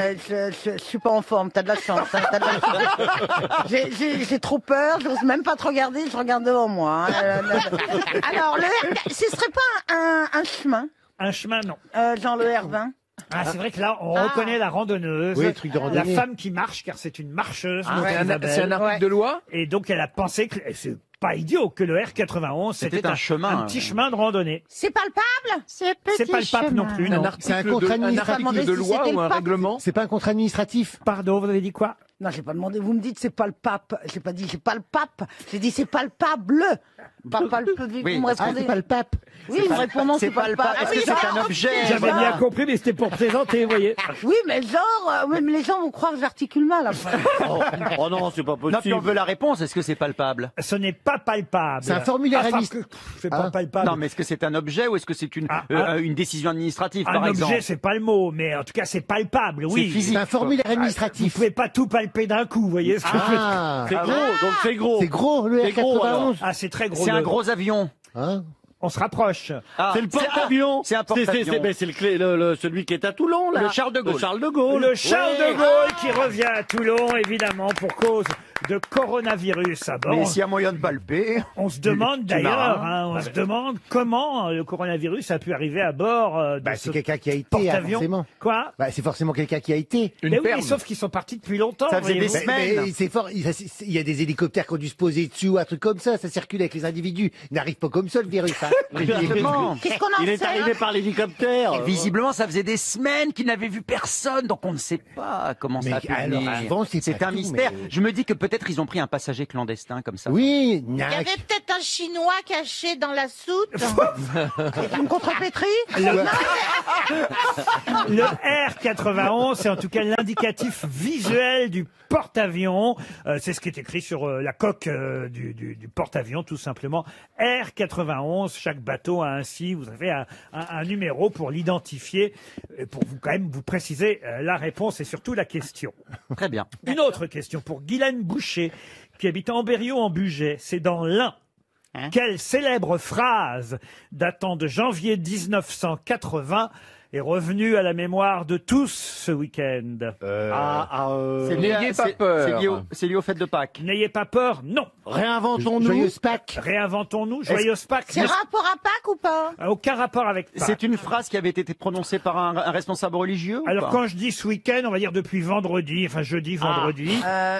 D: je suis pas en forme, t'as de la chance. Hein, t'as de la chance. J'ai trop peur, j'ose même pas te regarder, je regarde devant moi. Hein. Alors, ce serait pas un chemin,
A: Un chemin, non.
D: genre le R20?
A: Ah, c'est vrai que là, on reconnaît la randonneuse,
C: Oui, le truc de
A: la
C: randonnée.
A: femme qui marche, car c'est une marcheuse.
F: Ah,
A: notre Isabelle.
F: c'est un article de loi?
A: Et donc, elle a pensé que c'est pas idiot que le R91 c'était
B: un chemin,
A: un petit chemin de randonnée.
D: C'est palpable? C'est
A: C'est pas le pape non plus, non.
C: C'est un contrat
F: Un
C: administratif.
F: article de loi ou un règlement?
C: C'est pas un contrat administratif.
A: Pardon, vous avez dit quoi?
D: Non, j'ai pas demandé. Vous me dites c'est pas le pape. J'ai pas dit c'est pas le pape. J'ai dit c'est palpable. Pas palpable.
B: Oui.
D: Vous me répondez.
C: C'est pas le pape.
D: Oui, il me répond non, c'est pas le pape.
B: Est-ce que c'est un objet?
A: J'avais bien compris, mais c'était pour plaisanter, vous voyez.
D: Oui, mais genre, même les gens vont croire que j'articule mal après.
I: Oh non, c'est pas
B: Non, puis on
I: possible.
B: veut la réponse. Est-ce que c'est palpable?
A: Ce n'est pas palpable.
C: C'est un formulaire
A: Enfin,
C: administratif.
A: c'est pas
C: Hein?
A: palpable.
B: Non, mais est-ce que c'est un objet ou est-ce que c'est une décision administrative,
A: Un
B: par
A: objet,
B: exemple?
A: c'est pas le mot, mais en tout cas, c'est palpable, oui.
B: C'est physique.
C: C'est un formulaire
A: Vous
C: administratif.
A: pouvez pas tout palper d'un coup, vous voyez ce que je veux dire.
C: Ah,
I: C'est gros, donc c'est gros.
C: c'est gros le
I: C'est gros, alors.
C: R91.
A: Ah, c'est très gros.
B: C'est un
A: le-
B: gros avion.
C: Hein?
A: On se rapproche.
B: Ah,
I: C'est le porte-avions.
B: C'est un porte-avions.
I: C'est celui qui est à Toulon, là.
B: Le Charles de Gaulle.
I: Le Charles de Gaulle.
A: Le Charles
I: Ouais.
A: de Gaulle qui revient à Toulon, évidemment, pour cause de coronavirus à bord.
B: Mais s'il y a moyen de palper.
A: On se demande
B: du
A: d'ailleurs,
B: marin.
A: on se demande comment le coronavirus a pu arriver à bord de
C: Bah,
A: ce
C: c'est quelqu'un qui a été,
A: porte-avions.
C: forcément.
A: Quoi?
C: Bah, c'est forcément quelqu'un qui a été.
A: Mais oui, sauf qu'ils sont partis depuis longtemps.
B: Ça faisait des
A: voyez-vous.
B: semaines.
C: Mais c'est fort. Il y a des hélicoptères qui ont dû se poser dessus ou un truc comme ça. Ça circule avec les individus. Il n'arrive pas comme ça le virus. Hein.
B: Justement.
D: Qu'est-ce qu'on en
I: Il est
D: sait
I: arrivé par l'hélicoptère.
B: Et visiblement, ça faisait des semaines qu'il n'avait vu personne, donc on ne sait pas comment ça a
C: Mais
B: pu
C: alors,
B: venir.
C: avant, c'est
B: C'est
C: pas
B: un
C: tout,
B: mystère.
C: mais-
B: Je me dis que peut-être ils ont pris un passager clandestin comme ça.
C: Oui,
E: Il y avait peut-être un Chinois caché dans la soute.
D: C'est une contrepétrie?
A: Le R91, c'est en tout cas l'indicatif visuel du porte-avions. C'est ce qui est écrit sur la coque du porte-avions, tout simplement. R91, chaque bateau a ainsi, vous avez un numéro pour l'identifier, et pour vous quand même vous préciser la réponse et surtout la question.
B: Très bien.
A: Une autre question pour Guylaine Boucher, qui habite en Berriot en Bugey, c'est dans l'Ain. Quelle célèbre phrase datant de janvier 1980 est revenue à la mémoire de tous ce week-end?
B: C'est lié,
F: N'ayez pas peur.
B: c'est lié au fait de Pâques.
A: N'ayez pas peur, non.
I: Réinventons-nous.
C: Joyeuse Pâques.
A: Réinventons-nous, joyeuse Pâques.
D: C'est rapport à Pâques ou pas?
A: Aucun rapport avec Pâques.
B: C'est une phrase qui avait été prononcée par un responsable religieux ou
A: Alors
B: pas
A: quand je dis ce week-end, on va dire depuis vendredi, enfin jeudi, vendredi.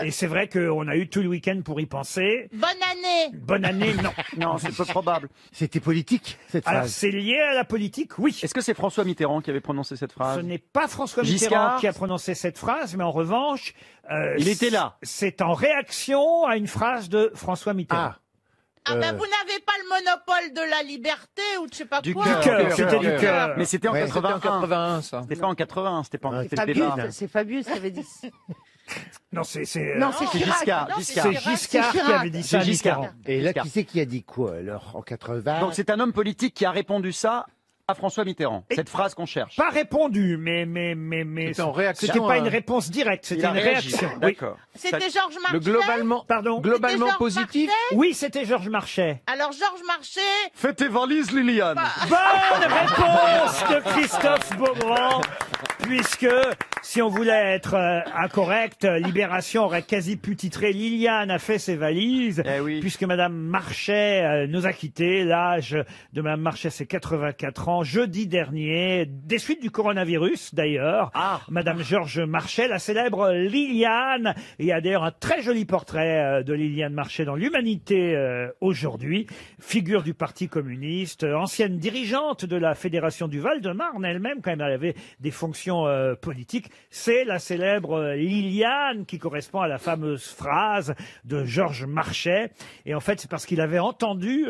A: Et c'est vrai qu'on a eu tout le week-end pour y penser.
E: Bonne année.
A: Bonne année, non.
B: Non, c'est peu probable.
C: C'était politique, cette
A: Alors
C: phrase.
A: c'est lié à la politique, oui.
B: Est-ce que c'est François Mitterrand qui avait prononcé cette
A: Ce
B: phrase?
A: n'est pas François
B: Giscard
A: Mitterrand qui a prononcé cette phrase, mais en revanche,
I: Il était là.
A: C'est en réaction à une phrase de François Mitterrand.
E: Ah ben vous n'avez pas le monopole de la liberté ou de je sais pas
B: Du
E: quoi.
A: cœur, c'était du cœur.
B: Mais c'était en
C: Ouais,
B: 81.
F: C'était en 81, ça.
B: C'était pas en 80, c'était pas en
C: Ouais,
B: c'était le
D: Fabius,
B: débat.
D: c'est Fabius qui avait dit ça.
A: Non, c'est
D: Non, c'est
B: C'est
D: Chirac.
B: Giscard.
E: Non,
B: Giscard.
A: c'est Giscard qui
D: Chirac.
A: avait dit ça. à
B: C'est Giscard.
A: Mitterrand.
C: Et là,
B: Giscard.
C: qui c'est qui a dit quoi, alors, en 80?
B: Donc c'est un homme politique qui a répondu ça à François Mitterrand. Cette phrase qu'on cherche.
A: Pas répondu, mais
F: C'était en réaction
A: c'était pas
F: à-
A: une réponse directe, c'était
B: Il a
A: une
B: réagi.
A: réaction. Oui.
B: D'accord.
E: C'était Georges Marchais.
F: Le globalement,
A: Pardon.
F: globalement
E: Georges
F: positif.
E: Marchais
A: Oui, c'était Georges Marchais.
E: Alors Georges Marchais,
O: Fais tes valises, Liliane.
A: Bonne réponse de Christophe Beaugrand, puisque si on voulait être incorrect, Libération aurait quasi pu titrer Liliane a fait ses valises, puisque Madame Marchais nous a quittés. L'âge de Madame Marchais, c'est 84 ans. Jeudi dernier, des suites du coronavirus d'ailleurs, Madame Georges Marchais, la célèbre Liliane. Il y a d'ailleurs un très joli portrait de Liliane Marchais dans l'Humanité aujourd'hui, figure du Parti communiste, ancienne dirigeante de la Fédération du Val-de-Marne elle-même, quand même, elle avait des fonctions politiques. C'est la célèbre Liliane qui correspond à la fameuse phrase de Georges Marchais. Et en fait, c'est parce qu'il avait entendu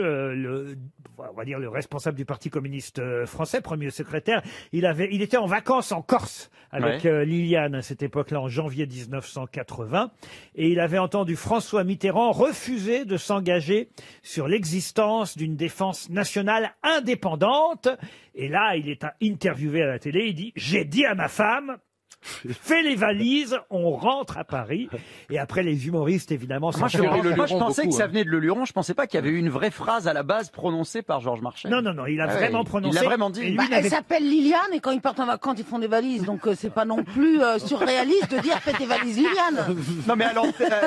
A: on va dire le responsable du Parti communiste français, premier secrétaire. Il était en vacances en Corse avec Liliane à cette époque-là, en janvier 1980. Et il avait entendu François Mitterrand refuser de s'engager sur l'existence d'une défense nationale indépendante. Et là, il est interviewé à la télé, il dit « J'ai dit à ma femme ». Fais les valises, on rentre à Paris. Et après, les humoristes, évidemment,
B: Moi, je pensais que ça
F: hein.
B: venait de Le Luron. Je pensais pas qu'il y avait eu une vraie phrase à la base prononcée par Georges Marchais.
A: Non, il a vraiment prononcé.
B: Il a vraiment dit.
A: Et lui
D: Elle s'appelle Liliane et quand ils partent en vacances, ils font des valises. Donc c'est pas non plus surréaliste de dire fais tes valises Liliane.
B: Non mais alors,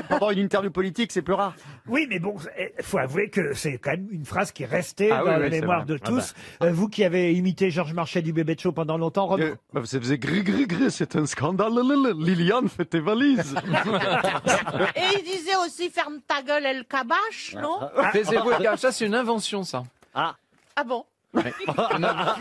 B: pendant une interview politique, c'est plus rare.
A: Oui, mais bon, il faut avouer que c'est quand même une phrase qui est restée
B: Ah
A: dans
B: oui,
A: la
B: oui, c'est
A: mémoire
B: vrai.
A: de tous. Vous qui avez imité Georges Marchais du Bébé de Show pendant longtemps, Rob...
O: Ça faisait gris, c'est un scandale. Liliane, fais tes valises.
E: et il disait aussi ferme ta gueule et le cabache, non?
F: Taisez-vous, les gars, ça c'est une invention, ça.
E: Ah bon?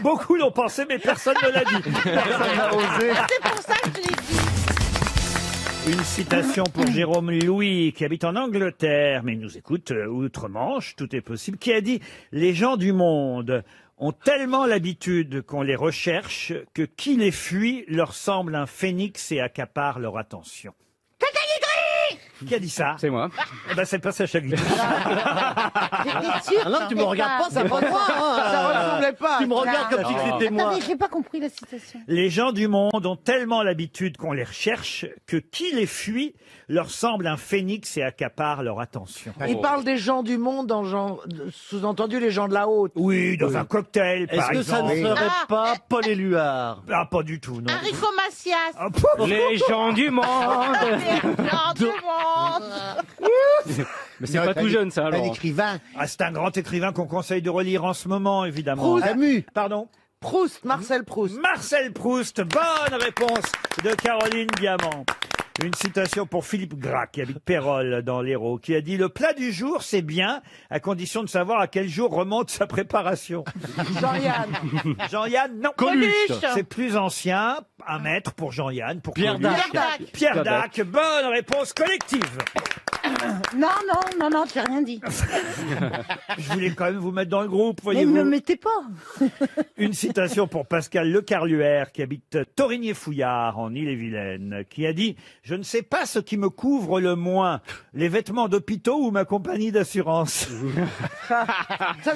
A: Beaucoup l'ont pensé, mais personne ne l'a dit.
B: Personne n'a osé.
E: C'est pour ça que je l'ai dit.
A: Une citation pour Jérôme Louis, qui habite en Angleterre, mais il nous écoute outre-Manche, tout est possible, qui a dit « Les gens du monde ont tellement l'habitude qu'on les recherche que qui les fuit leur semble un phénix et accapare leur attention. » Qui a dit ça?
G: C'est moi.
A: Eh ben, c'est pas Sacha Guitry.
I: Ah non, tu me regardes pas, ça va moi.
H: Ça ressemblait pas.
I: Tu me regardes comme si c'était moi.
D: Attendez, j'ai pas compris la citation.
A: Les gens du monde ont tellement l'habitude qu'on les recherche que qui les fuit leur semble un phénix et accapare leur attention.
H: Il parle des gens du monde, en genre, sous-entendu les gens de la haute.
A: Oui, dans un cocktail, par
I: Est-ce que ça
A: exemple.
I: ne serait pas Paul Éluard?
A: Ah, pas du tout, non.
E: Enrico Macias.
A: Ah,
G: Les gens du monde.
E: Les gens du monde.
G: Mais c'est pas tout jeune, ça,
C: Un
G: alors.
C: écrivain.
A: Ah, c'est un grand écrivain qu'on conseille de relire en ce moment, évidemment.
H: Proust.
C: Camus.
A: Pardon?
H: Proust, Marcel Proust.
A: Marcel Proust, bonne réponse de Caroline Diamant. Une citation pour Philippe Gras, qui habite Pérol dans l'Hérault, qui a dit « Le plat du jour, c'est bien, à condition de savoir à quel jour remonte sa préparation. »
H: Jean-Yann.
A: Jean-Yann, non.
G: Coluche.
A: C'est plus ancien, un maître pour Jean-Yann, pour
I: Pierre
A: Coluche.
I: Dac.
A: Pierre Dac, bonne réponse collective.
D: Non, tu n'as rien dit.
A: Je voulais quand même vous mettre dans le groupe,
D: Mais ne me
A: voyez-vous.
D: mettez pas.
A: Une citation pour Pascal Lecarluère, qui habite Torigné-Fouillard, en Île-et-Vilaine, qui a dit « Je ne sais pas ce qui me couvre le moins, les vêtements d'hôpitaux ou ma compagnie d'assurance.
H: Ça,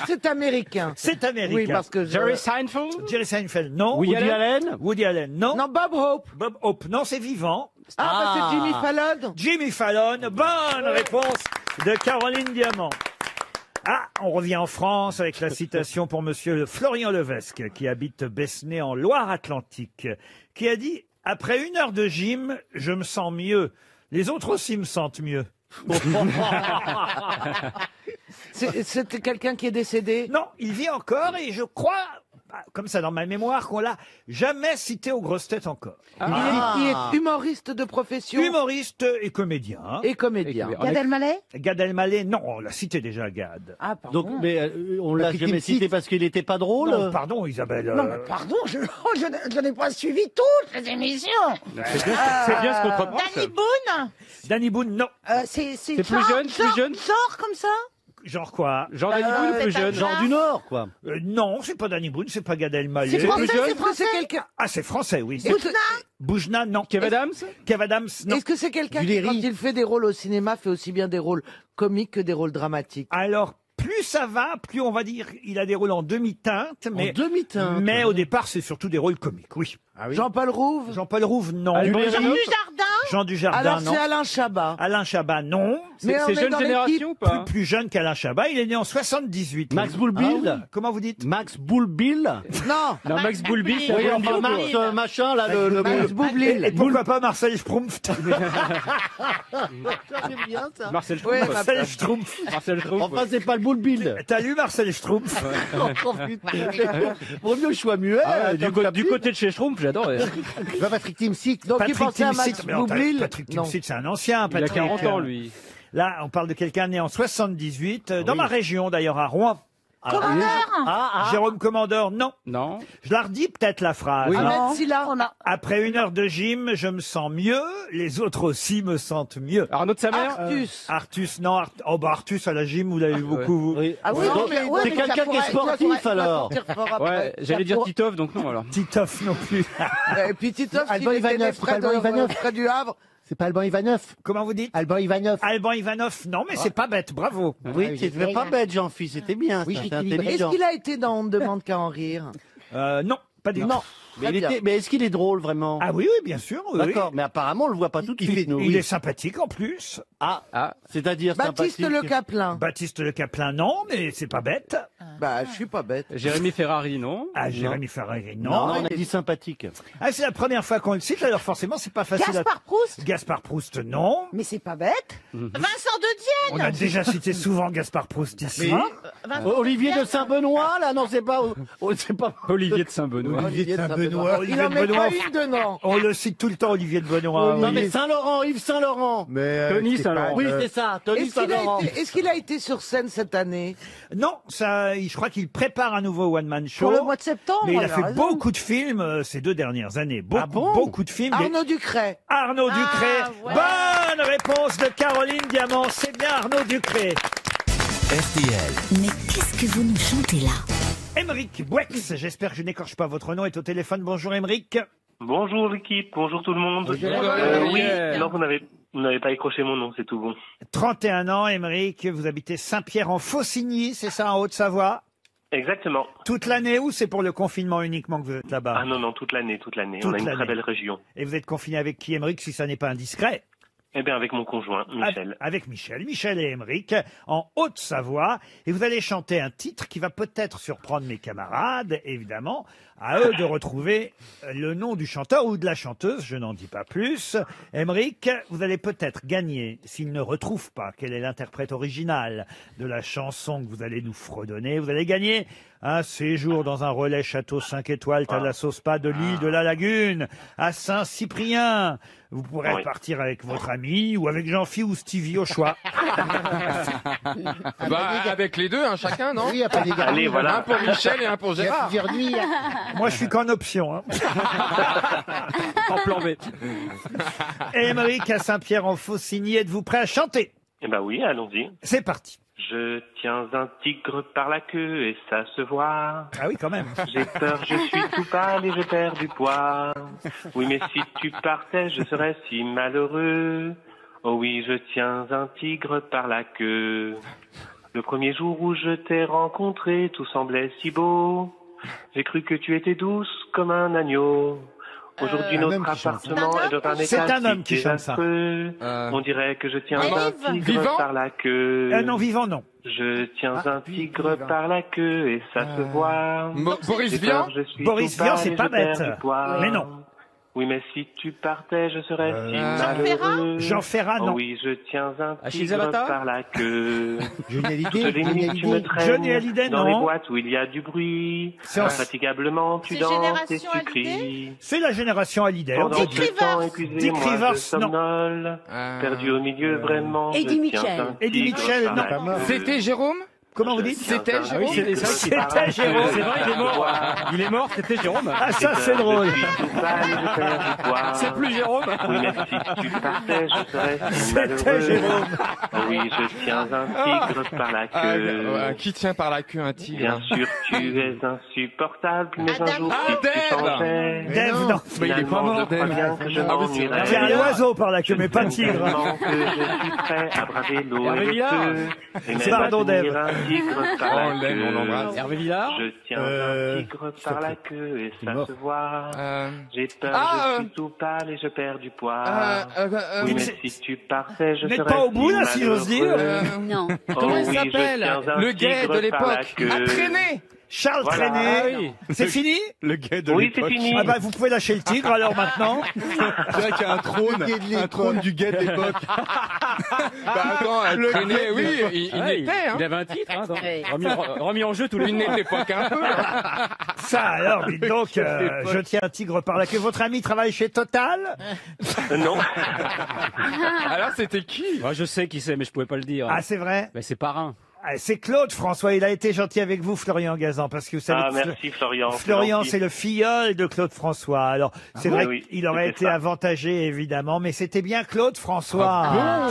H: c'est américain. »
A: C'est américain.
H: Oui, parce que
G: Jerry Seinfeld.
A: Jerry Seinfeld, non.
G: Woody Allen.
A: Woody Allen, non.
H: Non, Bob Hope.
A: Bob Hope, non, c'est vivant.
H: Ah, bah, c'est Jimmy Fallon.
A: Jimmy Fallon, bonne réponse de Caroline Diamant. Ah, on revient en France avec la citation pour monsieur Florian Levesque, qui habite Besnay en Loire-Atlantique, qui a dit « Après 1 heure de gym, je me sens mieux. Les autres aussi me sentent mieux. »
H: C'était quelqu'un qui est décédé?
A: Non, il vit encore et je crois, comme ça dans ma mémoire, qu'on l'a jamais cité aux grosses têtes encore.
H: Il est humoriste de profession.
A: Humoriste et comédien.
H: Et comédien.
G: Et-
D: Gad Elmaleh?
A: Gad Elmaleh, non, on l'a cité déjà, Gad.
D: Ah, pardon.
I: Donc, mais on l'a
C: Petite
I: jamais cité
C: petite.
I: parce qu'il n'était pas drôle.
A: Non, pardon, Isabelle.
D: Non, mais pardon, je n'ai pas suivi toutes les émissions.
G: C'est bien ce qu'on te reproche.
E: Danny Boone.
A: Danny Boone, non.
D: C'est
G: plus jeune, plus jeune.
D: Genre comme ça?
A: Genre quoi?
G: Jean Danny Boone, plus
E: c'est
G: jeune.
E: pas
I: Genre du Nord, quoi.
A: Non, c'est pas Danny Boone, c'est pas Gad Elmaleh.
D: C'est français,
H: Est-ce
D: c'est
H: que
D: français.
H: c'est quelqu'un?
A: Ah, c'est français, oui.
H: Est-ce
A: Boujna, non.
G: Kev Adams.
A: Kev Adams, non.
H: est-ce que c'est quelqu'un
C: Du
H: qui,
C: Léry.
H: quand il fait des rôles au cinéma, fait aussi bien des rôles comiques que des rôles dramatiques?
A: Alors, plus ça va, plus on va dire, il a des rôles en demi-teinte. Mais,
I: demi-teinte.
A: mais au départ, c'est surtout des rôles comiques, oui.
H: Jean-Paul Rouve.
A: Jean-Paul Rouve, non.
H: Jean
E: Dujardin.
A: Jean Dujardin,
H: Alors
A: non.
H: c'est Alain Chabat.
A: Alain Chabat, non.
H: Mais on est dans l'équipe.
A: Plus jeune qu'Alain Chabat. Il est né en 78.
I: Max Boulbil.
A: Ah oui. Comment vous dites?
I: Max Boulbil.
H: Non.
G: Non, Max Boulbil, c'est
I: Oui,
G: un
I: enfin, Max machin, là, le
H: Max Boublil.
A: Et pourquoi pas Marcel Schtroumpf?
I: J'aime bien ça.
G: Marcel
H: Ouais,
G: Schtroumpf.
A: Marcel Schtroumpf.
G: Marcel Schtroumpf.
I: Enfin, c'est pas le Boulbil.
A: T'as lu Marcel Schtroumpf?
I: Oh, putain. Vaut mieux que je sois muet.
G: Ah ouais,
I: comme
G: du côté de chez Schtroumpf, j'adore.
C: Je vois Patrick Timsit.
H: Donc il
A: Patrick
H: pensait à
A: Timsit.
H: Max
A: Mais non,
H: Boublil.
A: Patrick
H: Non.
A: Timsit, c'est un ancien.
G: Il a
A: Patrick.
G: 40 ans, lui.
A: Là, on parle de quelqu'un né en 78, dans ma région d'ailleurs, à Rouen. Jérôme Commandeur, non.
G: Non.
A: Je la redis peut-être la phrase.
G: Oui.
H: Ahmed Silla.
A: Après 1 heure de gym, je me sens mieux, les autres aussi me sentent mieux.
G: Arnaud de sa mère.
H: Artus.
A: Non. Oh bah Artus à la gym, vous l'avez vu beaucoup, vous.
I: Oui.
H: Ah oui,
I: Donc,
H: mais
I: c'est quelqu'un qui est sportif alors.
G: Ouais, j'allais dire Titov, donc non alors.
A: Titoff non plus.
H: Et puis Titov,
C: Alban
H: il était né
C: Ivanov,
H: près
C: Alban Ivanov.
H: près du Havre.
C: C'est pas Alban Ivanov.
A: Comment vous dites?
C: Alban Ivanov.
A: Alban Ivanov, non, mais c'est pas bête, bravo.
I: Oui, c'était pas bête, Jean-Philippe, c'était bien,
C: Oui,
I: c'était
C: j'équilibre.
H: Est-ce
I: intelligent.
H: qu'il a été dans On ne demande qu'à en rire?
A: Non, pas du tout.
H: Non.
I: Mais est-ce qu'il est drôle vraiment?
A: Ah oui, oui, bien sûr. Oui,
I: D'accord, mais apparemment on le voit pas tout de suite. nous,
A: Il
I: oui.
A: est sympathique en plus.
I: Ah, c'est-à-dire
H: Baptiste
I: sympathique.
H: Le Caplin.
A: Baptiste Le Caplin, non, mais c'est pas bête.
H: Bah, je suis pas bête.
G: Jérémy Ferrari, non.
A: Ah, Jérémy Ferrari,
I: Non,
A: non.
I: on a dit sympathique.
A: Ah, c'est la première fois qu'on le cite, alors forcément, c'est pas facile
D: Gaspard Proust.
A: Gaspard Proust, non.
D: Mais c'est pas bête.
E: Vincent de
A: On
E: Dienne.
A: a déjà cité souvent Gaspard Proust ici.
I: Olivier de Saint-Benoît, là, non, c'est pas. C'est pas.
G: Olivier de Saint-Benoît.
A: Olivier de Saint-Benoît.
H: Il en met pas une de non.
A: On le cite tout le temps, Olivier de Benoît.
I: Non, mais Saint-Laurent, Yves Saint-Laurent.
C: Mais
G: Tony
C: c'est
G: Saint-Laurent.
C: pas,
I: Oui, c'est ça, Tony
H: Est-ce qu'il a
I: Saint-Laurent.
H: est-ce qu'il a été sur scène cette année?
A: Non, ça, je crois qu'il prépare un nouveau one-man show.
D: Pour le mois de septembre.
A: Mais il a
D: elle
A: fait
D: raison.
A: beaucoup de films ces 2 dernières années. Beaucoup, beaucoup de films.
H: Arnaud Ducret.
A: Arnaud Ducret.
E: ouais.
A: Bonne réponse de Caroline Diamant. C'est bien Arnaud Ducret.
K: RTL.
P: Mais qu'est-ce que vous nous chantez là?
A: Émeric Bouex, j'espère que je n'écorche pas votre nom, est au téléphone. Bonjour Émeric.
R: Bonjour l'équipe, bonjour tout le monde. Oui, non, vous n'avez pas écroché mon nom, c'est tout bon.
A: 31 ans, Émeric, vous habitez Saint-Pierre-en-Faucigny, c'est ça, en Haute-Savoie?
R: Exactement.
A: Toute l'année ou c'est pour le confinement uniquement que vous êtes là-bas?
R: Ah non, toute l'année, toute l'année.
A: Toute
R: On a une
A: l'année.
R: très belle région.
A: Et vous êtes confiné avec qui, Émeric, si ça n'est pas indiscret?
R: Eh bien, avec mon conjoint, Michel.
A: Avec Michel. Michel et Émeric, en Haute-Savoie. Et vous allez chanter un titre qui va peut-être surprendre mes camarades, évidemment. À eux de retrouver le nom du chanteur ou de la chanteuse, je n'en dis pas plus. Émeric, vous allez peut-être gagner, s'ils ne retrouvent pas quel est l'interprète original de la chanson que vous allez nous fredonner, vous allez gagner un séjour dans un relais château 5 étoiles, Thalassos Spa de l'île de la Lagune, à Saint-Cyprien. Vous pourrez partir avec votre ami ou avec Jean-Phi ou Stevie au choix.
F: Bah, avec les deux, hein, chacun, non?
C: Oui, y a pas d'égarement.
R: Allez, voilà.
F: Un pour Michel et un pour
C: Il y a
F: Gérard.
C: plusieurs nuits.
A: Moi, je suis qu'en option. Hein.
G: En plan B.
A: Émeric à Saint-Pierre-en-Faucigny, êtes-vous prêt à chanter?
R: Eh ben oui, allons-y.
A: C'est parti.
R: Je tiens un tigre par la queue et ça se voit.
A: Ah oui, quand même.
R: J'ai peur, je suis tout pâle et je perds du poids. Oui, mais si tu partais, je serais si malheureux. Oh oui, je tiens un tigre par la queue. Le premier jour où je t'ai rencontré, tout semblait si beau. J'ai cru que tu étais douce comme un agneau. Aujourd'hui,
C: un
R: notre
C: homme qui chante ça.
R: appartement est dans un
A: C'est
R: état
A: un homme qui
R: si
A: chante ça.
R: désastreux. On dirait que je tiens un tigre
F: Vivant
R: par la queue.
A: Non, vivant, non.
R: Je tiens un tigre par la queue et ça se voit.
F: Boris
R: J'ai
F: Vian
R: peur, je suis
A: Boris
R: tout
A: Vian,
R: pâle
A: c'est
R: et
A: pas
R: je perds
A: bête.
R: du poids.
A: Mais non.
R: Oui, mais si tu partais, je serais si
E: Ferrat
R: malheureux.
A: Jean Ferrat, non.
R: Oh oui, je tiens un
G: Achille
R: tigre
G: Zabata
R: par la queue.
C: Johnny Hallyday,
R: Toutes les
C: Johnny
R: nuits, tu me
C: Hallyday.
R: traînes
A: Johnny Hallyday,
R: dans
A: non.
R: les boîtes où il y a du bruit.
A: C'est en-
R: Infatigablement, tu
E: C'est
R: danses et
E: Génération
R: tu
E: Hallyday
R: cries.
A: C'est la génération Hallyday. on
R: Pendant
A: peut
R: ce
A: dire.
R: temps épuisé,
A: Dick
R: moi,
A: Rivers,
R: je somnole. Perdu au milieu, vraiment,
M: Eddie
R: je
M: Mitchell.
R: tiens un
A: Eddie
R: tigre
A: Mitchell,
R: par
A: non.
R: la queue.
F: C'était Jérôme?
A: Comment vous dites?
F: C'était
R: Ah
F: Jérôme?
G: oui, c'est
A: C'était Jérôme.
G: C'est vrai, il est mort. Il est mort, c'était Jérôme.
A: Ah, ça, c'est drôle.
R: Je suis tout pâle et je perds du poids.
G: C'est plus Jérôme.
R: Oui, mais si tu partais, je serais si
A: C'était
R: malheureux.
A: Jérôme.
R: Oh oui, je tiens un tigre par la queue.
F: Qui tient par la queue un tigre?
R: Bien sûr, tu es insupportable, mais un jour, si tu
F: Dave.
R: changeais,
A: Dave, non.
F: Mais il est pas
R: finalement,
F: mort,
R: je crois
F: Dave.
R: bien que je
F: Ah oui, c'est vrai.
R: m'ennuierais.
A: C'est un oiseau par la queue, mais pas tigre.
R: Tellement que je suis prêt à braver l'eau et
G: Hervé
R: le
G: Villard.
R: feu. Et même
A: Pardon,
R: à tenir
A: Dave.
R: un tigre par la
F: On l'aime, on l'embrasse.
R: queue.
G: Hervé Villard.
R: Je tiens un tigre par la queue et ça se voit. J'ai peur, je suis tout pâle et je perds du poids. Oui, mais si tu partais, je
A: Vous
R: serais
A: n'êtes pas au bout, là, si j'ose dire
M: Non.
R: Oh
J: Comment il
R: oui, je
J: s'appelle
R: tiens un
J: Le gay
R: tigre
J: de
R: par la
J: l'époque.
R: queue.
J: Traîné.
A: Charles
R: Voilà.
A: Trenet. C'est fini
I: Le gay de
R: Oui, c'est
I: l'époque.
R: fini.
A: Ah bah, vous pouvez lâcher le tigre alors maintenant.
I: C'est vrai qu'il y a un trône du gay de l'époque.
F: Bah attends,
I: Le
F: Traîné,
I: gay de
F: oui,
I: l'époque.
F: il était, hein.
G: Il avait un titre, hein,
M: Ouais.
G: remis en jeu tous les
F: Il n'était pas qu'un peu.
A: Ça alors, dites donc, je tiens un tigre par la queue. Votre ami travaille chez Total?
R: Non.
F: Alors c'était qui?
G: Moi, je sais qui c'est, mais je pouvais pas le dire.
A: Ah, c'est vrai?
G: Mais c'est Parrain.
A: Ah, c'est Claude François. Il a été gentil avec vous, Florian Gazan, parce que vous savez
R: Ah,
A: que
R: merci Florian.
A: Florian,
R: gentil.
A: c'est le filleul de Claude François. Alors, c'est vrai
R: oui,
A: qu'il aurait
R: c'était
A: été
R: ça.
A: avantagé, évidemment, mais c'était bien Claude François.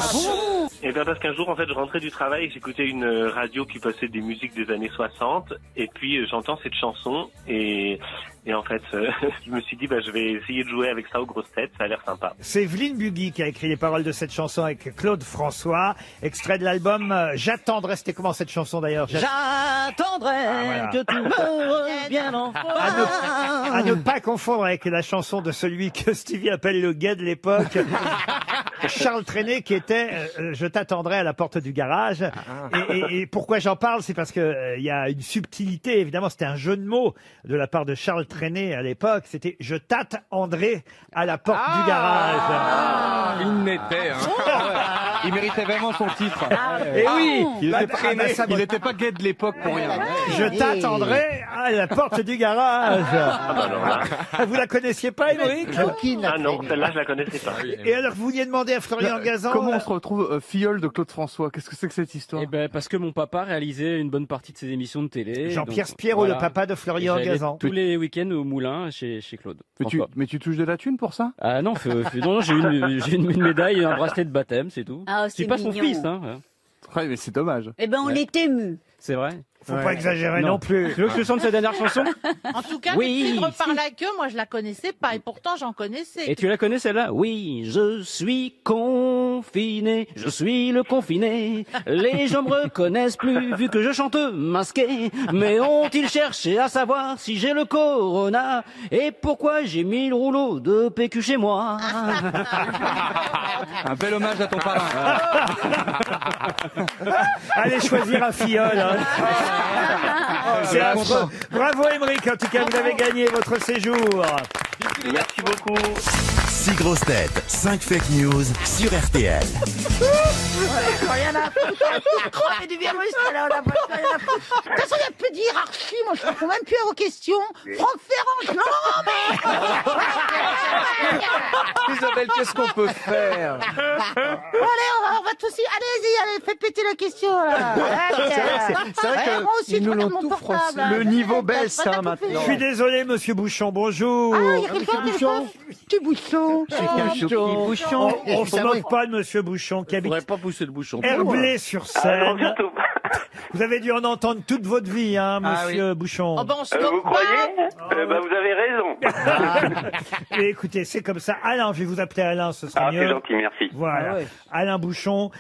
R: Et bien parce qu'un jour, en fait, je rentrais du travail et j'écoutais une radio qui passait des musiques des années 60. Et puis, j'entends cette chanson et en fait, je me suis dit, bah, je vais essayer de jouer avec ça aux grosses têtes. Ça a l'air sympa.
A: C'est Evelyne Bugui qui a écrit les paroles de cette chanson avec Claude François, extrait de l'album J'attendrai. C'était comment cette chanson d'ailleurs?
S: J'attendrai
A: voilà.
S: que tu me reviennes enfin.
A: À ne pas confondre avec la chanson de celui que Stevie appelle le gay de l'époque, Charles Trenet, qui était Je t'attendrai à la porte du garage. Et pourquoi j'en parle, c'est parce que il y a une subtilité, évidemment, c'était un jeu de mots de la part de Charles Trenet à l'époque. C'était Je tâte André à la porte du garage.
F: Il n'était, hein.
O: Il méritait vraiment son titre.
A: Et oui,
I: Il
A: bah,
I: était pas,
A: ça
I: il
A: me-
I: était pas gay de l'époque pour rien.
A: Je t'attendrai à la porte du garage. Vous la connaissiez pas, Émeric?
R: Ah non, celle-là, je la connaissais pas.
A: Et alors, vous vouliez demander à Florian Gazan
O: Comment on se retrouve filleul de Claude François? Qu'est-ce que c'est que cette histoire?
G: Eh ben, parce que mon papa réalisait une bonne partie de ses émissions de télé.
A: Jean-Pierre
G: donc,
A: Spierot,
G: voilà.
A: le papa de Florian
G: Et j'allais
A: Gazan.
G: tous les week-ends au moulin chez Claude. François.
O: Mais tu touches de la thune pour ça?
G: Ah non, non, j'ai une médaille et un bracelet de baptême, c'est tout.
M: Ah,
G: Je
M: c'est
G: suis pas son
M: mignon.
G: fils, hein.
O: Ouais, mais c'est dommage.
M: Eh ben, on est ému.
G: C'est vrai.
A: Faut pas exagérer non plus.
G: Tu veux que je chante sa dernière chanson?
E: En tout cas,
G: Oui,
E: le tigre par
G: si.
E: la queue, moi je la connaissais pas et pourtant j'en connaissais.
G: Et tu la connais celle-là? Oui, je suis confiné, je suis le confiné. Les gens me reconnaissent plus vu que je chante masqué. Mais ont-ils cherché à savoir si j'ai le corona et pourquoi j'ai mis le rouleau de PQ chez moi?
O: Un bel hommage à ton parrain.
A: Allez choisir un filleul. Hein. C'est affreux. Bravo Émeric, en tout cas vous avez gagné votre séjour.
R: Merci beaucoup.
K: 6 grosses têtes, 5 fake news sur RTL.
D: Rien à foutre, on a tout crevé du virus, là, on a pas rien à foutre. De toute façon, il n'y a plus de hiérarchie, moi je réponds même plus à vos questions. Franck Ferrand, non
F: Isabelle, qu'est-ce qu'on peut faire?
D: Bon, allez, on va tous y... Allez, faites péter la question, là.
B: C'est vrai que
D: moi aussi,
B: ils nous
D: je regarde
B: l'ont
D: mon
B: tout
D: portable,
B: froissé.
D: là.
B: Le niveau
D: Pas
B: baisse,
D: ta
B: hein,
D: poupée.
B: maintenant.
A: Je suis désolé, monsieur Bouchon, bonjour.
D: Ah, il y a quelqu'un qui Bouchon. Petit Bouchon.
A: On se moque pas de monsieur Bouchon qui habite
I: Faudrait pas pousser le bouchon.
A: Herblay-sur-Seine.
R: surtout.
A: Vous avez dû en entendre toute votre vie, hein, monsieur Bouchon.
E: Oh ben on se
R: Vous
E: moque
R: croyez Bah, vous avez raison.
A: Et écoutez, c'est comme ça. Alain, je vais vous appeler Alain, ce sera
R: Ah,
A: mieux.
R: c'est gentil, merci.
A: Voilà.
D: Ah ouais.
A: Alain Bouchon.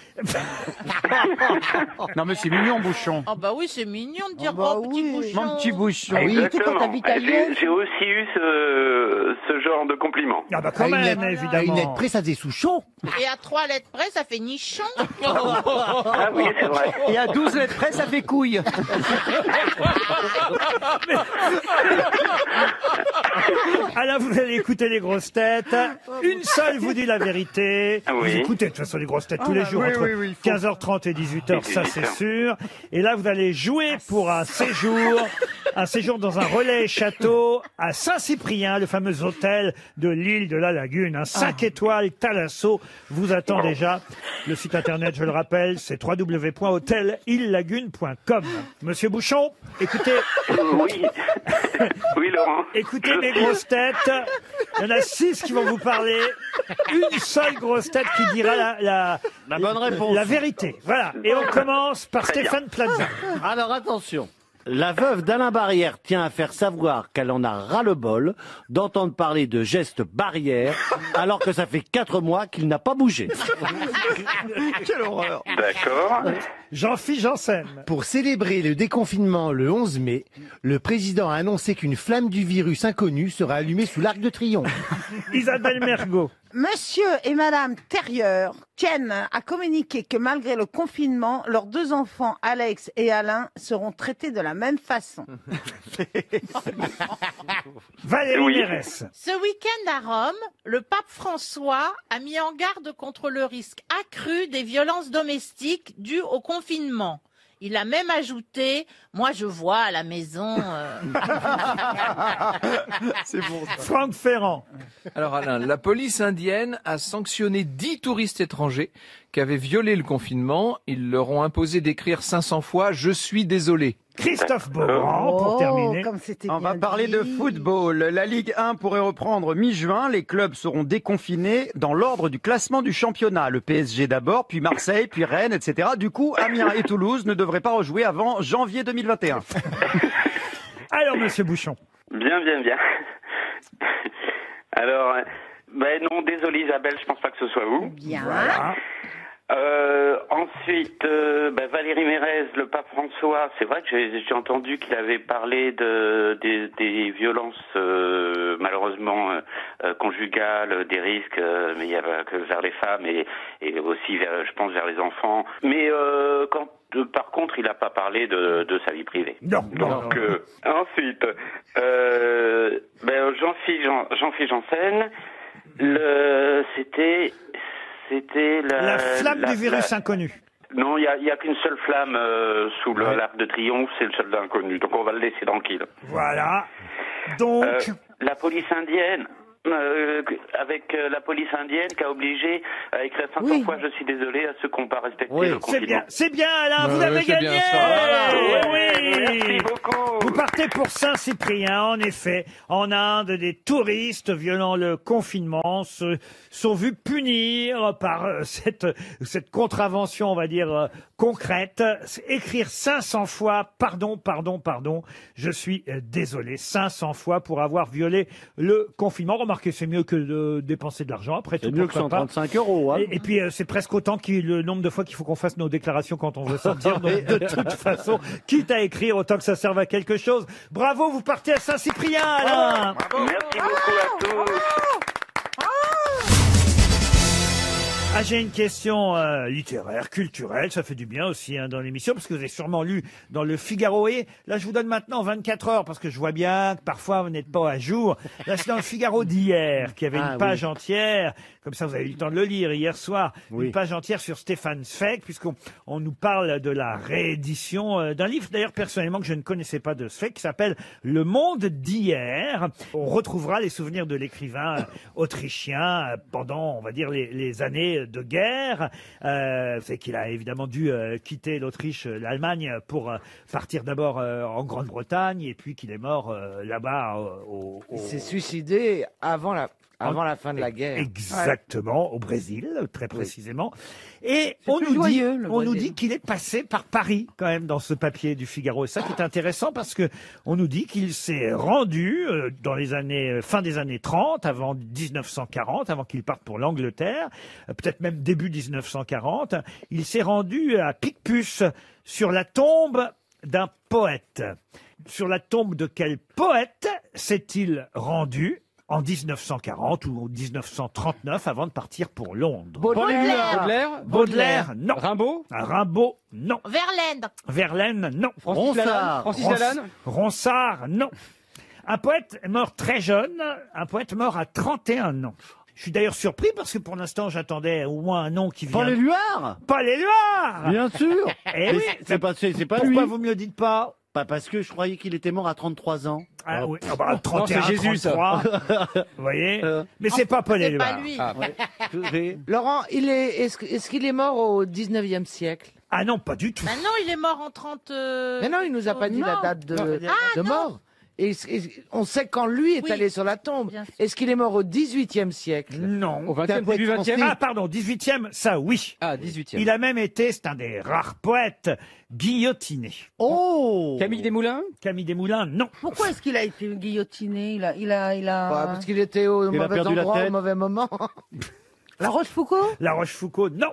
O: Non, mais c'est mignon, Bouchon.
E: Oh bah oui, c'est mignon de dire
D: bah
E: oh petit
D: oui.
E: bouchon.
O: Mon petit Bouchon.
R: Exactement.
D: t'habites à Lyon.
R: J'ai aussi eu ce genre de compliment.
A: Ah bah quand
C: À une
A: même,
C: lettre- à
A: évidemment.
C: une lettre près, ça faisait Souchon.
E: Et à 3 lettres près, ça fait nichon.
R: Ah oui, c'est vrai.
B: Et à 12 lettres près, ça fait couille.
A: Alain, vous allez écouter les grosses têtes. Une seule vous dit la vérité.
R: Ah oui.
A: Vous écoutez de toute façon les grosses têtes tous les jours
O: oui,
A: entre
O: oui, oui, il faut.
A: 15h30 et 18h, ça c'est
R: 18h.
A: sûr. Et là, vous allez jouer pour un séjour dans un relais château à Saint-Cyprien, le fameux hôtel de l'île de la Lagune. Un 5 étoiles Thalasso vous attend déjà. Le site internet, je le rappelle, c'est www.hotelillagune.com. Monsieur Bouchon, écoutez.
R: Oui. Oui, Laurent.
A: Écoutez
R: Je
A: mes
R: suis-
A: grosses têtes. Il y en a 6 qui vont vous parler. Une seule grosse tête qui dira la
I: bonne réponse.
A: la vérité. Voilà. Et on commence par
R: Très bien.
A: Stéphane Plaza.
I: Alors attention. La veuve d'Alain Barrière tient à faire savoir qu'elle en a ras-le-bol d'entendre parler de gestes barrières alors que ça fait 4 mois qu'il n'a pas bougé.
A: Quelle horreur.
L: D'accord.
A: Jean-Philippe Janssen.
C: Pour célébrer le déconfinement le 11 mai, le président a annoncé qu'une flamme du virus inconnu sera allumée sous l'Arc de Triomphe.
A: Isabelle Mergo.
D: Monsieur et Madame Thérieur tiennent à communiquer que malgré le confinement, leurs 2 enfants, Alex et Alain, seront traités de la même façon.
A: Valérie Mérès.
E: Ce week-end à Rome, le pape François a mis en garde contre le risque accru des violences domestiques dues au confinement. Il a même ajouté « Moi, je vois à la maison...
A: C'est bon. Franck Ferrand.
F: Alors Alain, la police indienne a sanctionné 10 touristes étrangers qui avaient violé le confinement. Ils leur ont imposé d'écrire 500 fois « Je suis désolé ».
A: Christophe Beaugrand, pour terminer.
B: On va parler de football. La Ligue 1 pourrait reprendre mi-juin. Les clubs seront déconfinés dans l'ordre du classement du championnat. Le PSG d'abord, puis Marseille, puis Rennes, etc. Du coup, Amiens et Toulouse ne devraient pas rejouer avant janvier 2021.
A: Alors, monsieur Bouchon.
L: Bien. Alors, non, désolé Isabelle, je pense pas que ce soit vous.
D: Bien.
L: Voilà. Ensuite, Valérie Mérès, le pape François, c'est vrai que j'ai entendu qu'il avait parlé des violences malheureusement conjugales, des risques, mais il y a que vers les femmes et aussi je pense vers les enfants. Mais par contre, il n'a pas parlé de sa vie privée.
A: Non.
L: Donc ensuite, Jean-Philippe Janssen, c'était
A: la flamme du virus inconnu.
L: Non, il y a qu'une seule flamme sous l'Arc de Triomphe, c'est le seul d'inconnu. Donc on va le laisser tranquille.
A: Voilà. Donc
L: la police indienne. Avec la police indienne qui a obligé à écrire 500 fois je suis désolé à ceux qui n'ont pas respecté le confinement.
A: C'est bien Alain, vous avez gagné.
L: Merci beaucoup.
A: Vous partez pour Saint-Cyprien, en effet. En Inde, des touristes violant le confinement sont vus punir par cette contravention, on va dire, concrète. Écrire 500 fois pardon, je suis désolé. 500 fois pour avoir violé le confinement. Remarquez, c'est mieux que de dépenser de l'argent. Après,
I: c'est mieux que 135 €. Hein.
A: Et puis, c'est presque autant que le nombre de fois qu'il faut qu'on fasse nos déclarations quand on veut sortir. Donc, de toute façon, quitte à écrire, autant que ça serve à quelque chose. Bravo, vous partez à Saint-Cyprien, Alain.
L: Merci beaucoup à tous.
A: Ah, j'ai une question littéraire, culturelle, ça fait du bien aussi dans l'émission, parce que vous avez sûrement lu dans le Figaro. Et là, je vous donne maintenant 24 heures, parce que je vois bien que parfois vous n'êtes pas à jour. Là, c'est dans le Figaro d'hier, qui avait une page entière, comme ça vous avez eu le temps de le lire hier soir, une page entière sur Stéphane Zweig, puisqu'on nous parle de la réédition d'un livre, d'ailleurs personnellement que je ne connaissais pas de Zweig, qui s'appelle Le Monde d'hier. On retrouvera les souvenirs de l'écrivain autrichien pendant, on va dire, les années de guerre. C'est qu'il a évidemment dû quitter l'Autriche, l'Allemagne, pour partir d'abord en Grande-Bretagne, et puis qu'il est mort là-bas.
H: Il s'est suicidé avant la fin de la guerre.
A: Exactement, au Brésil, très précisément. Et on nous dit qu'il est passé par Paris, quand même, dans ce papier du Figaro. Et ça qui est intéressant, parce que on nous dit qu'il s'est rendu dans les années, fin des années 30, avant 1940, avant qu'il parte pour l'Angleterre, peut-être même début 1940, il s'est rendu à Picpus, sur la tombe d'un poète. Sur la tombe de quel poète s'est-il rendu en 1940 ou 1939 avant de partir pour Londres? Baudelaire, non. Rimbaud, non. Verlaine, non. Ronsard, non. Un poète mort très jeune, un poète mort à 31 ans. Je suis d'ailleurs surpris parce que pour l'instant j'attendais au moins un nom qui vient.
I: Paul Éluard.
A: Bien sûr.
I: Eh oui. C'est pas lui.
A: Pourquoi vous me le dites pas?
I: Parce que je croyais qu'il était mort à 33 ans.
A: Ah oui, 31,
O: c'est Jésus,
A: 33. Vous voyez? Mais c'est pas Paul Éluard.
E: C'est pas lui.
H: Laurent, est-ce qu'il est mort au 19e siècle?
A: Ah non, pas du tout.
E: Maintenant, il est mort en 30...
H: Mais non, il nous a pas dit la date de mort. Et on sait quand lui est
E: Oui.
H: allé sur la tombe.
E: Bien sûr.
H: Est-ce qu'il est mort au 18e siècle?
A: Non.
O: Au 20e, début 20e?
A: Ah, pardon, 18e, ça oui.
O: Ah, 18e.
A: Il a même été, c'est un des rares poètes, guillotiné.
H: Oh!
O: Camille Desmoulins?
A: Camille Desmoulins, non.
D: Pourquoi est-ce qu'il a été guillotiné? Il a...
H: Bah, parce qu'il était au
I: Il a
H: mauvais
I: perdu la
H: endroit, au
I: tête.
H: mauvais moment.
D: La Rochefoucauld?
A: La Rochefoucauld, non.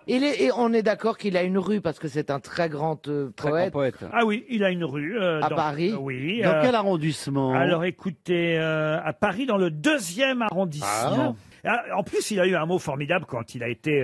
H: On est d'accord qu'il a une rue parce que c'est un très grand
O: Très grand
H: poète.
O: poète.
A: Ah oui, il a une rue.
H: À Paris.
A: Oui.
I: Dans quel arrondissement?
A: Alors écoutez, à Paris, dans le 2e arrondissement. Ah, en plus, il a eu un mot formidable quand il a été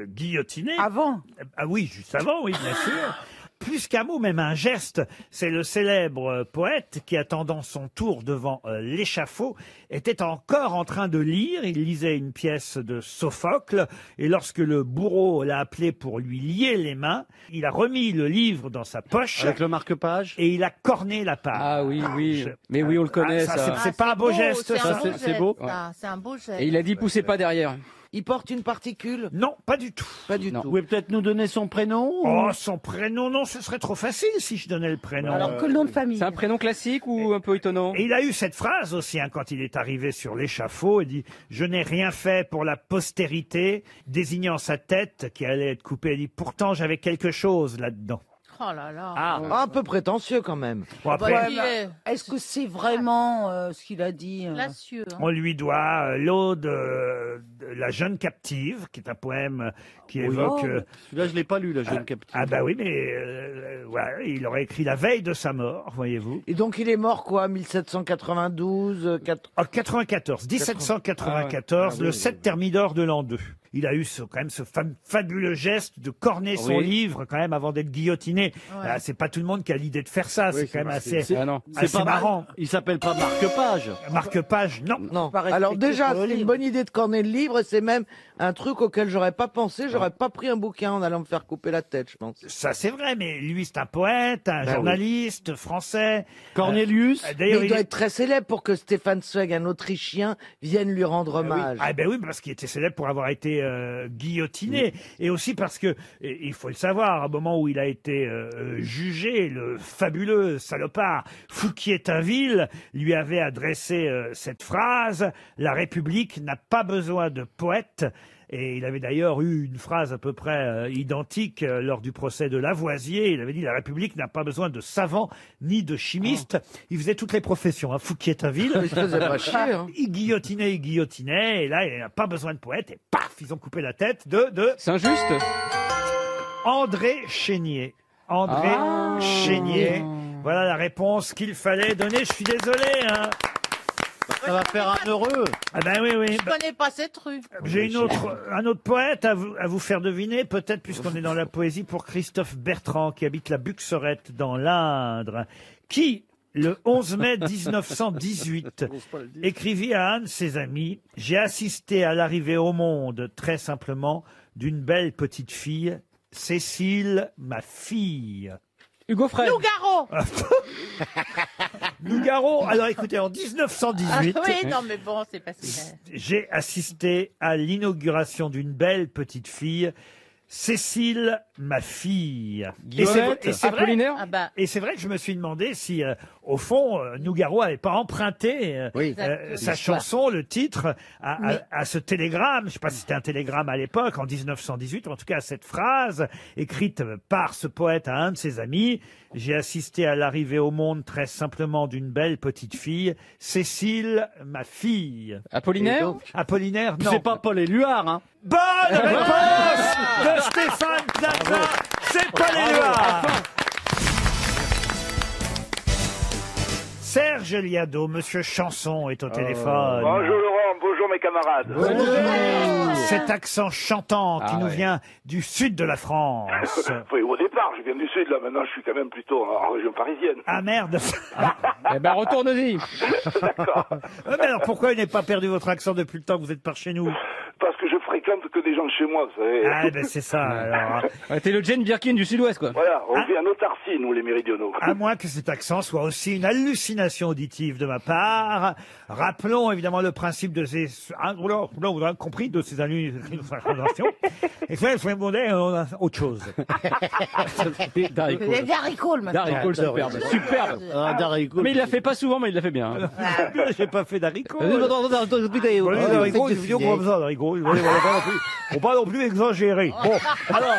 A: guillotiné.
D: Avant?
A: Ah oui, juste avant, oui, bien sûr. Plus qu'un mot, même un geste, c'est le célèbre poète qui, attendant son tour devant l'échafaud, était encore en train de lire. Il lisait une pièce de Sophocle, et lorsque le bourreau l'a appelé pour lui lier les mains, il a remis le livre dans sa poche.
I: Avec le marque-page?
A: Et il a corné la page.
O: Ah oui, oui. Mais oui, on le connaît,
A: Ah,
O: ça.
A: c'est pas un beau geste,
E: c'est
A: ça.
E: un beau
O: c'est
E: geste,
O: beau.
E: ça. C'est un beau geste.
O: Et il a dit poussez pas derrière.
H: Il porte une particule?
A: Non, pas du tout.
H: Pas du
I: Vous
H: tout.
I: pouvez peut-être nous donner son prénom?
A: Oh, son prénom, non, ce serait trop facile si je donnais le prénom.
D: Alors que le nom de famille?
O: C'est un prénom classique ou un peu étonnant?
A: Et il a eu cette phrase aussi, hein, quand il est arrivé sur l'échafaud, il dit « Je n'ai rien fait pour la postérité », désignant sa tête qui allait être coupée. Il dit « Pourtant, j'avais quelque chose là-dedans
E: Oh là là.
H: Un peu prétentieux quand même. ».
A: Bon, après,
E: Bah, il est
D: Est-ce que c'est vraiment ce qu'il a dit?
E: classieux. Hein.
A: on lui doit l'ode de la jeune captive, qui est un poème qui évoque...
I: Celui-là, je l'ai pas lu, la jeune captive.
A: Ah bah oui, mais ouais, il aurait écrit la veille de sa mort, voyez-vous.
H: Et donc il est mort quoi, 1792
A: En 94, 1794, le 7 Thermidor de l'an 2. Il a eu quand même ce fabuleux geste de corner son livre quand même avant d'être guillotiné. Ah, c'est pas tout le monde qui a l'idée de faire ça. C'est quand même assez,
O: Ah non.
A: assez
I: C'est pas
A: marrant.
I: Il s'appelle pas marque-page.
A: Marque-page, non.
H: Non.
D: Pas
H: Alors
D: respecté
H: déjà,
D: sur le
H: c'est une
D: livre.
H: bonne idée de corner le livre et c'est même un truc auquel j'aurais pas pensé. J'aurais pas pris un bouquin en allant me faire couper la tête, je pense.
A: Ça c'est vrai, mais lui c'est un poète, un journaliste français.
I: Cornelius.
A: D'ailleurs,
H: Mais il doit être très célèbre pour que Stéphane Zweig, un Autrichien, vienne lui rendre hommage.
A: Ah ben oui, parce qu'il était célèbre pour avoir été guillotiné. Et aussi parce que, il faut le savoir, au moment où il a été jugé, le fabuleux salopard Fouquier-Tinville lui avait adressé cette phrase « La République n'a pas besoin de poètes ». Et il avait d'ailleurs eu une phrase à peu près identique lors du procès de Lavoisier. Il avait dit « La République n'a pas besoin de savants ni de chimistes ». Il faisait toutes les professions, hein, Fouquier-Tinville.
H: Il se faisait pas chier, hein.
A: Il guillotinait, et là, il n'a pas besoin de poète. Et paf, ils ont coupé la tête de
O: C'est injuste?
A: André Chénier. André Chénier. Voilà la réponse qu'il fallait donner. Je suis désolé, hein.
I: Ça va faire un heureux.
A: Ah ben oui, oui.
E: Je connais pas cette rue.
A: J'ai un autre poète à vous faire deviner, peut-être puisqu'on est dans la poésie, pour Christophe Bertrand, qui habite la Buxerette dans l'Indre, qui, le 11 mai 1918, écrivit à un de ses amis « J'ai assisté à l'arrivée au monde, très simplement, d'une belle petite fille, Cécile, ma fille. »
O: Hugo Frey.
E: Nougaro.
A: Nougaro, alors écoutez, en 1918...
E: Ah oui, non mais bon, c'est pas si...
A: J'ai assisté à l'inauguration d'une belle petite fille, Cécile, ma fille.
O: Guillaume, Apollinaire.
E: Ah bah,
A: Et c'est vrai que je me suis demandé si, au fond, Nougaro n'avait pas emprunté sa chanson, le titre, à ce télégramme. Je ne sais pas si c'était un télégramme à l'époque, en 1918, en tout cas à cette phrase écrite par ce poète à un de ses amis. J'ai assisté à l'arrivée au monde très simplement d'une belle petite fille, Cécile, ma fille.
O: Apollinaire.
A: Apollinaire, non.
I: C'est pas Paul Éluard, hein.
A: Bonne réponse de Stéphane Plaza. C'est Paul Éluard. Serge Liado, Monsieur Chanson est au téléphone.
T: Bonjour Laurent, bonjour mes camarades.
A: Cet accent chantant qui nous vient du sud de la France.
T: Oui, au départ, je viens du sud, là, maintenant je suis quand même plutôt en région parisienne.
A: Ah merde.
O: Eh ben retourne-y.
T: D'accord.
A: Mais alors pourquoi vous n'avez pas perdu votre accent depuis le temps que vous êtes par chez nous?
T: Parce que je fréquente que des gens de chez moi, vous savez.
A: Ah ben c'est ça alors.
O: Ouais, t'es le Jane Birkin du sud-ouest, quoi.
T: Voilà, on vit en autarcie, nous les méridionaux.
A: À moins que cet accent soit aussi une hallucination auditive de ma part. Rappelons évidemment le principe de ces vous avez compris de ces hallucinations. Et ça, je me demandais autre chose.
D: Des haricots, le matin.
G: D'haricots, superbe. Mais il l'a fait pas souvent, mais il l'a fait bien.
A: J'ai pas fait d'haricots.
G: D'haricots,
A: on besoin d'haricots. Faut pas non plus exagérer. Bon, alors.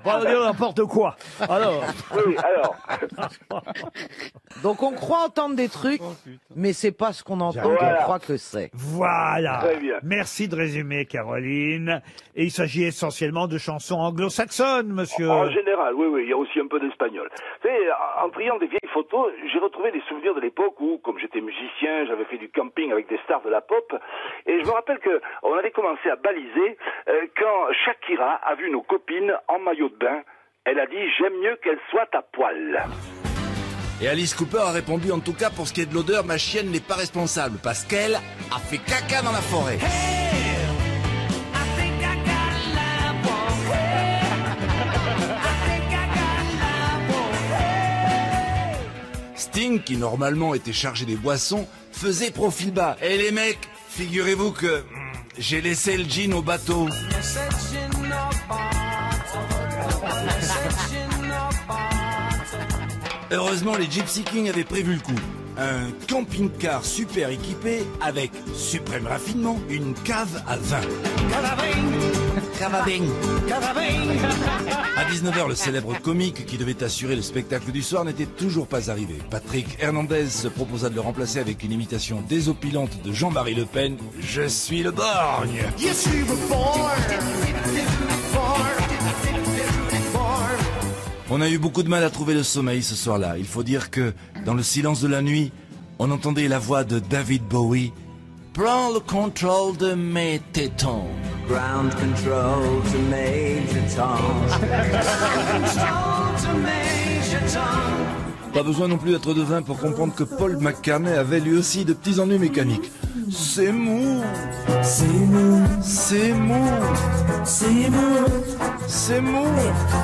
A: On va dire n'importe quoi. Alors.
T: Oui, alors.
H: Donc on croit entendre des trucs, mais c'est pas ce qu'on entend
T: Voilà.
H: qu'on croit que c'est.
A: Voilà.
T: Très bien.
A: Merci de résumer, Caroline. Et il s'agit essentiellement de chansons anglo-saxonnes, monsieur.
T: En général, oui, il y a aussi un peu d'espagnol. Vous savez, en triant des vieilles photos, j'ai retrouvé des souvenirs de l'époque où, comme j'étais musicien, j'avais fait du camping avec des stars de la pop. Et je me rappelle que on avait commencé à baliser quand Shakira a vu nos copines en maillot de bain. Elle a dit « J'aime mieux qu'elle soit à poil ».
K: Et Alice Cooper a répondu, en tout cas pour ce qui est de l'odeur, ma chienne n'est pas responsable parce qu'elle a fait caca dans la forêt. Sting, qui normalement était chargé des boissons, faisait profil bas. Et les mecs, figurez-vous que j'ai laissé le gin au bateau. Heureusement, les Gypsy Kings avaient prévu le coup. Un camping-car super équipé avec, suprême raffinement, une cave à vin. Cavaving. À 19h, le célèbre comique qui devait assurer le spectacle du soir n'était toujours pas arrivé. Patrick Hernandez se proposa de le remplacer avec une imitation désopilante de Jean-Marie Le Pen. Je suis le borgne. On a eu beaucoup de mal à trouver le sommeil ce soir-là. Il faut dire que, dans le silence de la nuit, on entendait la voix de David Bowie. Prends le contrôle de mes tétons. Ground control to Major Tom. Pas besoin non plus d'être devin pour comprendre que Paul McCartney avait lui aussi de petits ennuis mécaniques. C'est mou. C'est mou. C'est mou. C'est mou. C'est mou.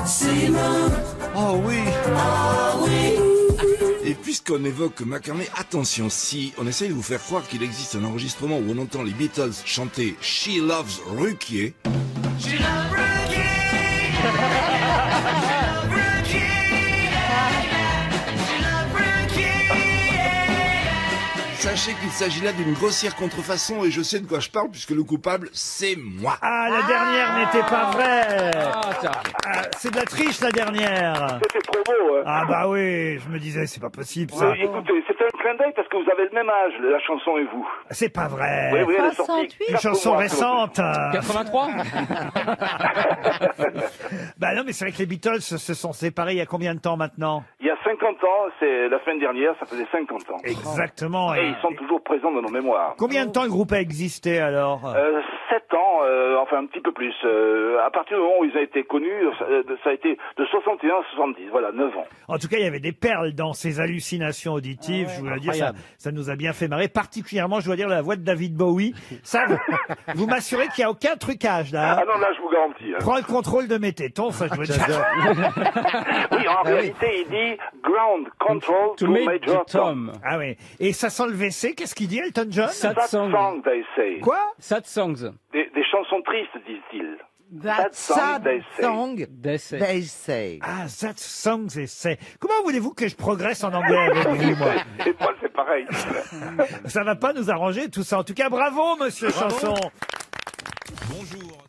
K: C'est mou. Oh oui. Oh oui. Et puisqu'on évoque McCartney, attention, si on essaye de vous faire croire qu'il existe un enregistrement où on entend les Beatles chanter She Loves Ruquier. She loves Sachez qu'il s'agit là d'une grossière contrefaçon et je sais de quoi je parle puisque le coupable, c'est moi.
A: Ah, la dernière n'était pas vraie. C'est de la triche, la dernière.
T: C'était trop beau, hein.
A: Ah bah oui, je me disais, c'est pas possible ça.
T: Oui, écoutez, c'était un clin d'œil parce que vous avez le même âge, la chanson et vous.
A: C'est pas vrai.
T: Oui, elle est sortie.
A: Une chanson récente.
F: 83.
A: Bah non, mais c'est vrai que les Beatles se sont séparés il y a combien de temps maintenant?
T: Il y a 50 ans, c'est la semaine dernière, ça faisait 50 ans.
A: Exactement.
T: Et ils sont toujours présents dans nos mémoires.
A: Combien de temps le groupe a existé alors?
T: 7 ans, enfin un petit peu plus. À partir du moment où ils ont été connus, ça a été de 61 à 70, voilà, 9 ans.
A: En tout cas, il y avait des perles dans ces hallucinations auditives. Je voulais dire, ça nous a bien fait marrer. Particulièrement, je dois dire, la voix de David Bowie. Ça, vous m'assurez qu'il n'y a aucun trucage là.
T: Ah non, là, je vous garantis. Hein.
A: Prends le contrôle de mes tétons, ça je veux dire.
T: Oui, en réalité, il dit ground control to Major Tom.
A: Ah oui. Et ça sent le WC, qu'est-ce qu'il dit, Elton John?
T: Sad song, they say.
A: Quoi?
G: Sad songs.
T: Des chansons tristes, disent-ils.
D: That sad song,
G: they
D: say.
A: Ah, that song, they say. Comment voulez-vous que je progresse en anglais avec vous, moi?
T: Et moi, c'est pareil.
A: Ça va pas nous arranger tout ça. En tout cas, bravo, monsieur Chanson.
K: Bonjour.